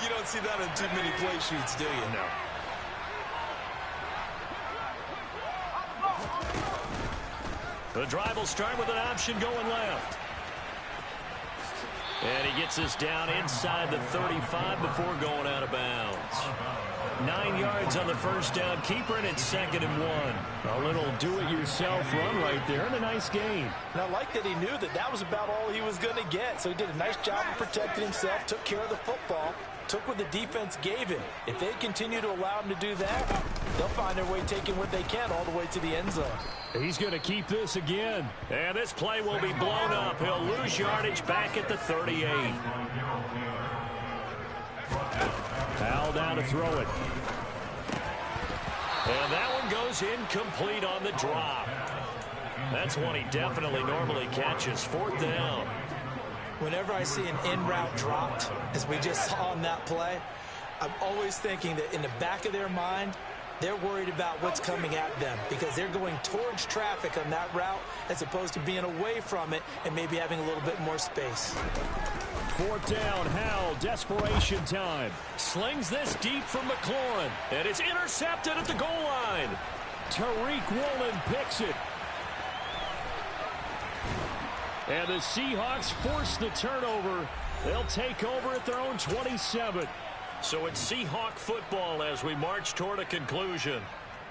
You don't see that on too many play sheets, do you? No. The drive will start with an option going left. And he gets us down inside the 35 before going out of bounds. 9 yards on the first down keeper, and it's 2nd and 1. A little do-it-yourself run right there, and a nice gain. And I like that he knew that that was about all he was going to get. So he did a nice job of protecting himself, took care of the football, took what the defense gave him. If they continue to allow him to do that, they'll find their way taking what they can all the way to the end zone. He's going to keep this again. And this play will be blown up. He'll lose yardage back at the 38. Howell down to throw it. And that one goes incomplete on the drop. That's one he definitely normally catches. 4th down. Whenever I see an in-route dropped, as we just saw on that play, I'm always thinking that in the back of their mind, they're worried about what's coming at them because they're going towards traffic on that route as opposed to being away from it and maybe having a little bit more space. 4th down, Howell, desperation time. Slings this deep from McLaurin, and it's intercepted at the goal line. Tariq Woolen picks it. And the Seahawks force the turnover. They'll take over at their own 27. So it's Seahawk football as we march toward a conclusion.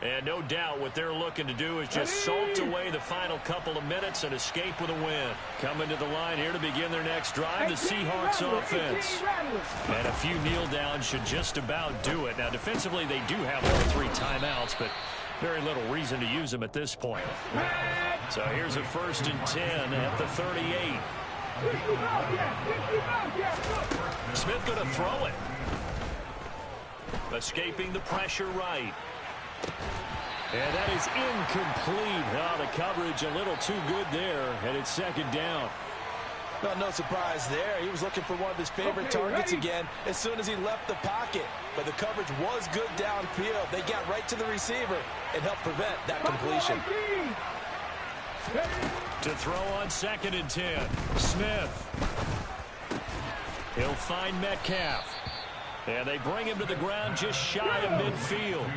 And no doubt what they're looking to do is just salt away the final couple of minutes and escape with a win. Coming to the line here to begin their next drive, the Seahawks offense. And a few kneel downs should just about do it. Now, defensively, they do have all 3 timeouts, but very little reason to use them at this point. So here's a 1st and 10 at the 38. Smith going to throw it. Escaping the pressure right. And that is incomplete. Oh, the coverage a little too good there, and it's 2nd down. Well, no surprise there. He was looking for one of his favorite targets again as soon as he left the pocket. But the coverage was good downfield. They got right to the receiver and helped prevent that completion. To throw on 2nd and 10. Smith. He'll find Metcalf. And they bring him to the ground just shy of midfield.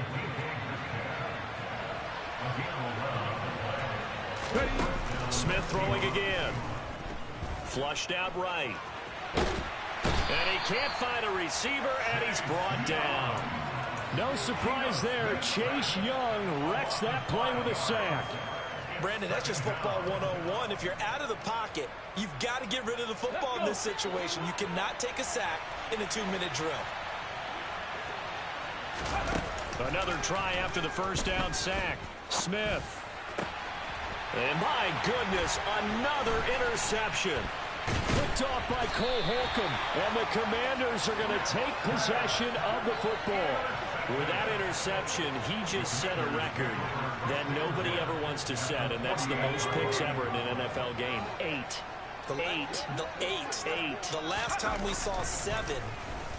Smith throwing again. Flushed out right. And he can't find a receiver, and he's brought down. No surprise there. Chase Young wrecks that play with a sack. Brandon, that's just football 101. If you're out of the pocket, you've got to get rid of the football in this situation. You cannot take a sack in a 2-minute drill. Another try after the 1st down sack. Smith. And my goodness, another interception. Picked off by Cole Holcomb. And the Commanders are going to take possession of the football. With that interception, he just set a record that nobody ever wants to set, and that's the most picks ever in an NFL game. 8. The last time we saw 7,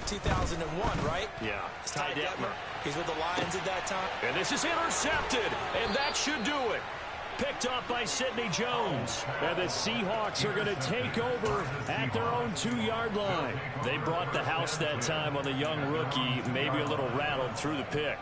2001, right? Yeah. Ty Detmer. He's with the Lions at that time. And this is intercepted, and that should do it. Picked off by Sidney Jones. And the Seahawks are going to take over at their own 2-yard line. They brought the house that time on the young rookie, maybe a little rattled through the pick.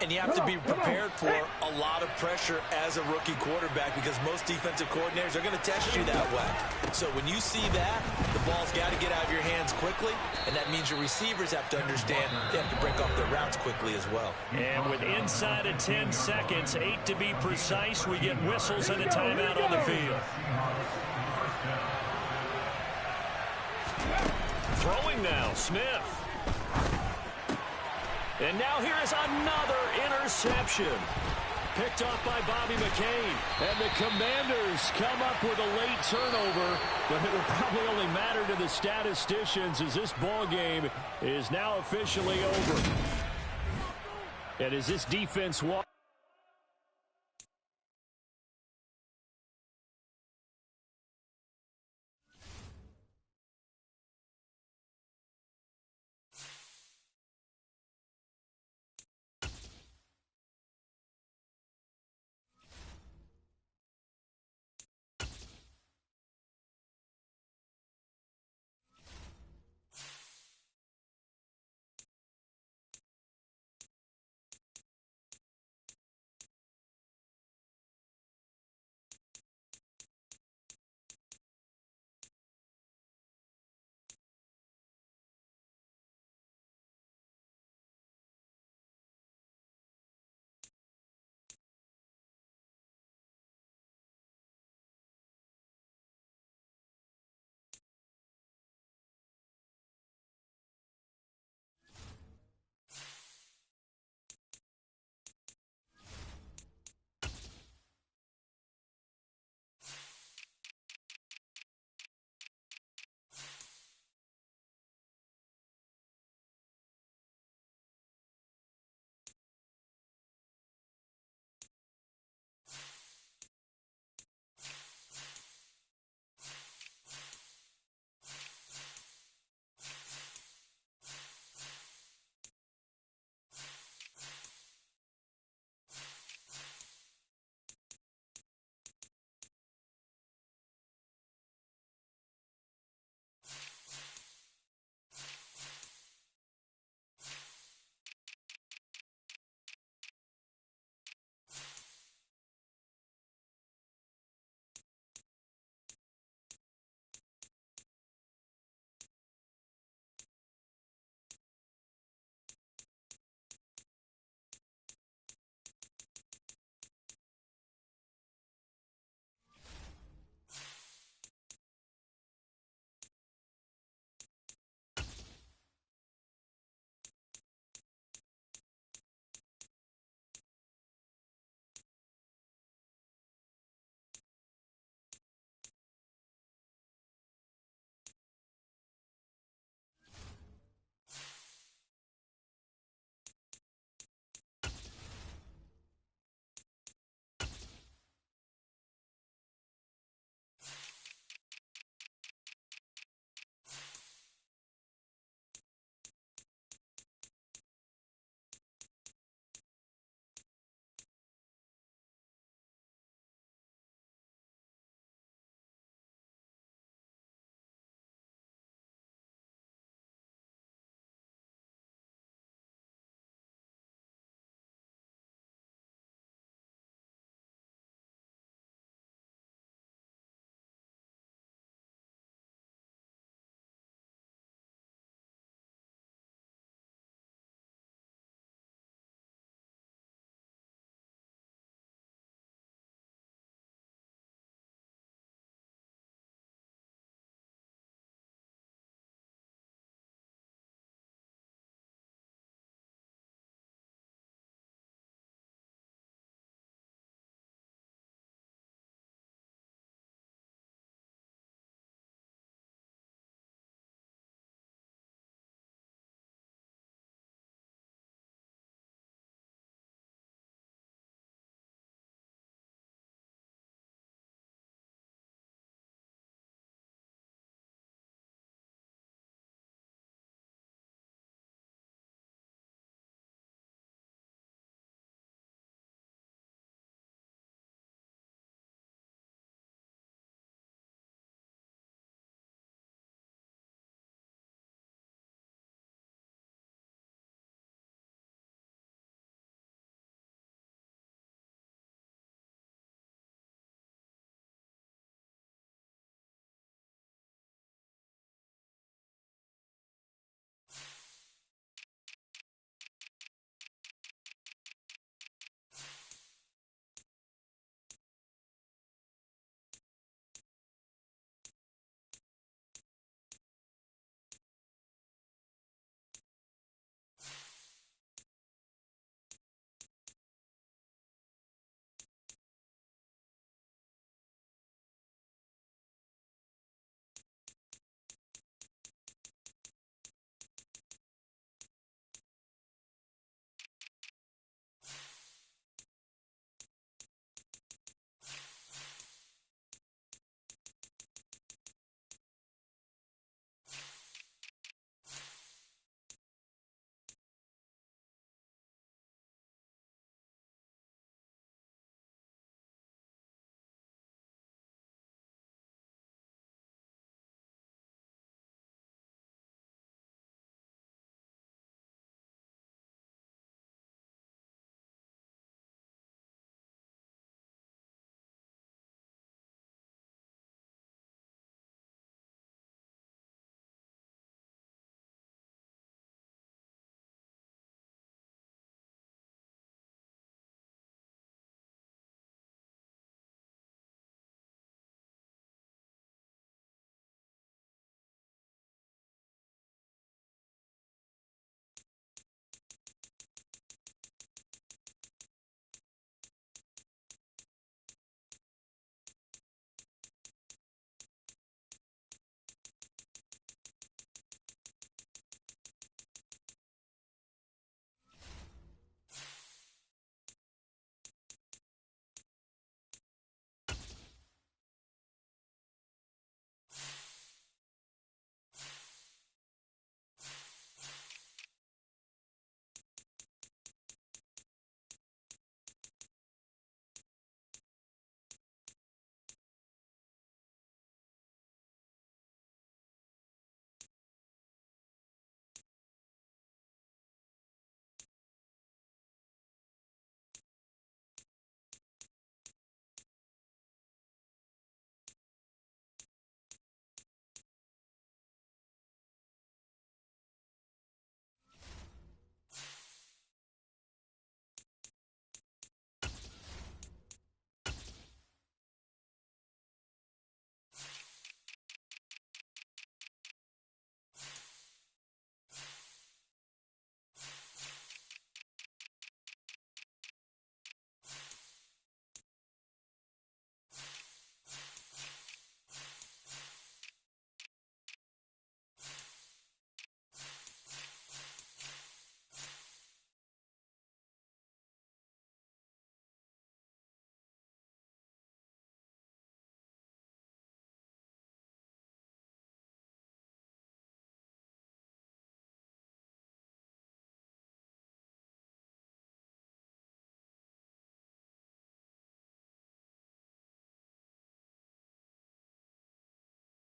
And you have to be prepared for a lot of pressure as a rookie quarterback because most defensive coordinators are going to test you that way. So when you see that, the ball's got to get out of your hands quickly, and that means your receivers have to understand they have to break off their routes quickly as well. And with inside of 10 seconds, 8 to be precise, we get whistles and a timeout on the field. Throwing now, Smith. And now here is another interception. Picked off by Bobby McCain. And the Commanders come up with a late turnover, but it will probably only matter to the statisticians as this ball game is now officially over. And as this defense walks